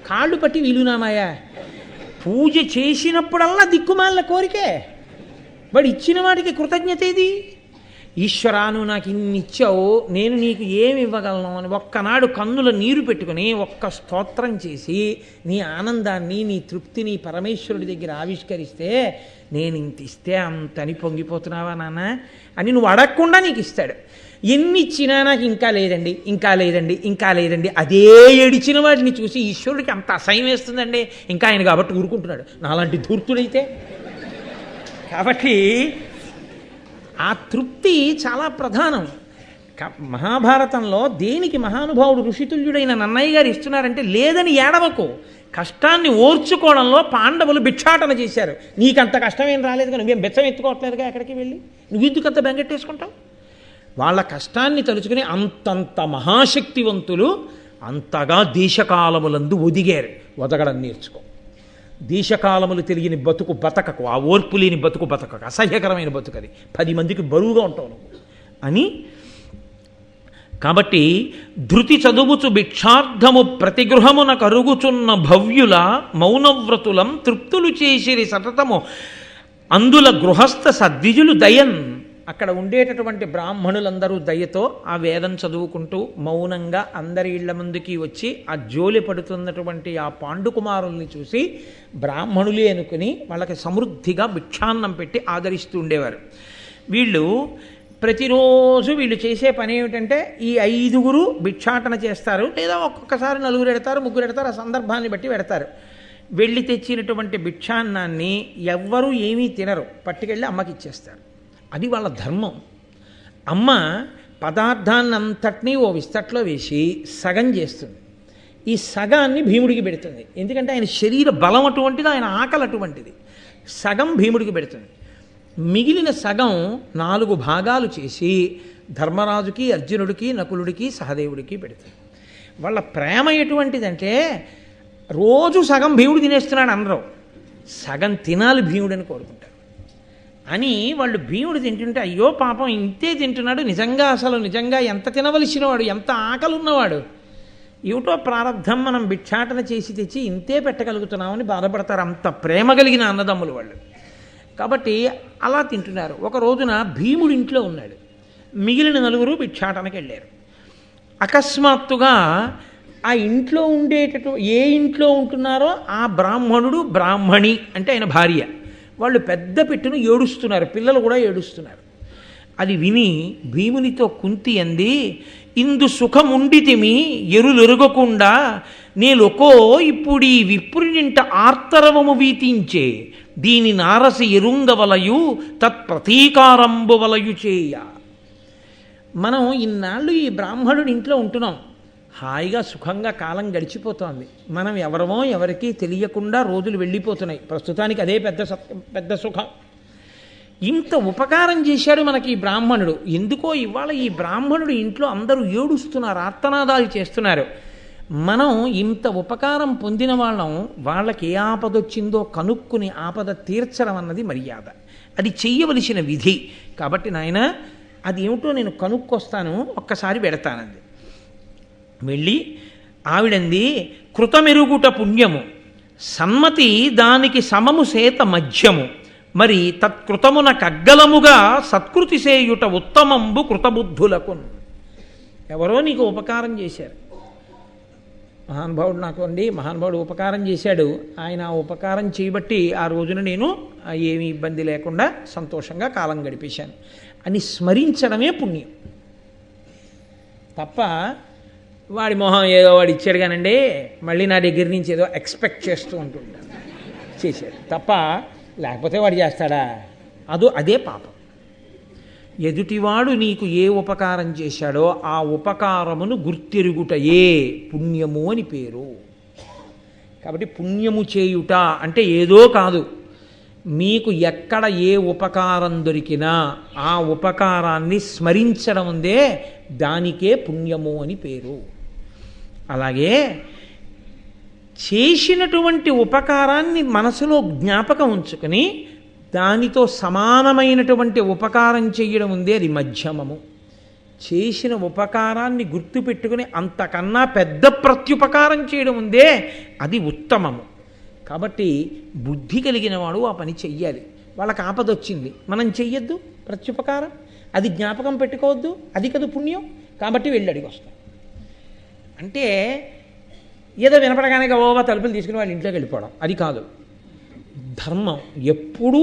కాళ్ళు పట్టి వీలునామాయా? పూజ చేసినప్పుడల్లా దిక్కుమాలిన కోరికే. వాడు ఇచ్చిన వాడికి కృతజ్ఞత ఏది? ఈశ్వరా నువ్వు నాకు ఇన్ని ఇచ్చావు, నేను నీకు ఏమి ఇవ్వగలను అని ఒక్కనాడు కన్నుల నీరు పెట్టుకుని ఒక్క స్తోత్రం చేసి నీ ఆనందాన్ని, నీ తృప్తిని పరమేశ్వరుడి దగ్గర ఆవిష్కరిస్తే, నేను ఇంత ఇస్తే అంతని పొంగిపోతున్నావా నాన్న అని నువ్వు అడగకుండా నీకు ఇస్తాడు. ఎన్ని ఇచ్చినా నాకు ఇంకా లేదండి అదే ఏడిచిన వాడిని చూసి ఈశ్వరుడికి అంత అసహ్యం వేస్తుందండి. ఇంకా ఆయన కాబట్టి ఊరుకుంటున్నాడు, నాలాంటి ధూర్తుడైతే. కాబట్టి ఆ తృప్తి చాలా ప్రధానం. మహాభారతంలో దేనికి మహానుభావుడు ఋషితుల్యుడైన నన్నయ్య గారు ఇస్తున్నారంటే, లేదని ఏడవకు, కష్టాన్ని ఓర్చుకోవడంలో పాండవులు భిక్షాటన చేశారు. నీకంత కష్టమేం రాలేదు, నువ్వేం బెచ్చం ఎత్తుకోవట్లేదుగా, ఎక్కడికి వెళ్ళి నువ్వు ఎందుకంత బెంగెట్టేసుకుంటావు? వాళ్ళ కష్టాన్ని తలుచుకుని అంతంత మహాశక్తివంతులు అంతగా దేశకాలములందు ఒదగడం నేర్చుకో. దేశకాలములు తెలియని బతకకు, ఆ ఓర్పు లేని బతకకు, అసహ్యకరమైన బతుకు అది. 10 మందికి బరువుగా ఉంటావు నువ్వు అని కాబట్టి ధృతి చదువుచు భిక్షార్థము ప్రతిగృహమున కరుగుచున్న భవ్యుల మౌనవ్రతులం తృప్తులు చేసిరి సతతము అందుల గృహస్థ సద్విజులు దయన్. అక్కడ ఉండేటటువంటి బ్రాహ్మణులందరూ దయతో ఆ వేదం చదువుకుంటూ మౌనంగా అందరి ఇళ్ల ముందుకి వచ్చి ఆ జోలి పడుతున్నటువంటి ఆ పాండుకుమారుల్ని చూసి బ్రాహ్మణులే అనుకుని వాళ్ళకి సమృద్ధిగా భిక్షాన్నం పెట్టి ఆదరిస్తూ ఉండేవారు. వీళ్ళు ప్రతిరోజు వీళ్ళు చేసే పని ఏమిటంటే ఈ 5గురు భిక్షాటన చేస్తారు, లేదా ఒక్కొక్కసారి 4 ఎడతారు, 3 ఎడతారు, ఆ సందర్భాన్ని బట్టి పెడతారు. వెళ్ళి తెచ్చినటువంటి భిక్షాన్నాన్ని ఎవ్వరూ ఏమీ తినరు, పట్టుకెళ్ళి అమ్మకి ఇచ్చేస్తారు. అది వాళ్ళ ధర్మం. అమ్మ పదార్థాన్నంతటినీ ఓ విస్తట్లో వేసి సగం చేస్తుంది. ఈ సగాన్ని భీముడికి పెడుతుంది. ఎందుకంటే ఆయన శరీర బలం అటువంటిది, ఆయన ఆకలి అటువంటిది. సగం భీముడికి పెడుతుంది. మిగిలిన సగం 4 భాగాలు చేసి ధర్మరాజుకి, అర్జునుడికి, నకులుడికి, సహదేవుడికి పెడుతుంది. వాళ్ళ ప్రేమ ఎటువంటిదంటే రోజు సగం భీముడు తినేస్తున్నాడు అందరూ, సగం తినాలి భీముడని కోరుకుంటారు. అని వాళ్ళు భీముడు తింటుంటే అయ్యో పాపం ఇంతే తింటున్నాడు, నిజంగా ఎంత తినవలసిన వాడు, ఎంత ఆకలి ఉన్నవాడు, ఏమిటో ప్రారంధం మనం భిక్షాటన చేసి తెచ్చి ఇంతే పెట్టగలుగుతున్నామని బాధపడతారు. అంత ప్రేమ కలిగిన అన్నదమ్ములు వాళ్ళు. కాబట్టి అలా తింటున్నారు. ఒక రోజున భీముడు ఇంట్లో ఉన్నాడు, మిగిలిన 4 భిక్షాటనకి వెళ్ళారు. అకస్మాత్తుగా ఆ ఇంట్లో ఏ ఇంట్లో ఉంటున్నారో ఆ బ్రాహ్మణుడు, బ్రాహ్మణి అంటే ఆయన భార్య, వాళ్ళు పెద్ద పెట్టును ఏడుస్తున్నారు, పిల్లలు కూడా ఏడుస్తున్నారు. అది విని భీమునితో కుంతి అంది, ఇందు సుఖముండితిమి ఎరులెరుగకుండా నేలొకో ఇప్పుడు ఈ విప్రునింట ఆర్తరవము వీతించే దీని నారసి ఎరుంగవలయు తత్ప్రతీకారంబు వలయు చేయ. మనం ఇన్నాళ్ళు ఈ బ్రాహ్మణుడి ఇంట్లో ఉంటున్నాం, హాయిగా సుఖంగా కాలం గడిచిపోతోంది. మనం ఎవరమో ఎవరికీ తెలియకుండా రోజులు వెళ్ళిపోతున్నాయి. ప్రస్తుతానికి అదే పెద్ద సుఖం. ఇంత ఉపకారం చేశాడు మనకి ఈ బ్రాహ్మణుడు. ఎందుకో ఇవాళ ఈ బ్రాహ్మణుడు ఇంట్లో అందరూ ఏడుస్తున్నారు, ఆర్తనాదాలు చేస్తున్నారు. మనం ఇంత ఉపకారం పొందిన వాళ్ళకి ఏ ఆపదొచ్చిందో కనుక్కుని ఆపద తీర్చడం అన్నది మర్యాద, అది చెయ్యవలసిన విధి. కాబట్టి నాయన అది ఏమిటో నేను కనుక్కొస్తాను, ఒక్కసారి పెడతానంది. వెళ్ళి ఆవిడంది, కృతమెరుగుట పుణ్యము సన్మతి దానికి సమము సేత మధ్యము మరి తత్కృతమున కగ్గలముగా సత్కృతి సేయుట ఉత్తమంబు కృతబుద్ధులకు. ఎవరో నీకు ఉపకారం చేశారు, మహానుభావుడు ఉపకారం చేశాడు, ఆయన ఉపకారం చేయబట్టి ఆ రోజున నేను ఏమీ ఇబ్బంది లేకుండా సంతోషంగా కాలం గడిపేశాను అని స్మరించడమే పుణ్యం. తప్ప వాడి మొహం ఏదో వాడు ఇచ్చాడు కానండి మళ్ళీ నా దగ్గర నుంచి ఏదో ఎక్స్పెక్ట్ చేస్తూ ఉంటుంటాను, చేశాడు తప్ప లేకపోతే వాడు చేస్తాడా? అదే పాపం. ఎదుటివాడు నీకు ఏ ఉపకారం చేశాడో ఆ ఉపకారమును గుర్తెరుగుటయే పుణ్యము అని పేరు. కాబట్టి పుణ్యము చేయుట అంటే ఏదో కాదు, మీకు ఎక్కడ ఏ ఉపకారం దొరికినా ఆ ఉపకారాన్ని స్మరించడం ఉందే దానికే పుణ్యము అని పేరు. అలాగే చేసినటువంటి ఉపకారాన్ని మనసులో జ్ఞాపకం ఉంచుకొని దానితో సమానమైనటువంటి ఉపకారం చేయడం ఉందే అది మధ్యమము. చేసిన ఉపకారాన్ని గుర్తుపెట్టుకుని అంతకన్నా పెద్ద ప్రత్యుపకారం చేయడం ఉందే అది ఉత్తమము. కాబట్టి బుద్ధి కలిగిన వాడు ఆ పని చెయ్యాలి. వాళ్ళకి ఆపదొచ్చింది, మనం చెయ్యొద్దు ప్రత్యుపకారం, అది జ్ఞాపకం పెట్టుకోవద్దు, అది కదా పుణ్యం. కాబట్టి వెళ్ళి అడిగి వస్తాం అంటే ఏదో వినపడగానే ఓవా తలుపులు తీసుకుని వాళ్ళ ఇంట్లోకి వెళ్ళిపోవడం అది కాదు. ధర్మం ఎప్పుడూ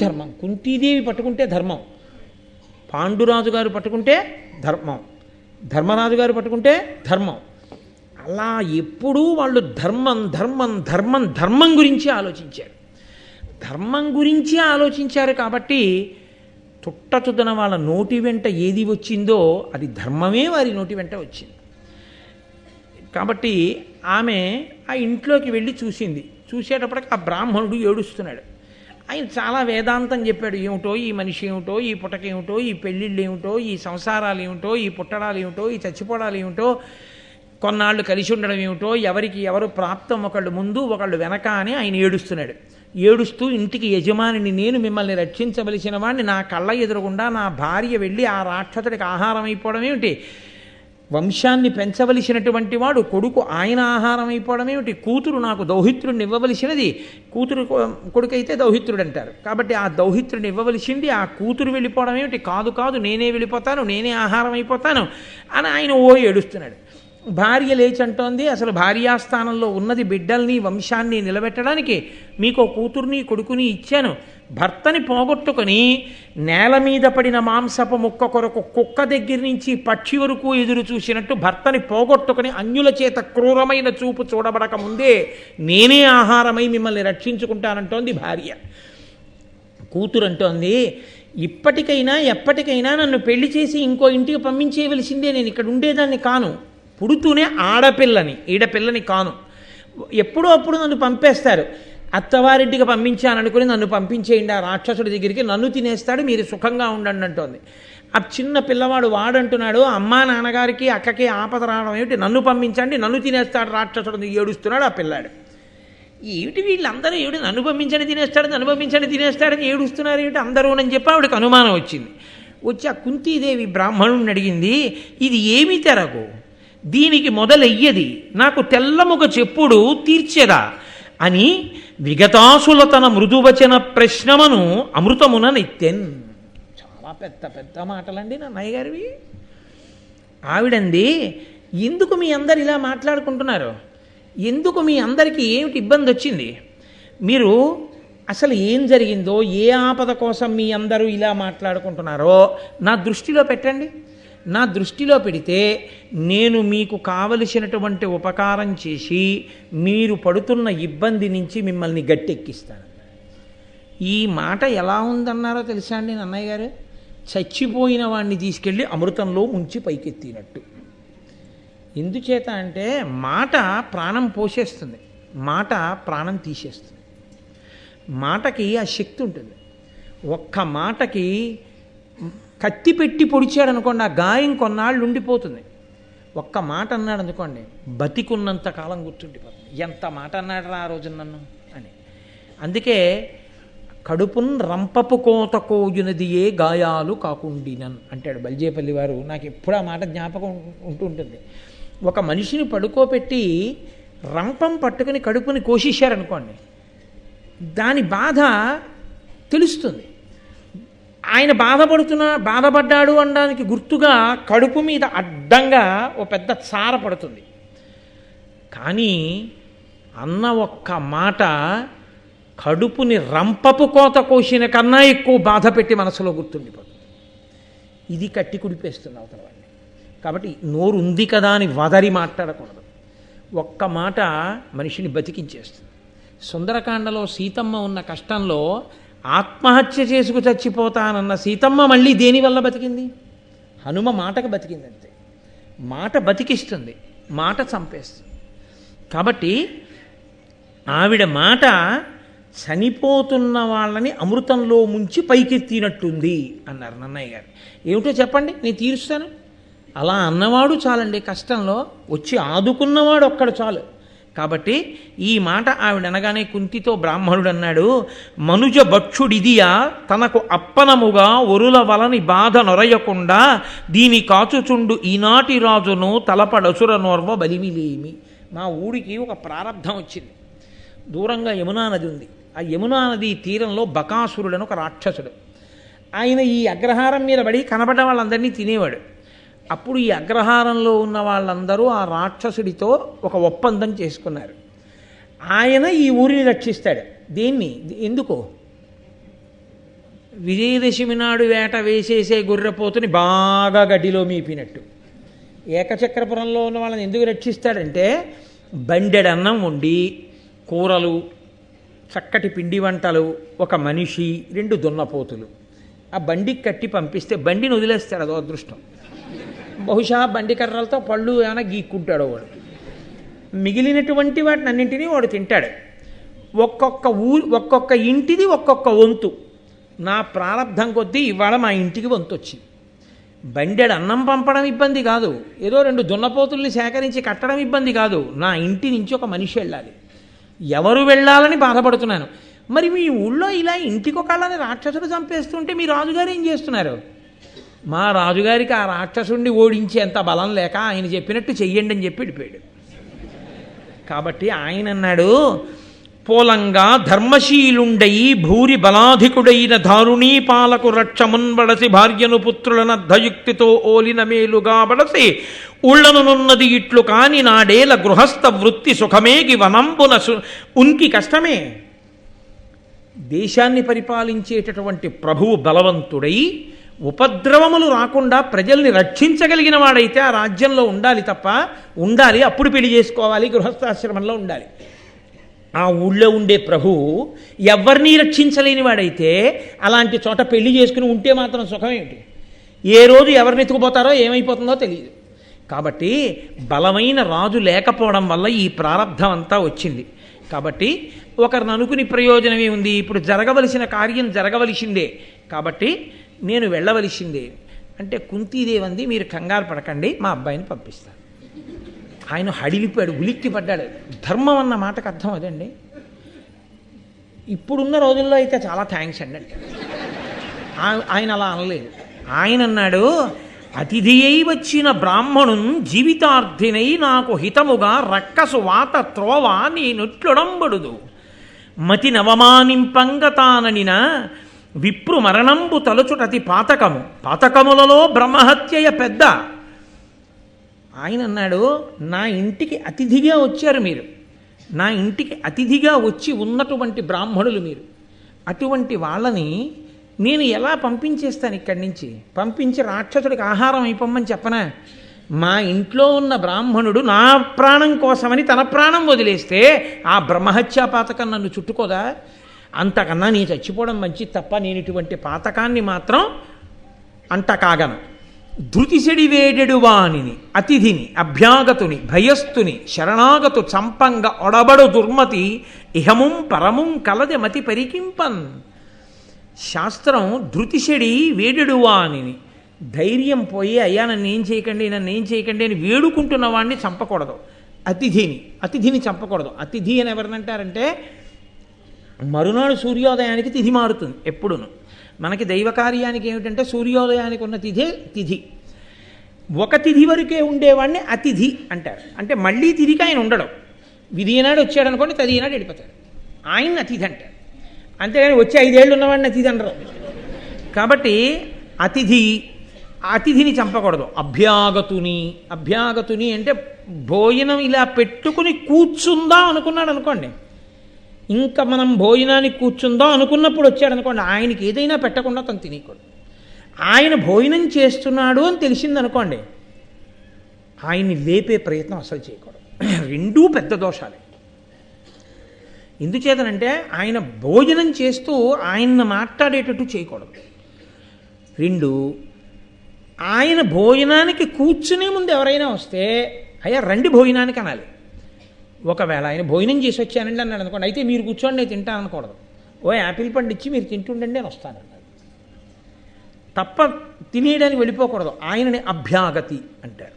ధర్మం. కుంతీదేవి పట్టుకుంటే ధర్మం, పాండురాజు గారు పట్టుకుంటే ధర్మం, ధర్మరాజు గారు పట్టుకుంటే ధర్మం. అలా ఎప్పుడూ వాళ్ళు ధర్మం గురించి ఆలోచించారు. ధర్మం గురించి ఆలోచించారు కాబట్టి తుట్టతుదన వాళ్ళ నోటి వెంట ఏది వచ్చిందో అది ధర్మమే వారి నోటి వెంట వచ్చింది. కాబట్టి ఆమె ఆ ఇంట్లోకి వెళ్ళి చూసింది. చూసేటప్పటికి ఆ బ్రాహ్మణుడు ఏడుస్తున్నాడు. ఆయన చాలా వేదాంతం చెప్పాడు, ఏమిటో ఈ మనిషి ఏమిటో, ఈ పుటకేమిటో, ఈ పెళ్ళిళ్ళు ఏమిటో, ఈ సంసారాలు ఏమిటో, ఈ పుట్టడాలు ఏమిటో, ఈ చచ్చిపోవడాలు ఏమిటో, కొన్నాళ్ళు కలిసి ఉండడం ఏమిటో, ఎవరికి ఎవరు ప్రాప్తం, ఒకళ్ళు ముందు ఒకళ్ళు వెనక అని ఆయన ఏడుస్తున్నాడు. ఏడుస్తూ ఇంటికి యజమానిని నేను, మిమ్మల్ని రక్షించవలసిన వాడిని, నా కళ్ళ ఎదురుగుండా నా భార్య వెళ్ళి ఆ రాక్షసుడికి ఆహారం అయిపోవడం ఏమిటి, వంశాన్ని పెంచవలసినటువంటి వాడు కొడుకు ఆయన ఆహారం అయిపోవడం ఏమిటి, కూతురు నాకు దౌహిత్రుడిని ఇవ్వవలసినది, కూతురు కొడుకైతే దౌహిత్రుడు అంటారు కాబట్టి ఆ దౌహిత్రుడిని ఇవ్వవలసింది, ఆ కూతురు వెళ్ళిపోవడం ఏమిటి, కాదు కాదు నేనే వెళ్ళిపోతాను, నేనే ఆహారం అయిపోతాను అని ఆయన ఏడుస్తున్నాడు. భార్య లేచి అంటోంది, అసలు భార్యాస్థానంలో ఉన్నది బిడ్డల్ని వంశాన్ని నిలబెట్టడానికి, మీకు కూతుర్ని కొడుకుని ఇచ్చాను, భర్తని పోగొట్టుకొని నేల మీద పడిన మాంసపు ముక్క కొరకు కుక్క దగ్గర నుంచి పక్షి వరకు ఎదురు చూసినట్టు భర్తని పోగొట్టుకొని అన్యుల చేత క్రూరమైన చూపు చూడబడక ముందే నేనే ఆహారమై మిమ్మల్ని రక్షించుకుంటానంటోంది భార్య. కూతురు అంటోంది, ఇప్పటికైనా ఎప్పటికైనా నన్ను పెళ్లి చేసి ఇంకో ఇంటికి పంపించేయవలసిందే, నేను ఇక్కడ ఉండేదాన్ని కాను, పుడుతూనే ఆడపిల్లని ఈడపిల్లని కాను, ఎప్పుడో అప్పుడు నన్ను పంపేస్తారు, అత్తవారింటికి పంపించాననుకుని నన్ను పంపించేయండి ఆ రాక్షసుడి దగ్గరికి, నన్ను తినేస్తాడు, మీరు సుఖంగా ఉండండి అంటోంది. ఆ చిన్న పిల్లవాడు వాడంటున్నాడు, అమ్మా నాన్నగారికి అక్కకి ఆపద రావడం ఏమిటి, నన్ను పంపించండి, నన్ను తినేస్తాడు రాక్షసుడు, ఏడుస్తున్నాడు ఆ పిల్లాడు. ఏమిటి వీళ్ళందరూ ఏమిటి నన్ను పంపించండి తినేస్తాడు, నన్ను పంపించండి తినేస్తాడని ఏడుస్తున్నారు ఏమిటి అందరూ అని చెప్పి ఆవిడకి అనుమానం వచ్చింది. వచ్చి ఆ కుంతీదేవి బ్రాహ్మణుడిని అడిగింది, ఇది ఏమి తెరగు, దీనికి మొదలయ్యది, నాకు తెల్లముగ చెప్పుడు తీర్చెదా అని విగతాసుల తన మృదువచన ప్రశ్నమను అమృతమున నిత్యన్. చాలా పెద్ద పెద్ద మాటలండి నన్నయ్య గారివి. ఆవిడంది, ఎందుకు మీ అందరు ఇలా మాట్లాడుకుంటున్నారు, ఎందుకు మీ అందరికీ ఏమిటి ఇబ్బంది వచ్చింది, మీరు అసలు ఏం జరిగిందో, ఏ ఆపద కోసం మీ అందరూ ఇలా మాట్లాడుకుంటున్నారో నా దృష్టిలో పెట్టండి. నా దృష్టిలో పెడితే నేను మీకు కావలసినటువంటి ఉపకారం చేసి మీరు పడుతున్న ఇబ్బంది నుంచి మిమ్మల్ని గట్టెక్కిస్తాను. ఈ మాట ఎలా ఉందన్నారో తెలుసా అండి నన్నయ్య గారు, చచ్చిపోయిన వాడిని తీసుకెళ్ళి అమృతంలో ముంచి పైకెత్తినట్టు. ఎందుచేత అంటే మాట ప్రాణం పోసేస్తుంది, మాట ప్రాణం తీసేస్తుంది. మాటకి ఆ శక్తి ఉంటుంది. ఒక్క మాటకి కత్తి పెట్టి పొడిచాడు అనుకోండి, ఆ గాయం కొన్నాళ్ళు ఉండిపోతుంది. ఒక్క మాట అన్నాడు అనుకోండి, బతికున్నంత కాలం గుర్తుండిపోతుంది. ఎంత మాట అన్నాడు రా ఆ రోజు నన్ను అని. అందుకే కడుపున్ రంపపు కోత కోయునది ఏ గాయాలు కాకుండినన్ అంటాడు బల్జేపల్లి వారు. నాకు ఎప్పుడు ఆ మాట జ్ఞాపకం ఉంటుంటుంది. ఒక మనిషిని పడుకోబెట్టి రంపం పట్టుకుని కడుపుని కోసేశారనుకోండి, దాని బాధ తెలుస్తుంది. ఆయన బాధపడ్డాడు అనడానికి గుర్తుగా కడుపు మీద అడ్డంగా ఓ పెద్ద చార పడుతుంది. కానీ అన్న ఒక్క మాట కడుపుని రంపపు కోత కోసిన కన్నా ఎక్కువ బాధ పెట్టి మనసులో గుర్తుండిపోతుంది. ఇది కట్టి కుడిపేస్తుంది అవతల వాడిని. కాబట్టి నోరు ఉంది కదా అని వదరి మాట్లాడకూడదు. ఒక్క మాట మనిషిని బతికించేస్తుంది. సుందరకాండలో సీతమ్మ ఉన్న కష్టంలో ఆత్మహత్య చేసుకు చచ్చిపోతానన్న సీతమ్మ మళ్ళీ దేనివల్ల బతికింది? హనుమ మాటకు బతికింది అంతే. మాట బతికిస్తుంది, మాట చంపేస్తుంది. కాబట్టి ఆవిడ మాట చనిపోతున్న వాళ్ళని అమృతంలో ముంచి పైకెత్తినట్టుంది అన్నారు నన్నయ్య గారు. ఏమిటో చెప్పండి, నేను తీరుస్తాను. అలా అన్నవాడు చాలండి, కష్టంలో వచ్చి ఆదుకున్నవాడు ఒక్కడు చాలు. కాబట్టి ఈ మాట ఆవిడ అనగానే కుంతితో బ్రాహ్మణుడు అన్నాడు, మనుజ భక్షుడిదియా తనకు అప్పనముగా ఒరుల వలని బాధ నొరయకుండా దీని కాచుచుండు ఈనాటి రాజును తలపడసుర నోర్వ బలిమిలేమి. మా ఊరికి ఒక ప్రారంధం వచ్చింది. దూరంగా యమునా నది ఉంది. ఆ యమునా నది తీరంలో బకాసురుడని ఒక రాక్షసుడు. ఆయన ఈ అగ్రహారం మీద పడి కనబడ్డ వాళ్ళందరినీ తినేవాడు. అప్పుడు ఈ అగ్రహారంలో ఉన్న వాళ్ళందరూ ఆ రాక్షసుడితో ఒక ఒప్పందం చేసుకున్నారు. ఆయన ఈ ఊరిని రక్షిస్తాడు. దేన్ని? ఎందుకో విజయదశమి నాడు వేట వేసేసే గుర్రపోతుని బాగా గడ్డిలో మీపినట్టు ఏకచక్రపురంలో ఉన్న వాళ్ళని ఎందుకు రక్షిస్తాడంటే, బండెడన్నం వండి కూరలు, చక్కటి పిండి వంటలు, ఒక మనిషి, 2 దున్నపోతులు ఆ బండికి కట్టి పంపిస్తే బండిని వదిలేస్తాడు. అదో అదృష్టం. బహుశా బండి కర్రలతో పళ్ళు ఏమైనా గీక్కుంటాడు వాడు. మిగిలినటువంటి వాటిని అన్నింటినీ వాడు తింటాడు. ఒక్కొక్క ఇంటిది ఒక్కొక్క వంతు. నా ప్రారంధం కొద్దీ ఇవాళ మా ఇంటికి వంతు వచ్చింది. బండెడు అన్నం పంపడం ఇబ్బంది కాదు, ఏదో 2 దున్నపోతుల్ని సేకరించి కట్టడం ఇబ్బంది కాదు. నా ఇంటి నుంచి ఒక మనిషి వెళ్ళాలి. ఎవరు వెళ్ళాలని బాధపడుతున్నాను. మరి మీ ఊళ్ళో ఇలా ఇంటికొకళ్ళని రాక్షసుడు చంపేస్తుంటే మీ రాజుగారు ఏం చేస్తున్నారు? మా రాజుగారికి ఆ రాక్షసుడిని ఓడించేంత బలం లేక ఆయన చెప్పినట్టు చెయ్యండి అని చెప్పి వెళ్ళిపోయాడు. కాబట్టి ఆయన అన్నాడు, పోలంగా ధర్మశీలుండై భూరి బలాధికుడైన దారుణీ పాలకు రక్షమున్బడసి భార్యను పుత్రులన దయుక్తితో ఓలిన మేలుగా బడసి ఉళ్ళనున్నది ఇట్లు కాని నాడేల గృహస్థ వృత్తి సుఖమేగి వనంబున ఉనికి కష్టమే. దేశాన్ని పరిపాలించేటటువంటి ప్రభువు బలవంతుడై ఉపద్రవములు రాకుండా ప్రజల్ని రక్షించగలిగిన వాడైతే ఆ రాజ్యంలో ఉండాలి తప్ప ఉండాలి, అప్పుడు పెళ్లి చేసుకోవాలి, గృహస్థాశ్రమంలో ఉండాలి. ఆ ఊళ్ళో ఉండే ప్రభువు ఎవరినీ రక్షించలేని వాడైతే అలాంటి చోట పెళ్లి చేసుకుని ఉంటే మాత్రం సుఖం ఏమిటి? ఏ రోజు ఎవరిని ఎత్తుకుపోతారో ఏమైపోతుందో తెలియదు. కాబట్టి బలమైన రాజు లేకపోవడం వల్ల ఈ ప్రారంధం అంతా వచ్చింది. కాబట్టి ఒకరిని అనుకుని ప్రయోజనమే ఉంది. ఇప్పుడు జరగవలసిన కార్యం జరగవలసిందే, కాబట్టి నేను వెళ్ళవలసిందే అంటే కుంతీదేవంది, మీరు కంగారు పడకండి, మా అబ్బాయిని పంపిస్తాను. ఆయన హడిలిపోయాడు, ఉలిక్కి పడ్డాడు. ధర్మం అన్న మాటకు అర్థం అదండి. ఇప్పుడున్న రోజుల్లో అయితే చాలా థ్యాంక్స్ అండి. ఆయన అలా అనలేదు. ఆయన అన్నాడు, అతిథి అయి వచ్చిన బ్రాహ్మణున్ జీవితార్థినై నాకు హితముగా రక్కసు వాత త్రోవ నీ నుట్లుడంబడుదు మతి నవమానింపంగతాననిన విప్రు మరణంబు తలుచుటతి పాతకము పాతకములలో బ్రహ్మహత్యయ పెద్ద. ఆయన అన్నాడు, నా ఇంటికి అతిథిగా వచ్చారు మీరు, నా ఇంటికి అతిథిగా వచ్చి ఉన్నటువంటి బ్రాహ్మణులు మీరు. అటువంటి వాళ్ళని నేను ఎలా పంపించేస్తాను ఇక్కడి నుంచి? పంపించి రాక్షసుడికి ఆహారం అయిపోమ్మని చెప్పనా? మా ఇంట్లో ఉన్న బ్రాహ్మణుడు నా ప్రాణం కోసమని తన ప్రాణం వదిలేస్తే ఆ బ్రహ్మహత్యా పాతకం నన్ను చుట్టుకోదా? అంతకన్నా నేను చచ్చిపోవడం మంచిది తప్ప నేను ఇటువంటి పాతకాన్ని మాత్రం అంట కాగను. ధృతిశడి వేడెడు వాణిని అతిథిని అభ్యాగతుని భయస్థుని శరణాగతు చంపంగ ఒడబడు దుర్మతి ఇహముం పరముం కలది మతి పరికింపన్. శాస్త్రం ధృతిశడి వేడెడు వాణిని, ధైర్యం పోయి అయ్యా నన్ను ఏం చేయకండి నన్ను ఏం చేయకండి అని వేడుకుంటున్న వాడిని చంపకూడదు. అతిథిని చంపకూడదు. అతిథి అని ఎవరినంటారంటే మరునాడు సూర్యోదయానికి తిథి మారుతుంది ఎప్పుడును. మనకి దైవ కార్యానికి ఏమిటంటే సూర్యోదయానికి ఉన్న తిథి. ఒక తిథి వరకే ఉండేవాడిని అతిథి అంటారు. అంటే మళ్ళీ తిరిగి ఆయన ఉండడం. విధినాడు వచ్చాడు అనుకోండి, తదినాడు వెళ్ళిపోతాడు. ఆయన అతిథి అంటారు. అంతేగాని వచ్చి 5 ఏళ్ళు ఉన్నవాడిని అతిథి అనరు. కాబట్టి అతిథిని చంపకూడదు. అభ్యాగతుని అంటే భోజనం ఇలా పెట్టుకుని కూర్చుందా అనుకున్నాడు అనుకోండి, ఇంకా మనం భోజనానికి కూర్చుందాం అనుకున్నప్పుడు వచ్చాడు అనుకోండి, ఆయనకి ఏదైనా పెట్టకుండా తను తినకూడదు. ఆయన భోజనం చేస్తున్నాడు అని తెలిసిందనుకోండి, ఆయన్ని లేపే ప్రయత్నం అసలు చేయకూడదు. రెండూ పెద్ద దోషాలే. ఎందుచేతనంటే ఆయన భోజనం చేస్తూ ఆయన్ని మాట్లాడేటట్టు చేయకూడదు. 2, ఆయన భోజనానికి కూర్చునే ముందు ఎవరైనా వస్తే అయ్యా రండి భోజనానికి అనాలి. ఒకవేళ ఆయన భోజనం చేసి వచ్చానండి అన్నాడు అనుకోండి, అయితే మీరు కూర్చోండి నేను తింటాను అనకూడదు. ఓ యాపిల్ పండు ఇచ్చి మీరు తింటుండండి అని వస్తానన్నాడు తప్ప తినేయడానికి వెళ్ళిపోకూడదు. ఆయనని అభ్యాగతి అంటారు.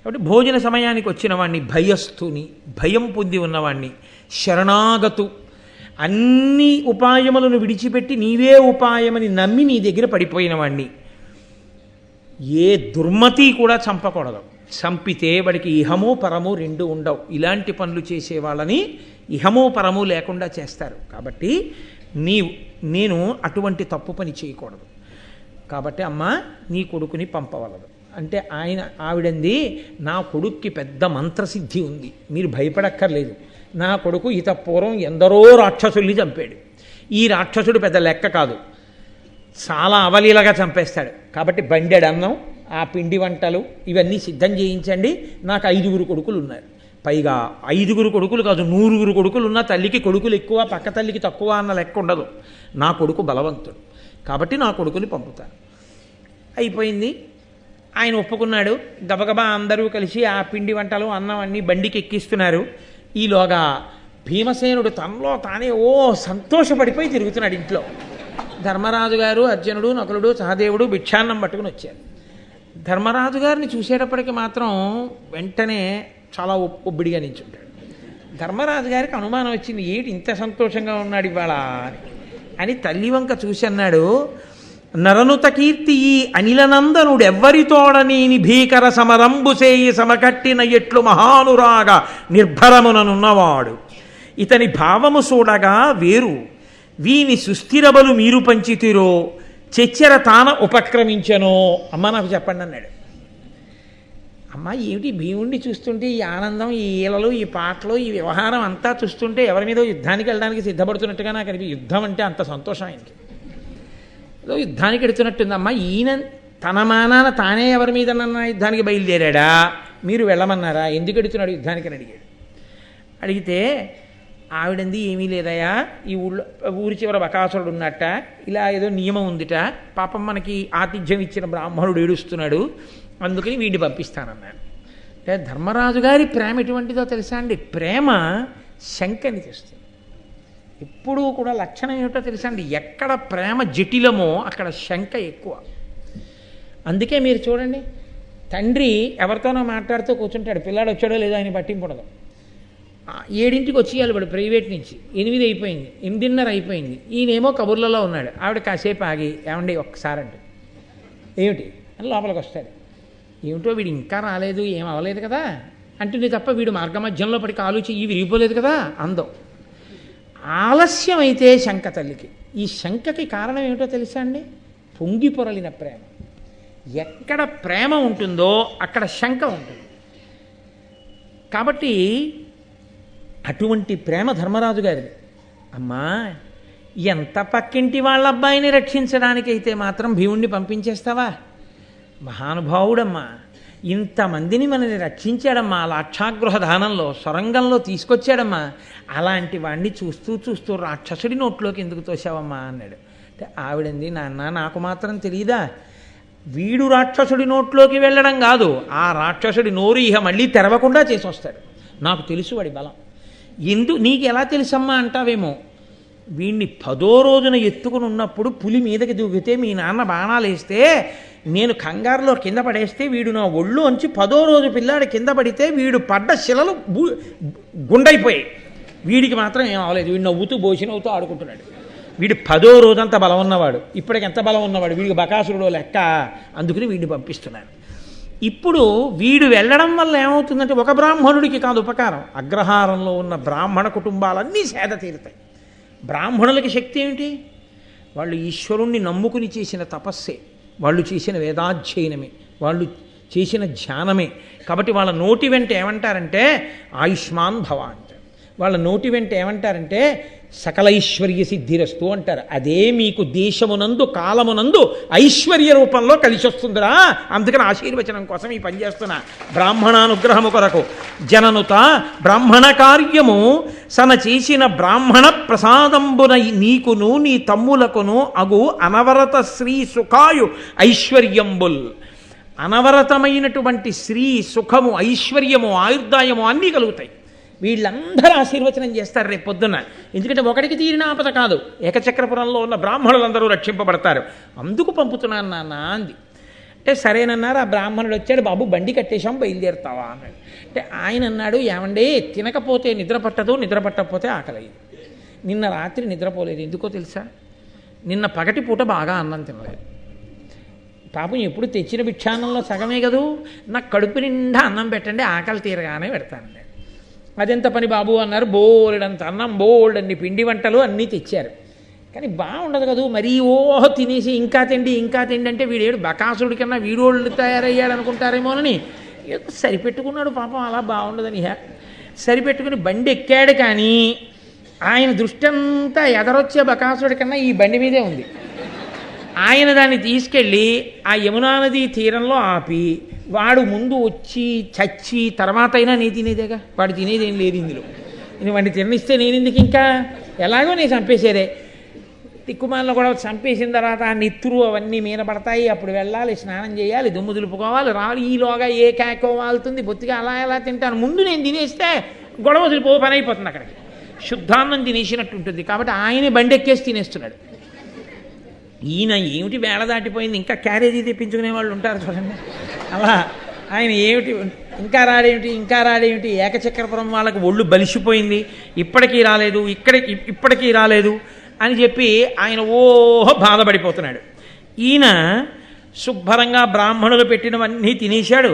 కాబట్టి భోజన సమయానికి వచ్చిన వాడిని భయస్థుని, భయం పొంది ఉన్నవాడిని, శరణాగతు అన్ని ఉపాయములను విడిచిపెట్టి నీవే ఉపాయమని నమ్మి నీ దగ్గర పడిపోయిన వాడిని, ఏ దుర్మతి కూడా చంపకూడదు. చంపితే వాడికి ఇహము పరము 2 ఉండవు. ఇలాంటి పనులు చేసే వాళ్ళని ఇహము పరము లేకుండా చేస్తారు. కాబట్టి నేను అటువంటి తప్పు పని చేయకూడదు. కాబట్టి అమ్మ నీ కొడుకుని పంపవలదు అంటే ఆవిడంది, నా కొడుక్కి పెద్ద మంత్రసిద్ధి ఉంది, మీరు భయపడక్కర్లేదు. నా కొడుకు పూర్వం ఎందరో రాక్షసుల్ని చంపాడు. ఈ రాక్షసుడు పెద్ద లెక్క కాదు, చాలా అవలీలగా చంపేస్తాడు. కాబట్టి బండెడు అన్నం, ఆ పిండి వంటలు ఇవన్నీ సిద్ధం చేయించండి. నాకు 5 కొడుకులు ఉన్నారు. పైగా 5 కొడుకులు కాదు, 100 కొడుకులు ఉన్నా తల్లికి కొడుకులు ఎక్కువ పక్క తల్లికి తక్కువ అన్న లెక్క ఉండదు. నా కొడుకు బలవంతుడు కాబట్టి నా కొడుకుని పంపుతాను. అయిపోయింది. ఆయన ఒప్పుకున్నాడు. గబగబా అందరూ కలిసి ఆ పిండి వంటలు అన్నం అన్నీ బండికి ఎక్కిస్తున్నారు. ఈలోగా భీమసేనుడు తనలో తానే సంతోషపడిపోయి తిరుగుతున్నాడు ఇంట్లో. ధర్మరాజు గారు, అర్జునుడు, నకులుడు, సహదేవుడు భిక్షాన్నం పట్టుకుని వచ్చారు. ధర్మరాజు గారిని చూసేటప్పటికి మాత్రం వెంటనే చాలా ఒబ్బిడిగా నించుంటాడు. ధర్మరాజు గారికి అనుమానం వచ్చింది, ఏటి ఇంత సంతోషంగా ఉన్నాడు ఇవాళ అని తల్లి వంక చూసి అన్నాడు, నరనుత కీర్తి ఈ అనిలనందనుడెవ్వరితోడనేని భీకర సమరంబుసేయి సమకట్టిన ఎట్లు మహానురాగ నిర్భరముననున్నవాడు. ఇతని భావము చూడగా వేరు, వీని సుస్థిరబలు మీరు పంచితిరో చెచ్చెర తాన ఉపక్రమించనో. అమ్మ నాకు చెప్పండి అన్నాడు. అమ్మ ఏమిటి భీముడిని చూస్తుంటే ఈ ఆనందం, ఈ ఈలలు, ఈ పాటలు, ఈ వ్యవహారం అంతా చూస్తుంటే ఎవరి మీద యుద్ధానికి వెళ్ళడానికి సిద్ధపడుతున్నట్టుగా నాకు అనిపి, యుద్ధం అంటే అంత సంతోషం ఆయనకి, ఏదో యుద్ధానికి ఎడుతున్నట్టుంది. అమ్మ ఈయన తన మానాన తానే ఎవరి మీద యుద్ధానికి బయలుదేరాడా, మీరు వెళ్ళమన్నారా, ఎందుకు ఎడుతున్నాడు యుద్ధానికి అని అడిగాడు. అడిగితే ఆవిడంది, ఏమీ లేదయా, ఈ ఊరి చివర బకాసురుడు ఉన్నట్ట, ఇలా ఏదో నియమం ఉందిట, పాపం మనకి ఆతిథ్యం ఇచ్చిన బ్రాహ్మణుడు ఏడుస్తున్నాడు, అందుకని వీడిని పంపిస్తానన్నాడు. అంటే ధర్మరాజు గారి ప్రేమ ఎటువంటిదో తెలుసా అండి? ప్రేమ శంకని తెస్తుంది. ఎప్పుడూ కూడా లక్షణం ఏమిటో తెలుసా అండి? ఎక్కడ ప్రేమ జటిలమో అక్కడ శంక ఎక్కువ. అందుకే మీరు చూడండి, తండ్రి ఎవరితోనో మాట్లాడుతూ కూర్చుంటాడు, పిల్లాడు వచ్చాడో లేదో ఆయన పట్టింపుడదు. 7ంటికి వచ్చేయాలి వాడు ప్రైవేట్ నుంచి, 8 అయిపోయింది, 8:30 అయిపోయింది, ఈయనేమో కబుర్లలో ఉన్నాడు. ఆవిడ కాసేపు ఆగి, ఏమండి ఒక్కసారి అంటే, ఏమిటి అని లోపలికి వస్తాడు. ఏమిటో వీడు ఇంకా రాలేదు, ఏం అవ్వలేదు కదా అంటుంది తప్ప వీడు మార్గమధ్యంలో పడి కాలు చెయ్యి విరిగిపోలేదు కదా అందం. ఆలస్యం అయితే శంక తల్లికి. ఈ శంకకి కారణం ఏమిటో తెలుసా అండి? పొంగి పొరలిన ప్రేమ. ఎక్కడ ప్రేమ ఉంటుందో అక్కడ శంక ఉంటుంది. కాబట్టి అటువంటి ప్రేమ ధర్మరాజు గారిది. అమ్మా, ఎంత పక్కింటి వాళ్ళ అబ్బాయిని రక్షించడానికైతే మాత్రం భీముణ్ణి పంపించేస్తావా? మహానుభావుడమ్మా, ఇంతమందిని మనని రక్షించాడమ్మా, లాక్షాగృహ దానంలో సొరంగంలో తీసుకొచ్చాడమ్మా, అలాంటి వాడిని చూస్తూ చూస్తూ రాక్షసుడి నోట్లోకి ఎందుకు తోసావమ్మా అన్నాడు. అంటే ఆవిడంది, నాన్న నాకు మాత్రం తెలియదా, వీడు రాక్షసుడి నోట్లోకి వెళ్ళడం కాదు, ఆ రాక్షసుడి నోరు ఇహ మళ్ళీ తెరవకుండా చేసి వస్తాడు, నాకు తెలుసు వాడి బలం. నీకు ఎలా తెలుసమ్మా అంటావేమో, వీడిని 10వ రోజున ఎత్తుకుని ఉన్నప్పుడు పులి మీదకి దూకితే మీ నాన్న బాణాలు వేస్తే నేను కంగారులో కింద పడేస్తే వీడు నా ఒళ్ళు అంచి 10వ రోజు పిల్లాడు కింద పడితే వీడు పడ్డ శిలలు గుండైపోయాయి, వీడికి మాత్రం ఏం అవ్వలేదు, వీడు నవ్వుతూ నవ్వుతూ ఆడుకుంటున్నాడు. వీడు 10వ రోజంతా బలం ఉన్నవాడు, ఇప్పటికి ఎంత బలం ఉన్నవాడు, వీడికి బకాసురుడో లెక్క, అందుకని వీడిని పంపిస్తున్నాను. ఇప్పుడు వీడు వెళ్ళడం వల్ల ఏమవుతుందంటే ఒక బ్రాహ్మణుడికి కాదు ఉపకారం, అగ్రహారంలో ఉన్న బ్రాహ్మణ కుటుంబాలన్నీ సేద తీరుతాయి. బ్రాహ్మణులకి శక్తి ఏమిటి? వాళ్ళు ఈశ్వరుణ్ణి నమ్ముకుని చేసిన తపస్సే, వాళ్ళు చేసిన వేదాధ్యయనమే, వాళ్ళు చేసిన ధ్యానమే. కాబట్టి వాళ్ళ నోటి వెంట ఏమంటారంటే ఆయుష్మాన్ భవ అంటారు, వాళ్ళ నోటి వెంట ఏమంటారంటే సకలైశ్వర్య సిద్ధిరస్తు అంటారు. అదే మీకు దేశమునందు కాలమునందు ఐశ్వర్య రూపంలో కలిసి వస్తుందిరా, అందుకని ఆశీర్వచనం కోసం ఈ పని చేస్తున్నా. బ్రాహ్మణానుగ్రహము కొరకు జననుత బ్రాహ్మణ కార్యము సన చేసిన బ్రాహ్మణ ప్రసాదంబున నీకును నీ తమ్ములకును అగు అనవరత శ్రీ సుఖాయు ఐశ్వర్యంబుల్. అనవరతమైనటువంటి శ్రీ సుఖము, ఐశ్వర్యము, ఆయుర్దాయము అన్నీ కలుగుతాయి. వీళ్ళందరూ ఆశీర్వచనం చేస్తారు రేపు పొద్దున్న. ఎందుకంటే ఒకటికి తీరిన ఆపద కాదు, ఏకచక్రపురంలో ఉన్న బ్రాహ్మణులందరూ రక్షింపబడతారు, అందుకు పంపుతున్నాను నాన్న అంది. అంటే సరేనన్నారు. ఆ బ్రాహ్మణుడు వచ్చాడు, బాబు బండి కట్టేశాం బయలుదేరుతావా అన్నాడు. అంటే ఆయన అన్నాడు, ఏమండి తినకపోతే నిద్ర పట్టదు, నిద్ర పట్టకపోతే ఆకలి. నిన్న రాత్రి నిద్రపోలేదు, ఎందుకో తెలుసా? నిన్న పగటి పూట బాగా అన్నం తినలేదు. పాపం ఎప్పుడు తెచ్చిన భిక్షాన్నంలో సగమే కదూ, నాకు కడుపు నిండా అన్నం పెట్టండి, ఆకలి తీరగానే పెడతాను. అదెంత పని బాబు అన్నారు. బోల్డంత అన్నం, బోల్డన్ని పిండి వంటలు అన్నీ తెచ్చారు. కానీ బాగుండదు కదూ, మరీ ఓహో తినేసి ఇంకా తిండి అంటే వీడేడు బకాసుడి కన్నా వీడోళ్ళు తయారయ్యాడు అనుకుంటారేమోనని ఏదో సరిపెట్టుకున్నాడు పాపం, అలా బాగుండదని సరిపెట్టుకుని బండి ఎక్కాడు. కానీ ఆయన దృష్టి అంతా ఎదరొచ్చే బకాసుడి కన్నా ఈ బండి మీదే ఉంది. ఆయన దాన్ని తీసుకెళ్ళి ఆ యమునా నది తీరంలో ఆపి, వాడు ముందు వచ్చి చచ్చి తర్వాత అయినా నేను తినేదేగా, వాడు తినేది ఏం లేదు ఇందులో, నేను వాడిని తినిస్తే నేను ఎందుకు, ఇంకా ఎలాగో నేను చంపేసేదే. తిక్కుమాలను కూడా చంపేసిన తర్వాత ఆ నెత్తురు అవన్నీ మీద పడతాయి, అప్పుడు వెళ్ళాలి, స్నానం చేయాలి, దుమ్ము దులుపుకోవాలి, రావాలి, ఈలోగా ఏ కేకో వాళ్తుంది బొత్తిగా, అలా ఎలా తింటాను, ముందు నేను తినేస్తే గొడవ వదిలిపో పని అయిపోతుంది, అక్కడికి శుద్ధాన్నం తినేసినట్టు ఉంటుంది. కాబట్టి ఆయనే బండి ఎక్కేసి తినేస్తున్నాడు. ఈయన ఏమిటి వేళ దాటిపోయింది, ఇంకా క్యారేజీ తెప్పించుకునే వాళ్ళు ఉంటారు చూడండి, అలా ఆయన ఏమిటి ఇంకా రాడేమిటి ఏకచక్రపురం వాళ్ళకి ఒళ్ళు బలిసిపోయింది, ఇప్పటికీ రాలేదు అని చెప్పి ఆయన బాధపడిపోతున్నాడు. ఈయన శుభ్రంగా బ్రాహ్మణులు పెట్టినవన్నీ తినేశాడు,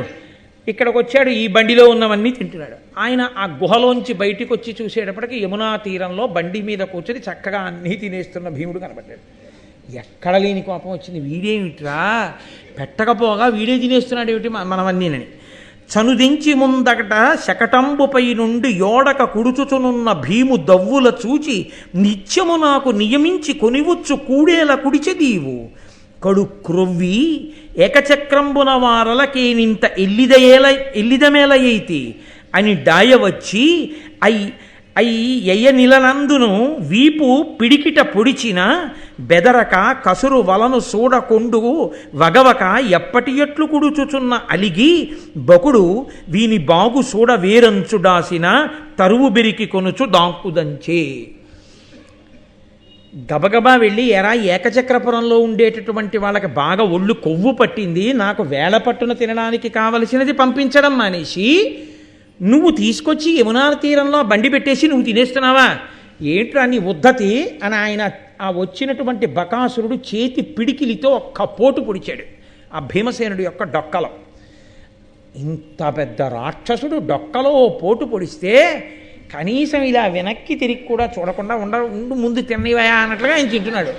ఇక్కడికి వచ్చాడు, ఈ బండిలో ఉన్నవన్నీ తింటున్నాడు. ఆయన ఆ గుహలోంచి బయటికి వచ్చి చూసేటప్పటికి యమునా తీరంలో బండి మీద కూర్చొని చక్కగా అన్నీ తినేస్తున్న భీముడు కనబడ్డాడు. ఎక్కడ లేని కోపం వచ్చింది, వీడేమిట్రా పెట్టకపోగా వీడే తినేస్తున్నాడు ఏమిటి మనవన్నీనని. చనుదించి ముందట శకటంబుపై నుండి యోడక కుడుచుచునున్న భీము దవ్వుల చూచి నిత్యము నాకు నియమించి కొనివచ్చు కూడేల కుడిచెదీవు కడు క్రొవ్వి ఏకచక్రంబున వారలకేనింత ఎల్లిదమేలయైతి అని డాయవచ్చి ఎయ్య నిలనందును వీపు పిడికిట పొడిచిన బెదరక కసురు వలను సూడకొండు వగవక ఎప్పటి ఎట్లు కుడుచుచున్న అలిగి బకుడు వీని బాగు సూడ వేరంచుడాసిన తరువు బెరికి కొనుచు దాంకుదంచే. గబగబా వెళ్ళి ఎరా ఏకచక్రపురంలో ఉండేటటువంటి వాళ్ళకి బాగా ఒళ్ళు కొవ్వు పట్టింది, నాకు వేళ పట్టున తినడానికి కావలసినది పంపించడం మానేసి నువ్వు తీసుకొచ్చి యమునా తీరంలో బండి పెట్టేసి నువ్వు తినేస్తున్నావా, ఏంట్రా నీ ఉద్ధతి అని ఆయన ఆ వచ్చినటువంటి బకాసురుడు చేతి పిడికిలితో ఒక్క పోటు పొడిచాడు ఆ భీమసేనుడి యొక్క డొక్కలో. ఇంత పెద్ద రాక్షసుడు డొక్కలో పోటు పొడిస్తే కనీసం ఇలా వెనక్కి తిరిగి కూడా చూడకుండా ఉండు ముందు తిన్నవయా అన్నట్లుగా ఆయన తింటున్నాడు.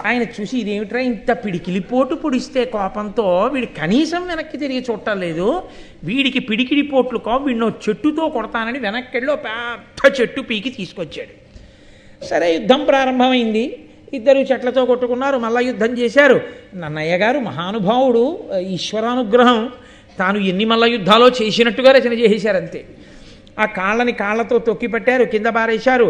ఆయన చూసి ఇదేమిట్రా ఇంత పిడికిలి పోటు పొడిస్తే కోపంతో వీడు కనీసం వెనక్కి తిరిగి చూడటం లేదు, వీడికి పిడికిలి పోట్లు వీడినో చెట్టుతో కొడతానని వెనక్కిలో పెద్ద చెట్టు పీకి తీసుకొచ్చాడు. సరే యుద్ధం ప్రారంభమైంది, ఇద్దరు చెట్లతో కొట్టుకున్నారు, మళ్ళా యుద్ధం చేశారు. నన్నయ్య గారు మహానుభావుడు, ఈశ్వరానుగ్రహం, తాను ఎన్ని మల్ల యుద్ధాలో చేసినట్టుగా రచన చేసేశారంతే. ఆ కాళ్ళతో తొక్కి పెట్టారు, కింద పారేశారు,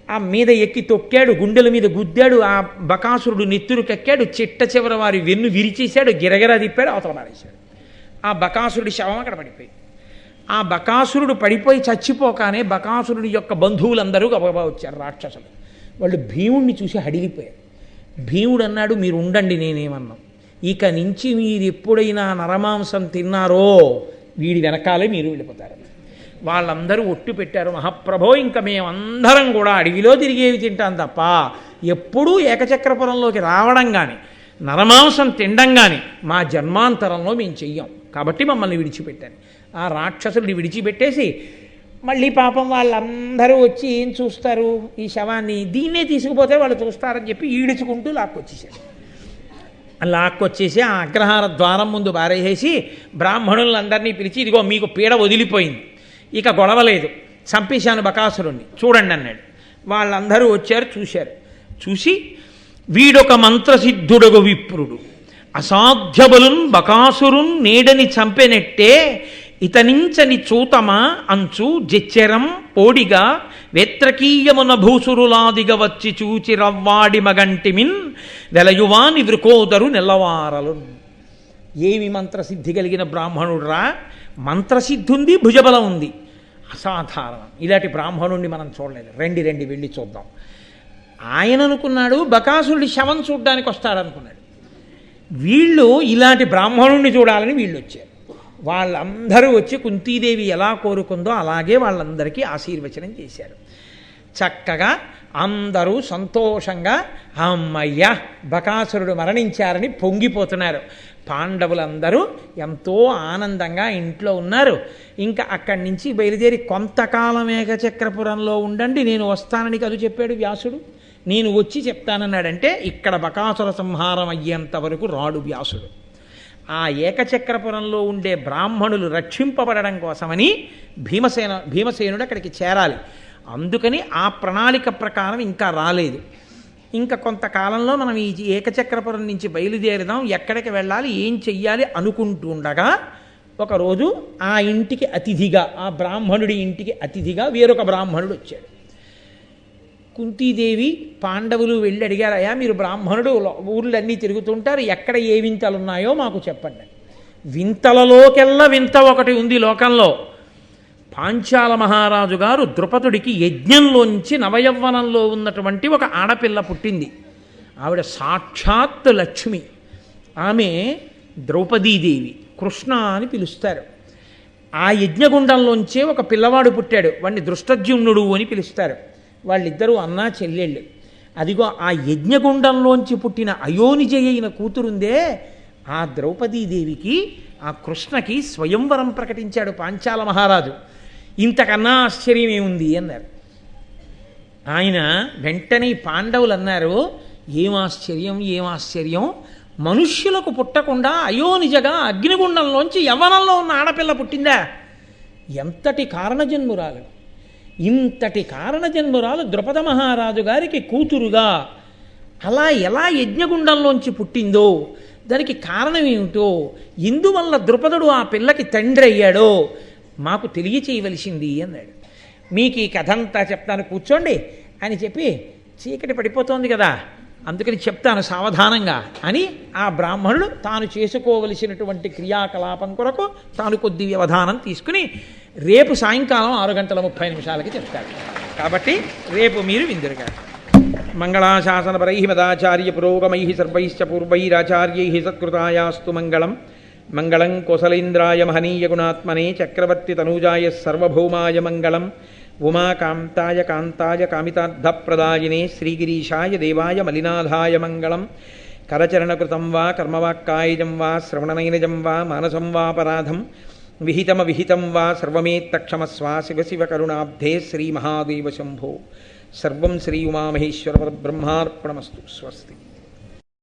ఆ మీద ఎక్కి తొక్కాడు, గుండెల మీద గుద్దాడు, ఆ బకాసురుడు నెత్తురు కక్కాడు, చిట్ట చివర వారి వెన్ను విరిచేశాడు, గిరగిరా తిప్పాడు, అవతల పారేశాడు. ఆ బకాసురుడి శవం అక్కడ పడిపోయి, ఆ బకాసురుడు పడిపోయి చచ్చిపోగానే బకాసురుడి యొక్క బంధువులందరూ గబగబా వచ్చారు రాక్షసులు. వాళ్ళు భీముడిని చూసి హడిలిపోయారు. భీముడు అన్నాడు, మీరు ఉండండి, నేనేమన్నాం, ఇక నుంచి మీరు ఎప్పుడైనా నరమాంసం తిన్నారో వీడి వెనకాలే మీరు వెళ్ళిపోతారు. వాళ్ళందరూ ఒట్టు పెట్టారు, మహాప్రభో ఇంకా మేమందరం కూడా అడవిలో తిరిగేవి తింటాం తప్ప ఎప్పుడూ ఏకచక్రపురంలోకి రావడం కానీ నరమాంసం తినడం కానీ మా జన్మాంతరంలో మేము చెయ్యం, కాబట్టి మమ్మల్ని విడిచిపెట్టాను. ఆ రాక్షసుల్ని విడిచిపెట్టేసి మళ్ళీ పాపం వాళ్ళందరూ వచ్చి ఏం చూస్తారు, ఈ శవాన్ని దీన్నే తీసుకుపోతే వాళ్ళు చూస్తారని చెప్పి ఈడుచుకుంటూ లాక్కొచ్చేసి ఆ అగ్రహార ద్వారం ముందు బారేసేసి బ్రాహ్మణులందరినీ పిలిచి, ఇదిగో మీకు పీడ వదిలిపోయింది, ఇక గొడవలేదు, చంపేశాను బకాసురుణ్ణి, చూడండి అన్నాడు. వాళ్ళందరూ వచ్చారు, చూసి వీడొక మంత్రసిద్ధుడగు విప్రుడు, అసాధ్యబలున్ బకాసురున్ నేడని చంపెనెట్టే ఇతనించని చూతమా అంచు జెచ్చెరం పోడిగా వేత్రకీయమున భూసురులాదిగ వచ్చి చూచి రవ్వాడి మగంటిమిన్ వెలయువాని వృకోదరు నెల్లవారలు. ఏమి మంత్రసిద్ధి కలిగిన బ్రాహ్మణుడురా, మంత్రసిద్ధి ఉంది, భుజబలం ఉంది, అసాధారణం. ఇలాంటి బ్రాహ్మణుడిని మనం చూడలేదు, రండి వెళ్ళి చూద్దాం. ఆయన అనుకున్నాడు బకాసురుడి శవం చూడ్డానికి వస్తాడనుకున్నాడు. వీళ్ళు ఇలాంటి బ్రాహ్మణుడిని చూడాలని వీళ్ళు వచ్చారు. వాళ్ళందరూ వచ్చి కుంతీదేవి ఎలా కోరుకుందో అలాగే వాళ్ళందరికీ ఆశీర్వచనం చేశారు. చక్కగా అందరూ సంతోషంగా అమ్మయ్య బకాసురుడు మరణించారని పొంగిపోతున్నారు. పాండవులందరూ ఎంతో ఆనందంగా ఇంట్లో ఉన్నారు. ఇంకా అక్కడి నుంచి బయలుదేరి కొంతకాలం ఏకచక్రపురంలో ఉండండి, నేను వస్తానని కదు చెప్పాడు వ్యాసుడు. నేను వచ్చి చెప్తానన్నాడంటే ఇక్కడ బకాసుర సంహారం అయ్యేంత వరకు రాడు వ్యాసుడు. ఆ ఏకచక్రపురంలో ఉండే బ్రాహ్మణులు రక్షింపబడడం కోసమని భీమసేనుడు అక్కడికి చేరాలి. అందుకని ఆ ప్రణాళిక ప్రకారం ఇంకా రాలేదు. ఇంకా కొంతకాలంలో మనం ఈ ఏకచక్రపురం నుంచి బయలుదేరుదాం, ఎక్కడికి వెళ్ళాలి, ఏం చెయ్యాలి అనుకుంటుండగా ఒకరోజు ఆ ఇంటికి అతిథిగా, ఆ బ్రాహ్మణుడి ఇంటికి అతిథిగా వేరొక బ్రాహ్మణుడు వచ్చాడు. కుంతీదేవి పాండవులు వెళ్ళి అడిగారు, అయ్యా మీరు బ్రాహ్మణుడు ఊర్లన్నీ తిరుగుతుంటారు, ఎక్కడ ఏ వింతలు ఉన్నాయో మాకు చెప్పండి. వింతలలోకెల్లా వింత ఒకటి ఉంది లోకంలో. పాంచాల మహారాజు గారు ద్రుపదుడికి యజ్ఞంలోంచి నవయవ్వనంలో ఉన్నటువంటి ఒక ఆడపిల్ల పుట్టింది. ఆవిడ సాక్షాత్ లక్ష్మి. ఆమె ద్రౌపదీదేవి, కృష్ణ అని పిలుస్తారు. ఆ యజ్ఞగుండంలోంచే ఒక పిల్లవాడు పుట్టాడు, వాడిని దృష్టద్యుమ్నుడు అని పిలుస్తారు. వాళ్ళిద్దరూ అన్నా చెల్లెళ్ళు. అదిగో ఆ యజ్ఞగుండంలోంచి పుట్టిన అయోనిజ అయిన కూతురుందే, ఆ ద్రౌపదీదేవికి ఆ కృష్ణకి స్వయంవరం ప్రకటించాడు పాంచాల మహారాజు. ఇంతకన్నా ఆశ్చర్యం ఏముంది అన్నారు. ఆయన వెంటనే పాండవులు అన్నారు, ఏం ఆశ్చర్యం, ఏం ఆశ్చర్యం, మనుష్యులకు పుట్టకుండా అయోనిజగా అగ్నిగుండంలోంచి యవ్వనంలో ఉన్న ఆడపిల్ల పుట్టిందా? ఎంతటి కారణజన్మురాలు, ఇంతటి కారణజన్మురాలు ద్రుపద మహారాజు గారికి కూతురుగా అలా ఎలా యజ్ఞగుండంలోంచి పుట్టిందో, దానికి కారణం ఏమిటో, ఇందువల్ల ద్రుపదుడు ఆ పిల్లకి తండ్రి అయ్యాడో మాకు తెలియచేయవలసింది అన్నాడు. మీకు ఈ కథ అంతా చెప్తాను కూర్చోండి అని చెప్పి, చీకటి పడిపోతోంది కదా అందుకని చెప్తాను సావధానంగా అని ఆ బ్రాహ్మణుడు తాను చేసుకోవలసినటువంటి క్రియాకలాపం కొరకు తాను కొద్ది వ్యవధానం తీసుకుని రేపు సాయంకాలం 6:30 చెప్తాడు. కాబట్టి రేపు మీరు విందురుగా. మంగళాశాసనపరై మదాచార్య పురోగమై సర్వైశ్చ పూర్వైరాచార్యై సత్కృతాయాస్తు మంగళం. మంగళం కోసలేంద్రాయ మహనీయ గుణాత్మనే చక్రవర్తి తనూజాయ సర్వభౌమాయ మంగళం. ఉమాకాంతాయ కాంతాయ కామితార్థప్రదాయినే శ్రీగిరీశాయ దేవాయ మలినాథాయ మంగళం. కరచరణకృతం వా కర్మవాక్కాయజం వా శ్రవణనైనజం వా మానసం వాపరాధం విహితమవిహితం వా సర్వమేత్తక్షమస్వ శివ శివ కరుణాబ్ధే శ్రీమహాదేవ శంభో. సర్వం శ్రీ ఉమామహేశ్వర బ్రహ్మార్పణమస్తు. స్వస్తి.